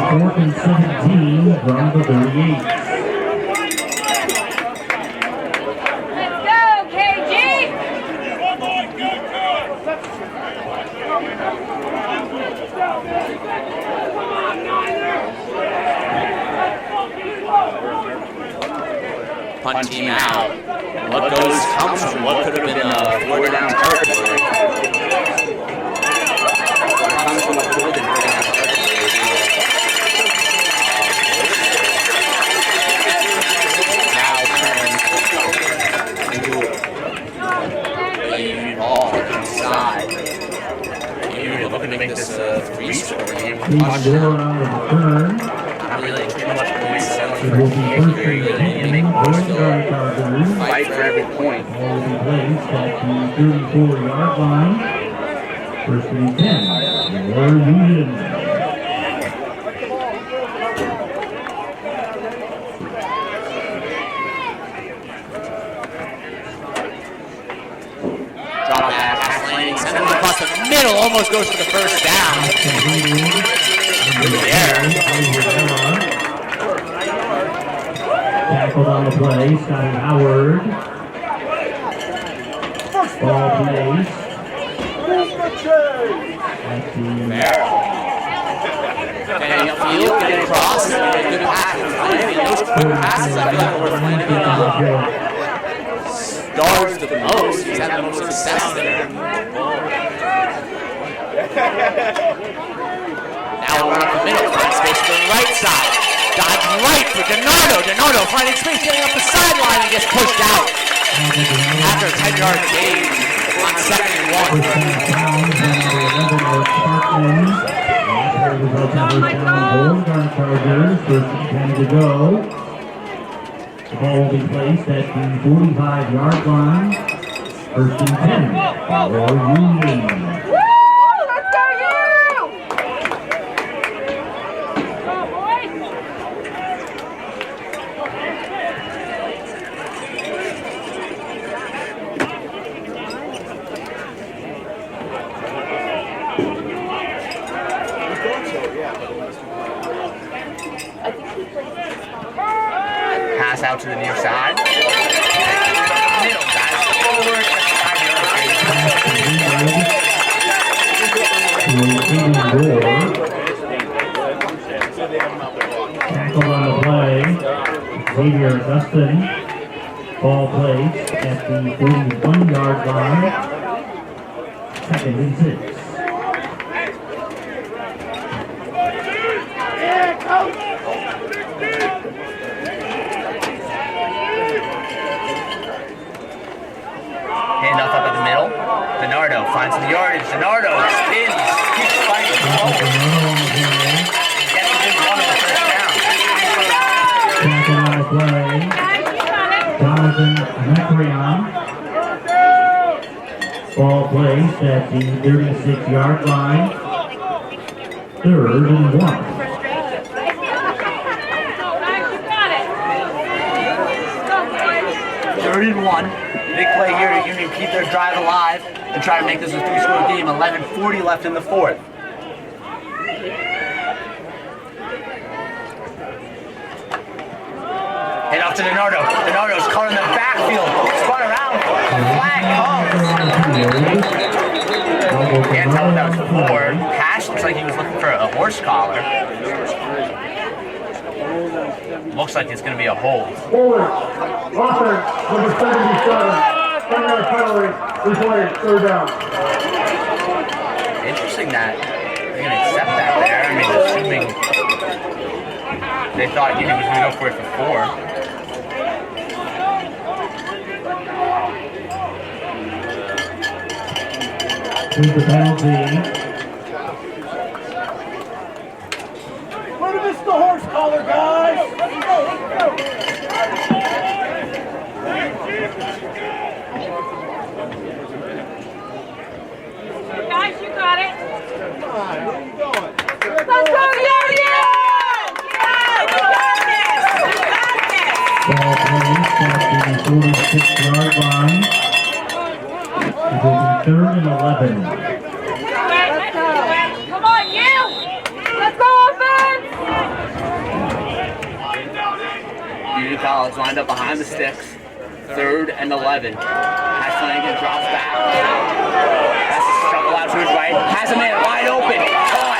4th and 17 from the 38. Let's go, KG! Punt team out. What goes comes from what could have been a 4th down territory. Comes from what could have been 4th down territory. Now turn into a Union ball inside. Union looking to make this a 3-score game. He's there on the return. Not really too much points selling It for will be here. first You and really need to 10 make for more the still Chargers. fight for every point. Ball will be placed at the 34-yard line. First and 10 for Union. Drop back, pass landing, send him across the middle, almost goes for the first down. Tackled on the play, Scotty Howard. Ball placed at the And field, get it across, and a good pass. Those quick passes, I feel like we're finding stars the most. He's had the most success there. Now we'll run up the middle, find space to the right side. Dodge right for Donardo. Donardo finding space, getting up the sideline and gets pushed out. After a 10-yard gain on 2nd and 1. First and 10 to go. The ball will be placed at the 45-yard line. First and 10 for Union. Woo! Let's go, you! Go, boys! Pass out to the near side. Middle, guys. Forward. Tackle on the play. Xavier Augustin. Ball placed at the 41-yard line. 2nd and 6. Handoff up at the middle. Donardo finds some yardage. Donardo spins. Keeps fighting. Gets within 1 of the first down. Tackle on the play. Jonathan Macreon. Ball placed at the 36-yard line. 3rd and 1. Third and 1. Big play here to Union keep their drive alive and try to make this a 3-score game. 11:40 left in the 4th. Head off to Donardo. Donardo's caught in the backfield. Spun around. Flag comes. Can't tell if that was before. Hash looks like he was looking for a horse collar. Looks like it's going to be a hold. Forward. Offense, number 77. 10-yard penalty. Replay, 3rd down. Interesting that they're going to accept that there. I mean, assuming they thought Union was going to go for it for 4. Here's the penalty. Where miss the horse collar, guys? Let's go. Guys, you got it. Come on, where are you going? Let's go, Union! Yeah, we got this! We got this! Ball placed at the 46-yard line. It will be 3rd and 11. Come on, you! Let's go, offense! College lined up behind the sticks. 3rd and 11. As Flanagan drops back. Has to shuffle out to his right. Has a man wide open. Caught.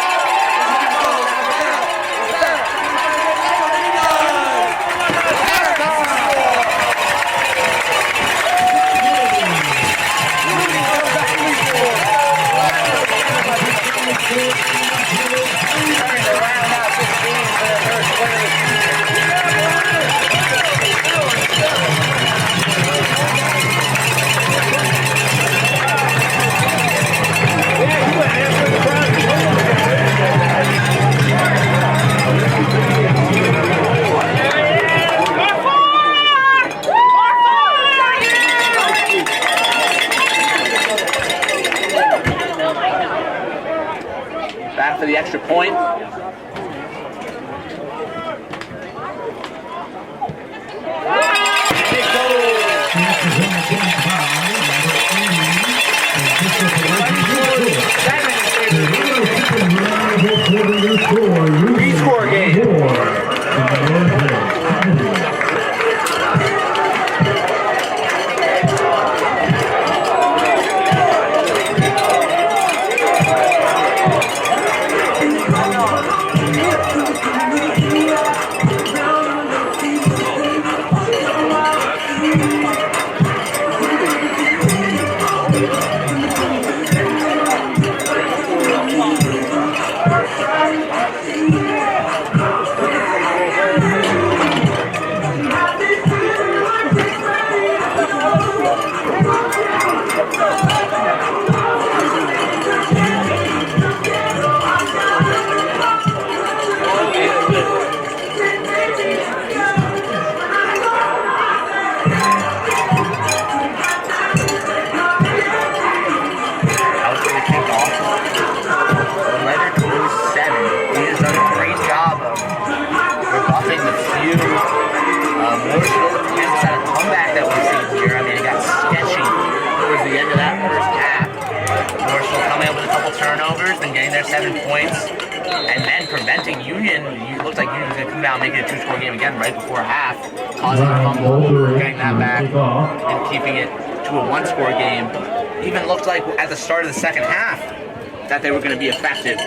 Back for the extra point. Three-score game. Morrisville attempts at a comeback that we've seen here. I mean, it got sketchy towards the end of that first half. Morrisville coming up with a couple turnovers, then getting their 7 points, and then preventing Union. It looks like Union's going to come down and make it a 2-score game again right before half, causing a fumble, getting that back, and keeping it to a 1-score game. Even looked like at the start of the second half that they were going to be effective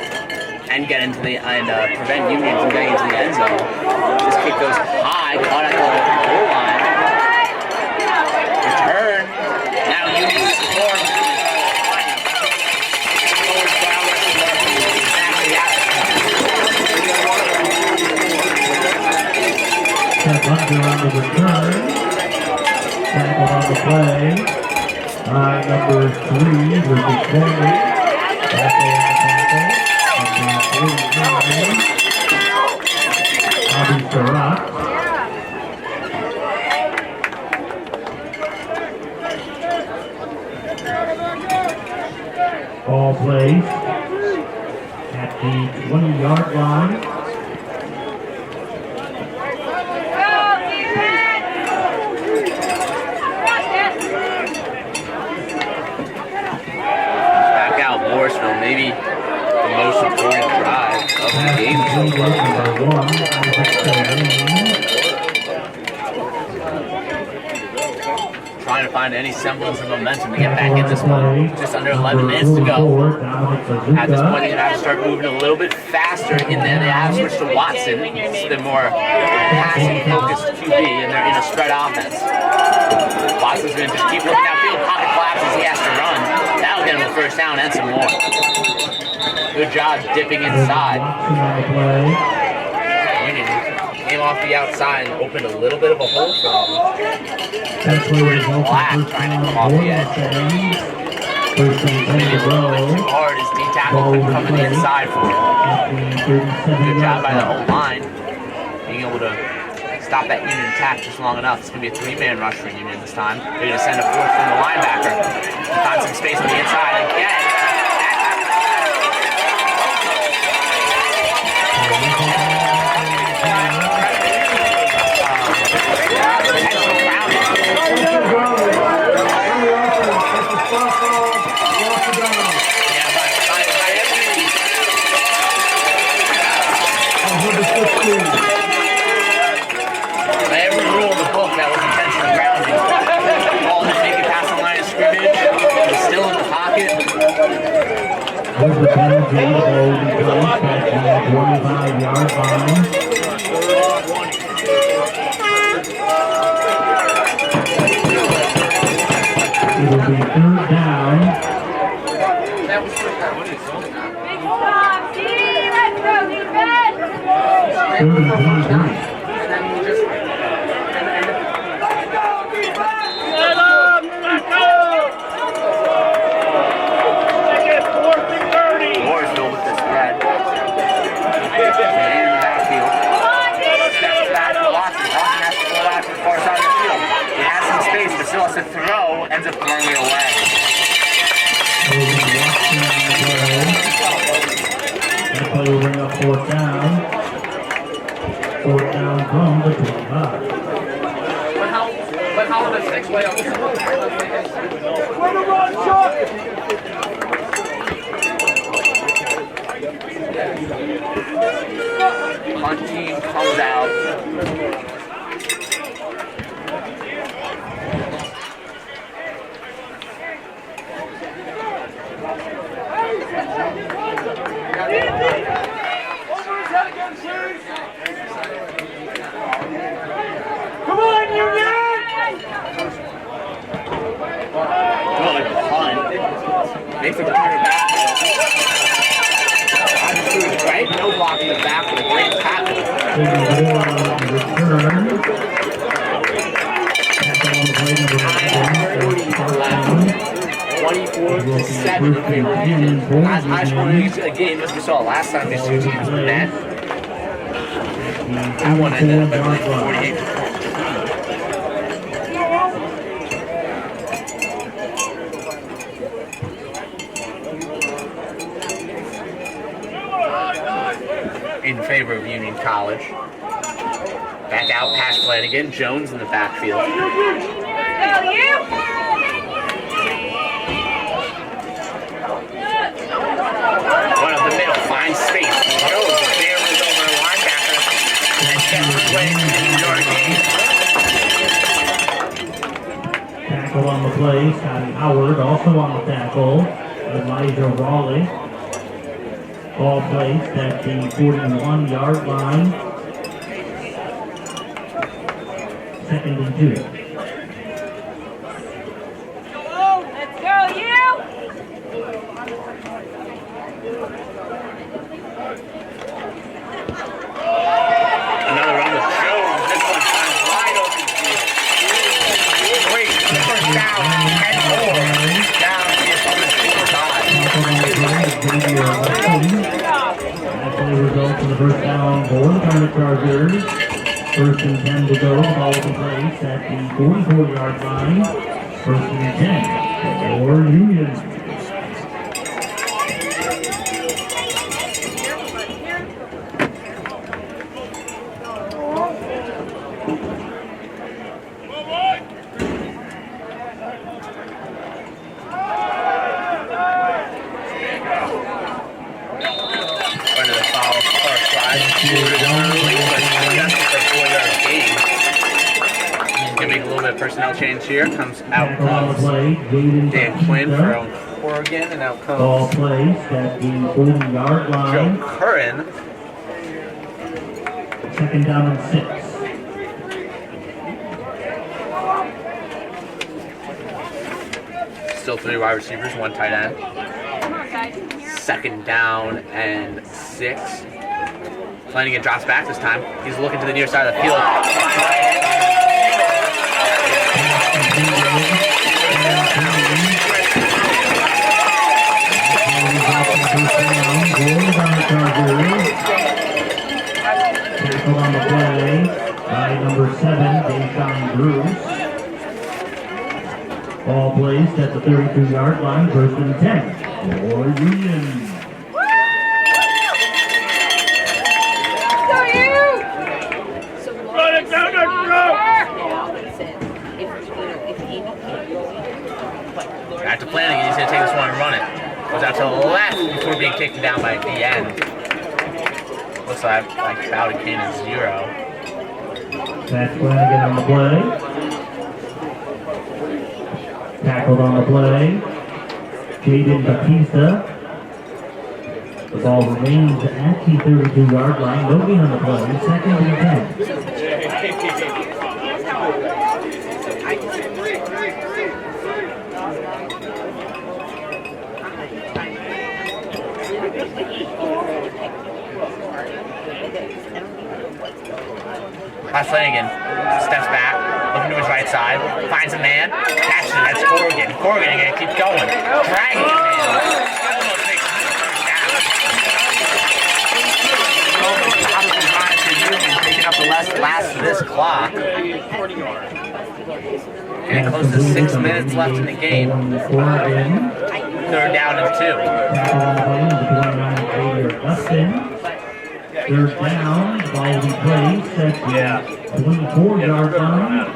and get into the prevent Union from getting into the end zone. This kick goes high, caught at the goal line. Return. Now Union scores. Under on the return. Tackle on the play. Number 3 was the corner. Tackle on the tackle. Bobby Surratt. Ball plays at the 20-yard line. Back out Morrisville, maybe the most important drive of the game so far. Trying to find any semblance of momentum to get back in this one. Just under 11 minutes to go. At this point, they have to start moving a little bit faster, and then they have to switch to Watson. It's the more passing-focused QB, and they're in a spread offense. Watson's going to just keep looking downfield, pocket collapses, he has to run. That'll get him the first down and some more. Good job dipping inside. Union came off the outside and opened a little bit of a hole for him. Black trying to come off the edge. Maybe a little bit too hard as D tackle couldn't come in the inside for him. Good job by the whole line. Being able to stop that Union attack just long enough. It's going to be a 3-man rush for Union this time. They're going to send a 4th from the linebacker. Find some space on the inside again. By every rule, the ball will be placed at the 25-yard line. It will be third down. Big stop, D, let's go, defense! Third and 23. Morrisville with the spread. And backfield. Steps back to Lawson. Lawson has to go out to the far side of the field. He has some space, but still has to throw. Ends up throwing it away. That play will bring up fourth down. Fourth down from the 25. But how would the 6 way up? Where the run, Chuck? Punt team comes out. Over his head again, Series. Come on, Union! Good punt. Makes the corner back. Right? No block in the back with a great tackle. Return. Tackle on the play, number 24-7 in favor of Union. High scoring game as we saw last time these two teams met. That one ended up at 48. In favor of Union College. Back out past Flanagan. Jones in the backfield. Go, you! One up the middle. Finds space. Jones barely over a linebacker. And gets his way to the 8-yard gain. tackle on the play. Scotty Howard also on the tackle. Elijah Raleigh. Ball placed at the 41-yard line. Second and 2. Let's go, you! Another run with Jones. This one finds wide open field. Great. First down. 10-4. Down to the opponent's 45. That play results in the first down for the Bertagna Chargers. First and 10 to go. Ball will be placed at the 44-yard line. First and 10 for Union. Under the foul, far side. Early, but just for a 4-yard gain. Gonna make a little bit of personnel change here. Comes out comes Dan Quinn from Oregon, and out Ball comes placed at the 40-yard Joe line. Curran. Second down and 6. Still 3 wide receivers, 1 tight end. Come on, guys. Second down and 6. Flanagan drops back this time. He's looking to the near side of the field. Tackled on the play by number 7, Deshaun Bruce. Ball placed at the 32-yard line, first and 10 for Union. Go, you! Run it down the throat! Back to Flanagan. He's going to take this one and run it. Goes out to the left before being taken down by the end. Looks like Bowden Kane is 0. That's Flanagan on the play. Tackled on the play. Jaden Batista. The ball remains at the 32-yard line. No gain on the play. Second and 10. Flanagan steps back, looking to his right side, finds a man, catches it. That's Corrigan. Corrigan again keeps going, dragging the man. Almost makes it first down. Taking up the last of this clock. Getting close to 6 minutes left in the game. Third down and 2. Third down, ball will be placed at the 24-yard line.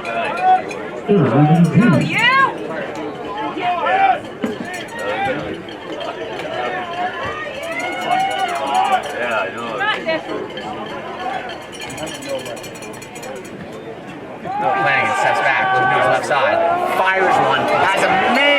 Third and 2. Oh, yeah! Yeah, I know. Flanagan steps back, looking to his left side, fires one, has a man.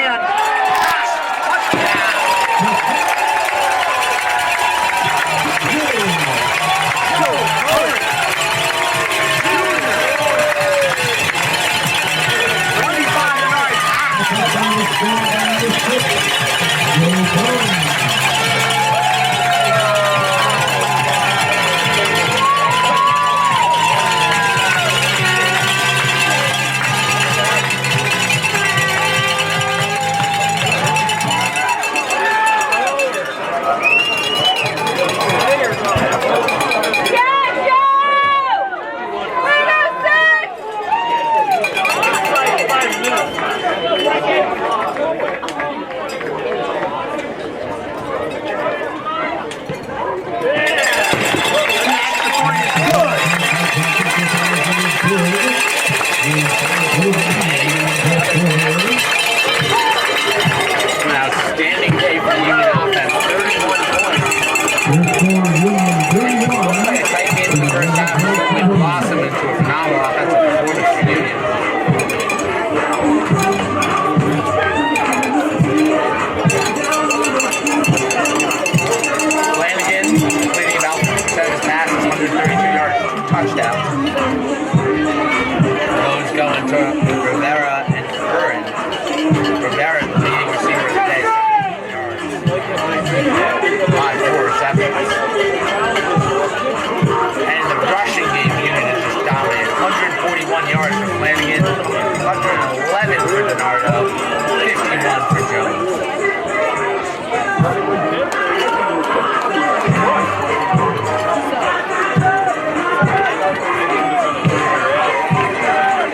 Outstanding day for the Union offense. 31 points. Tight game in the first half. Really blossomed into a phenomenal offensive performance for Union. Flanagan completing about 7 of his passes, 132-yard touchdown. Those going to Rivera and Curran. Rivera, the leading receiver today, 17 yards. 5 receptions. And the rushing game unit is just dominated. 141 yards for Flanagan, 111 for DiNardo, 51 for Jones.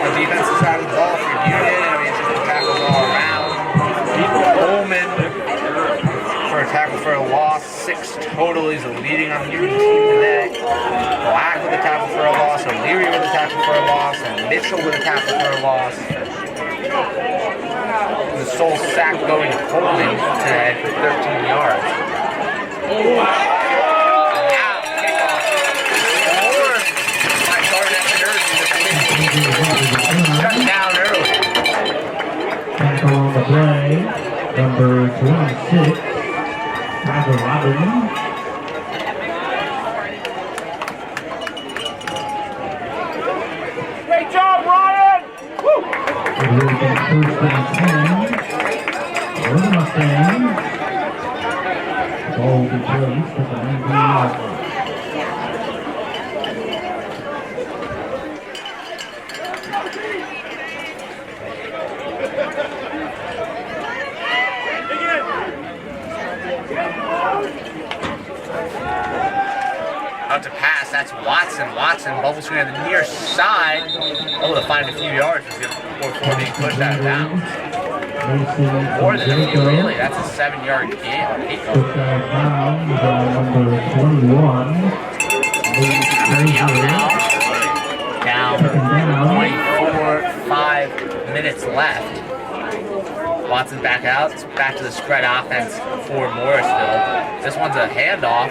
The defensive side of the ball for Union, I mean, just tackles all around. Coleman for a tackle for a loss, 6 total. He's the leading on the Union team today. Black with a tackle for a loss, O'Leary with a tackle for a loss, and Mitchell with a tackle for a loss. The sole sack going to Coleman today for 13 yards. Now, kickoff. Scored by Garnett Jersey. Shut down early. Tackle on the play, number 26, Michael Robinson. Great job, Ryan! Woo! It will be first and 10. For the Mustangs. The ball will be placed at the 19-yard line. Out to pass, that's Watson. Watson bubbles screen on the near side. Able to find a few yards before being pushed out of bounds. More than a few, really. That's a 7-yard gain. Took down number 21. Down 24, 5 minutes left. Watson back out. It's back to the spread offense for Morrisville. This one's a handoff.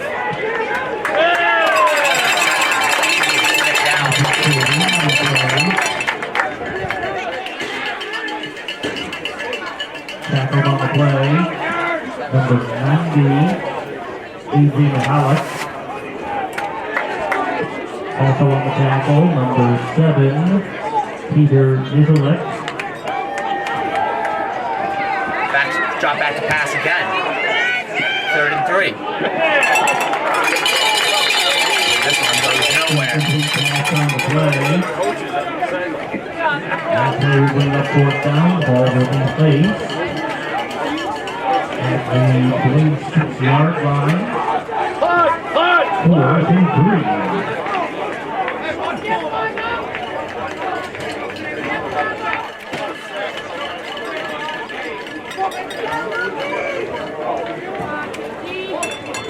Tackled on the play, number 90, Easy Halleck. Also on the tackle, number 7, Peter Nizelek. Drop back to pass again. 3rd and 3. This one goes nowhere. Pass on the play. That play will bring up 4th down. Ball will be placed at the blue 6-yard line. 4th and 3.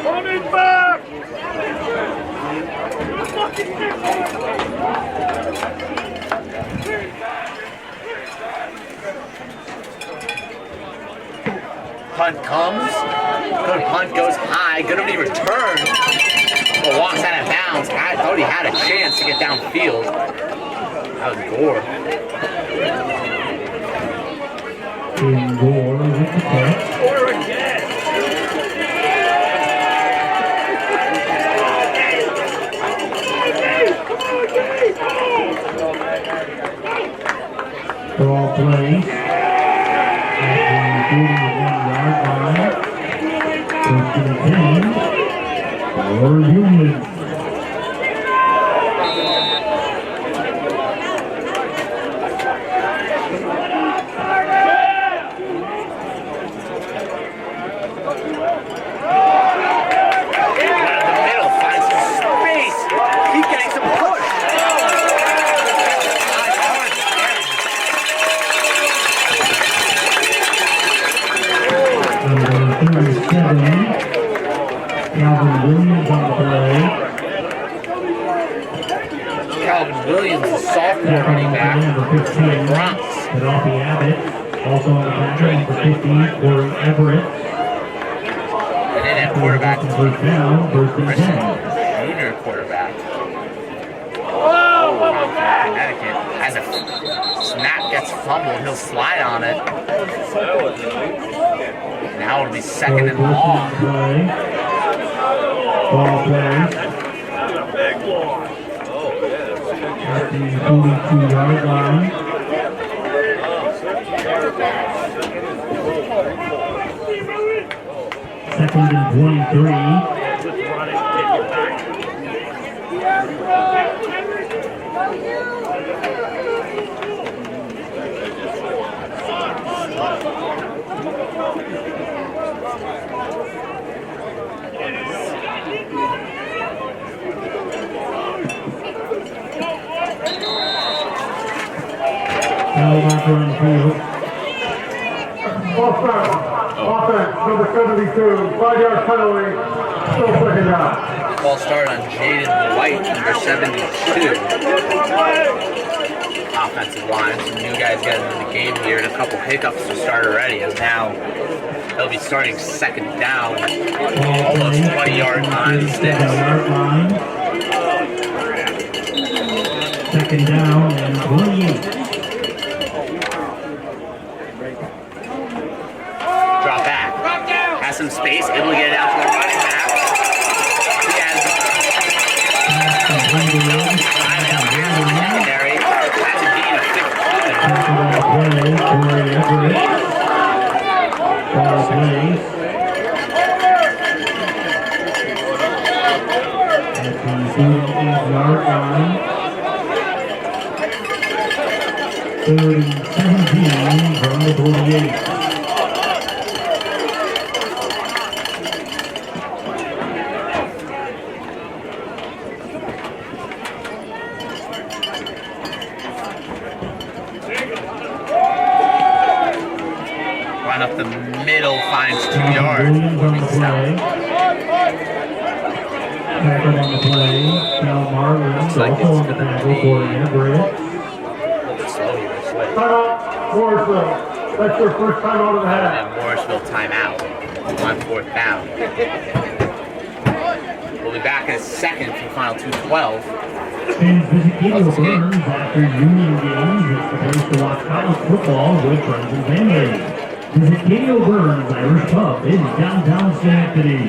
Running back! Punt comes. Good punt goes high. Good on the return. But walks out of bounds. I thought he had a chance to get downfield. That was Gore. In Gore with the catch. Score again! Ball plays at the 41-yard line. First and 10 for Union. Calvin Williams on the play. Calvin Williams, a sophomore running back. Number 15, Bronx. Gaddafi Abbott. Also on the tackle, number 50, Corey Everett. And then at quarterback, First down, 1st and 10. junior quarterback. Connecticut. As a snap gets fumbled, he'll slide on it. Now it'll be 2nd and long. Ball play. At the 42-yard line. Second and 23. Now back on the field. Offense, number 72, 5-yard penalty, still 2nd down. Ball started on Jaden White, number 72. Offensive line, some new guys getting into the game here, and a couple hiccups to start already, as now they'll be starting 2nd down, almost 20-yard line of sticks. 2nd down and 28. Drop back. Has some space, able to get it out to the running back. He has secondary. That's a gain of 3rd and 17 from the 28. Run up the middle, finds 2 yards. Williams on the play. Tackle on the play. Cal Marlins also on the tackle for Everett. Timeout, Morrisville. That's your first timeout of the half. And Morrisville timeout on 4th down. We'll be back in a second for final 2:12. Fans visit Kato Burns after Union games. It's the place to watch college football with friends and family. Visit Kato Burns Irish Pub in downtown Schenectady.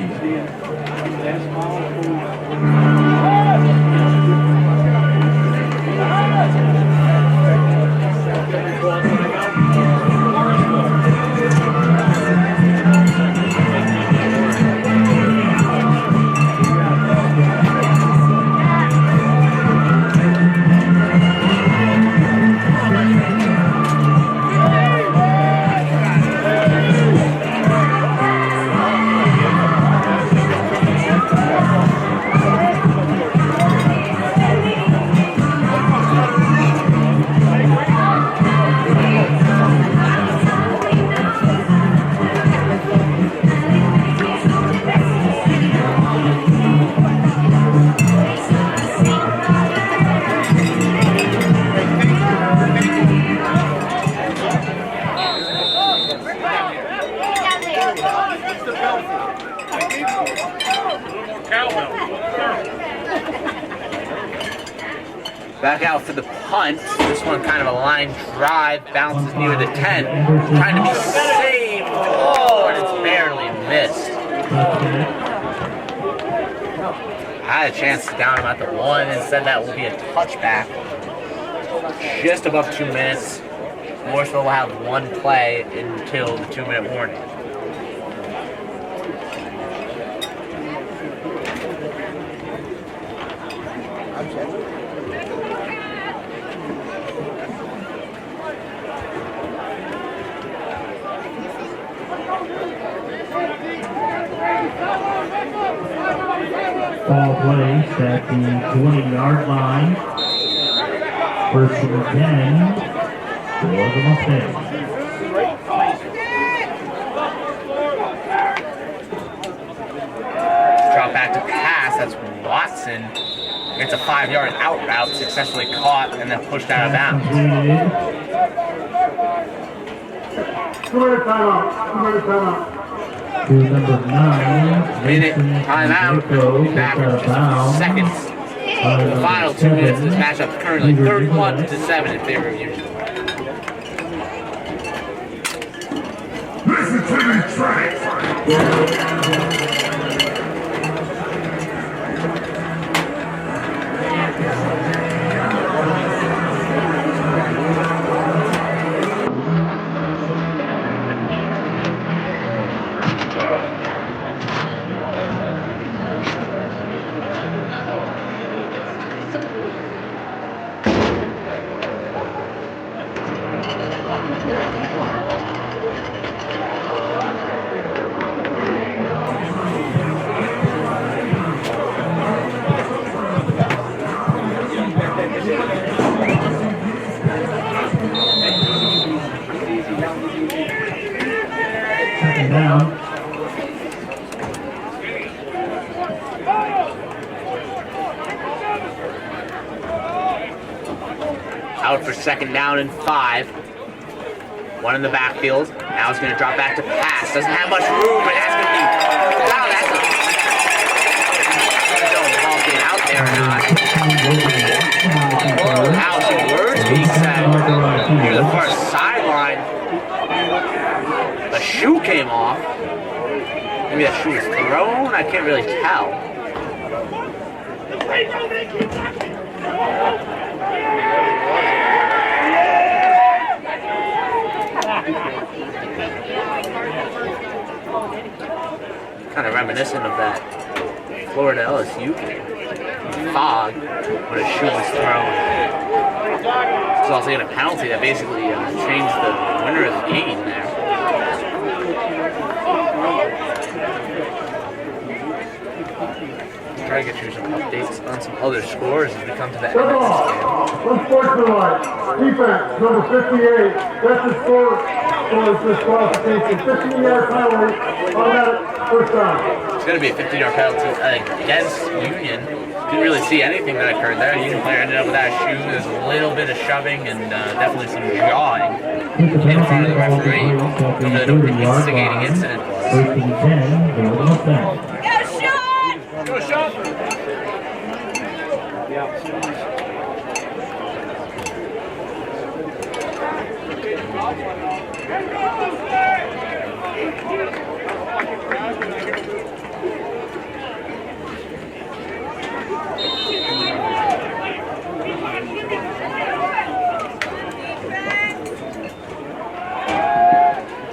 Back out for the punt. This one kind of a line drive, bounces near the 10. Trying to be saved. Oh, and it's barely missed. I had a chance to down him at the 1. Instead, that will be a touchback. Just above 2 minutes. Morrisville will have 1 play until the 2-minute warning. Ball placed at the 20-yard line. First and 10 for the Mustangs. Drop back to pass. That's Watson. It's a 5-yard out route, successfully caught and then pushed out of bounds. 2-minute timeout. 2-minute timeout. To number 9. Minute timeout. Back in just a few seconds. The final 2 minutes of this matchup is currently 31-7 in favor of Union. Listen to me, track. Second down. Out for second down and 5. 1 in the backfield. Now it's going to drop back to pass. Doesn't have much room, but that's going to be... Wow, that's a... I don't know if the ball's getting out there or not. Wow, some words being said. Near the far sideline. The shoe came off. Maybe that shoe was thrown? I can't really tell. Kind of reminiscent of that Florida LSU game. Fog when a shoe was thrown. It's also getting a penalty that basically changed the winner of the game there. Try to get you some updates on some other scores as we come to the end of this game. Unsportsmanlike. Defense, number 58. That's the score for disqualification. 15-yard penalty. Automatic first down. It's going to be a 15-yard penalty against Union. Didn't really see anything that occurred there. Union player ended up with that shoe. There's a little bit of shoving and definitely some jawing in front of the referee. The instigating incident was. First and 10 for the Mustangs. Go, Sean!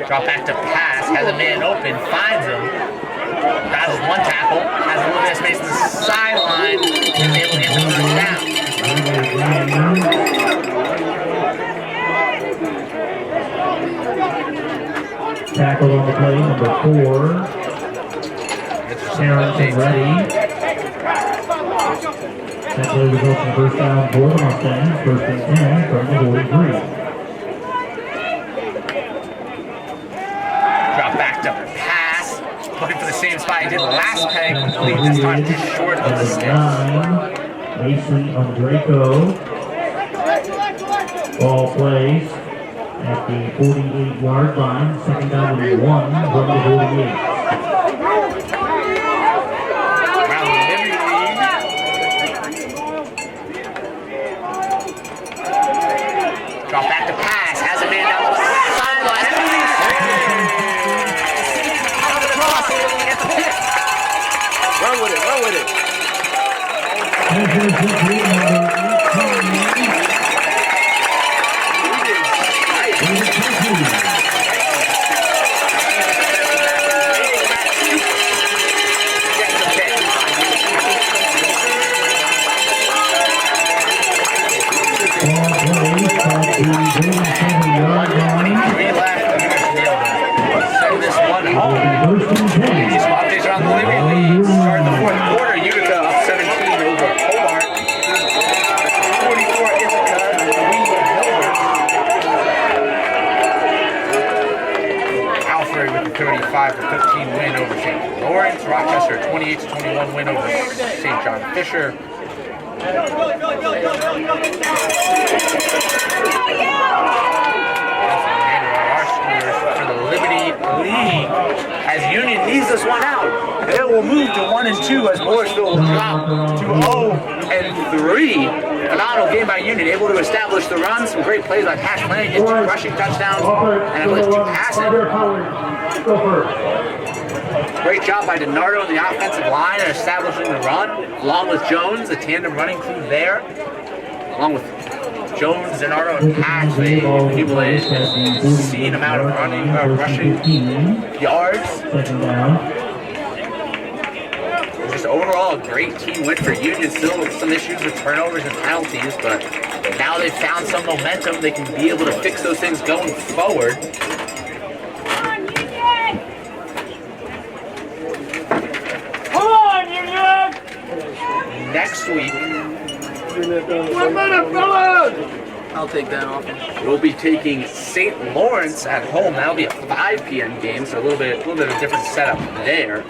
Drop back to pass, has a man open, finds him. Grabs 1 tackle, has a little bit of space to the sideline, and able to get the first down. Tackle on the play, number 4. Terrence ready. That play results in the first down for the Mustangs. First and 10 from the 43. Drop back to pass, looking for the same spot he did last time, complete this time just short of the stick. 9, Mason Andreco. Ball plays at the 48-yard line. Second down and 1 from the 48. Drop back to pass. Has a man down the sideline. Run with it. Run with it. Send this one home. These updates around the Liberty League. Starting the fourth quarter, Utica up 17 over Hobart. 44 Ithaca, 3 Alfred with a 35-15 win over St. Lawrence. Rochester 28-21 win over St. John Fisher. For the Liberty League, as Union needs this one out, it will move to 1-2 as Morrisville will drop to 0-3. Phenomenal game by Union, able to establish the run. Some great plays by Cash Planning, get 2 rushing touchdowns, and I believe 2 passing. Great job by DiNardo on the offensive line and establishing the run, along with Jones, the tandem running crew there, along with Jones, DiNardo, and Cash. They accumulated an obscene amount of rushing yards. Just overall a great team win for Union. Still some issues with turnovers and penalties, but now they've found some momentum. They can be able to fix those things going forward. Next week, I'll take that off. we'll be taking St. Lawrence at home. That'll be a 5 p.m. game, so a little bit of a different setup there.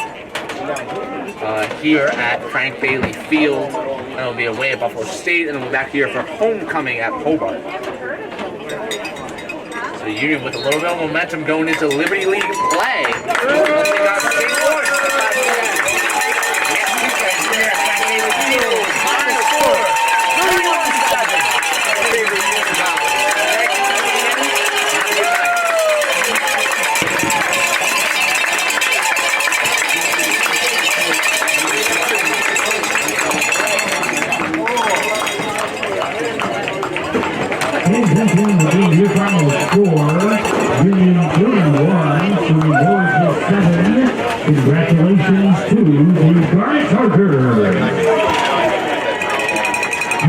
Here at Frank Bailey Field, that'll be away at Buffalo State, and then we'll be back here for homecoming at Hobart. So Union with a little bit of momentum going into Liberty League play. They got St. Lawrence. Next weekend here at Frank Bailey Field. Final score, your final score, Union 31 to Morrisville 7. Congratulations to the Garnet Chargers.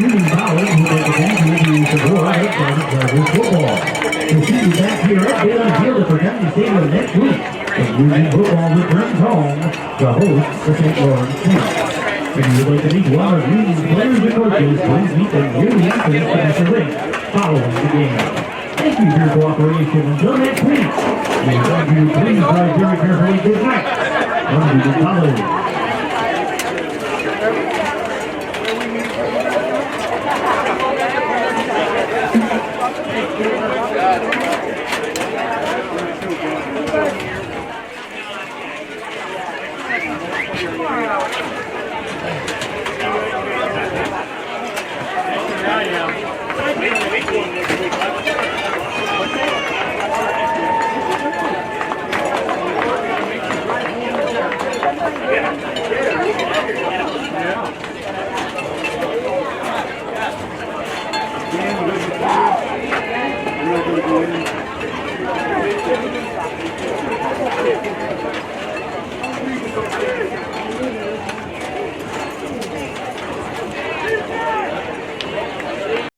Union College will take advantage of the support of Garnet Chargers football. We'll see you back here at Bailey Field at Bertagna Stadium next week as Union football returns home to host the St. Lawrence team. If you would like to meet one of Union's players and coaches, please meet them Union to the Professor Link following the game. Thank you for your cooperation. Until next week, we thank you. Please drive very carefully. Good night. From Union College. Yeah.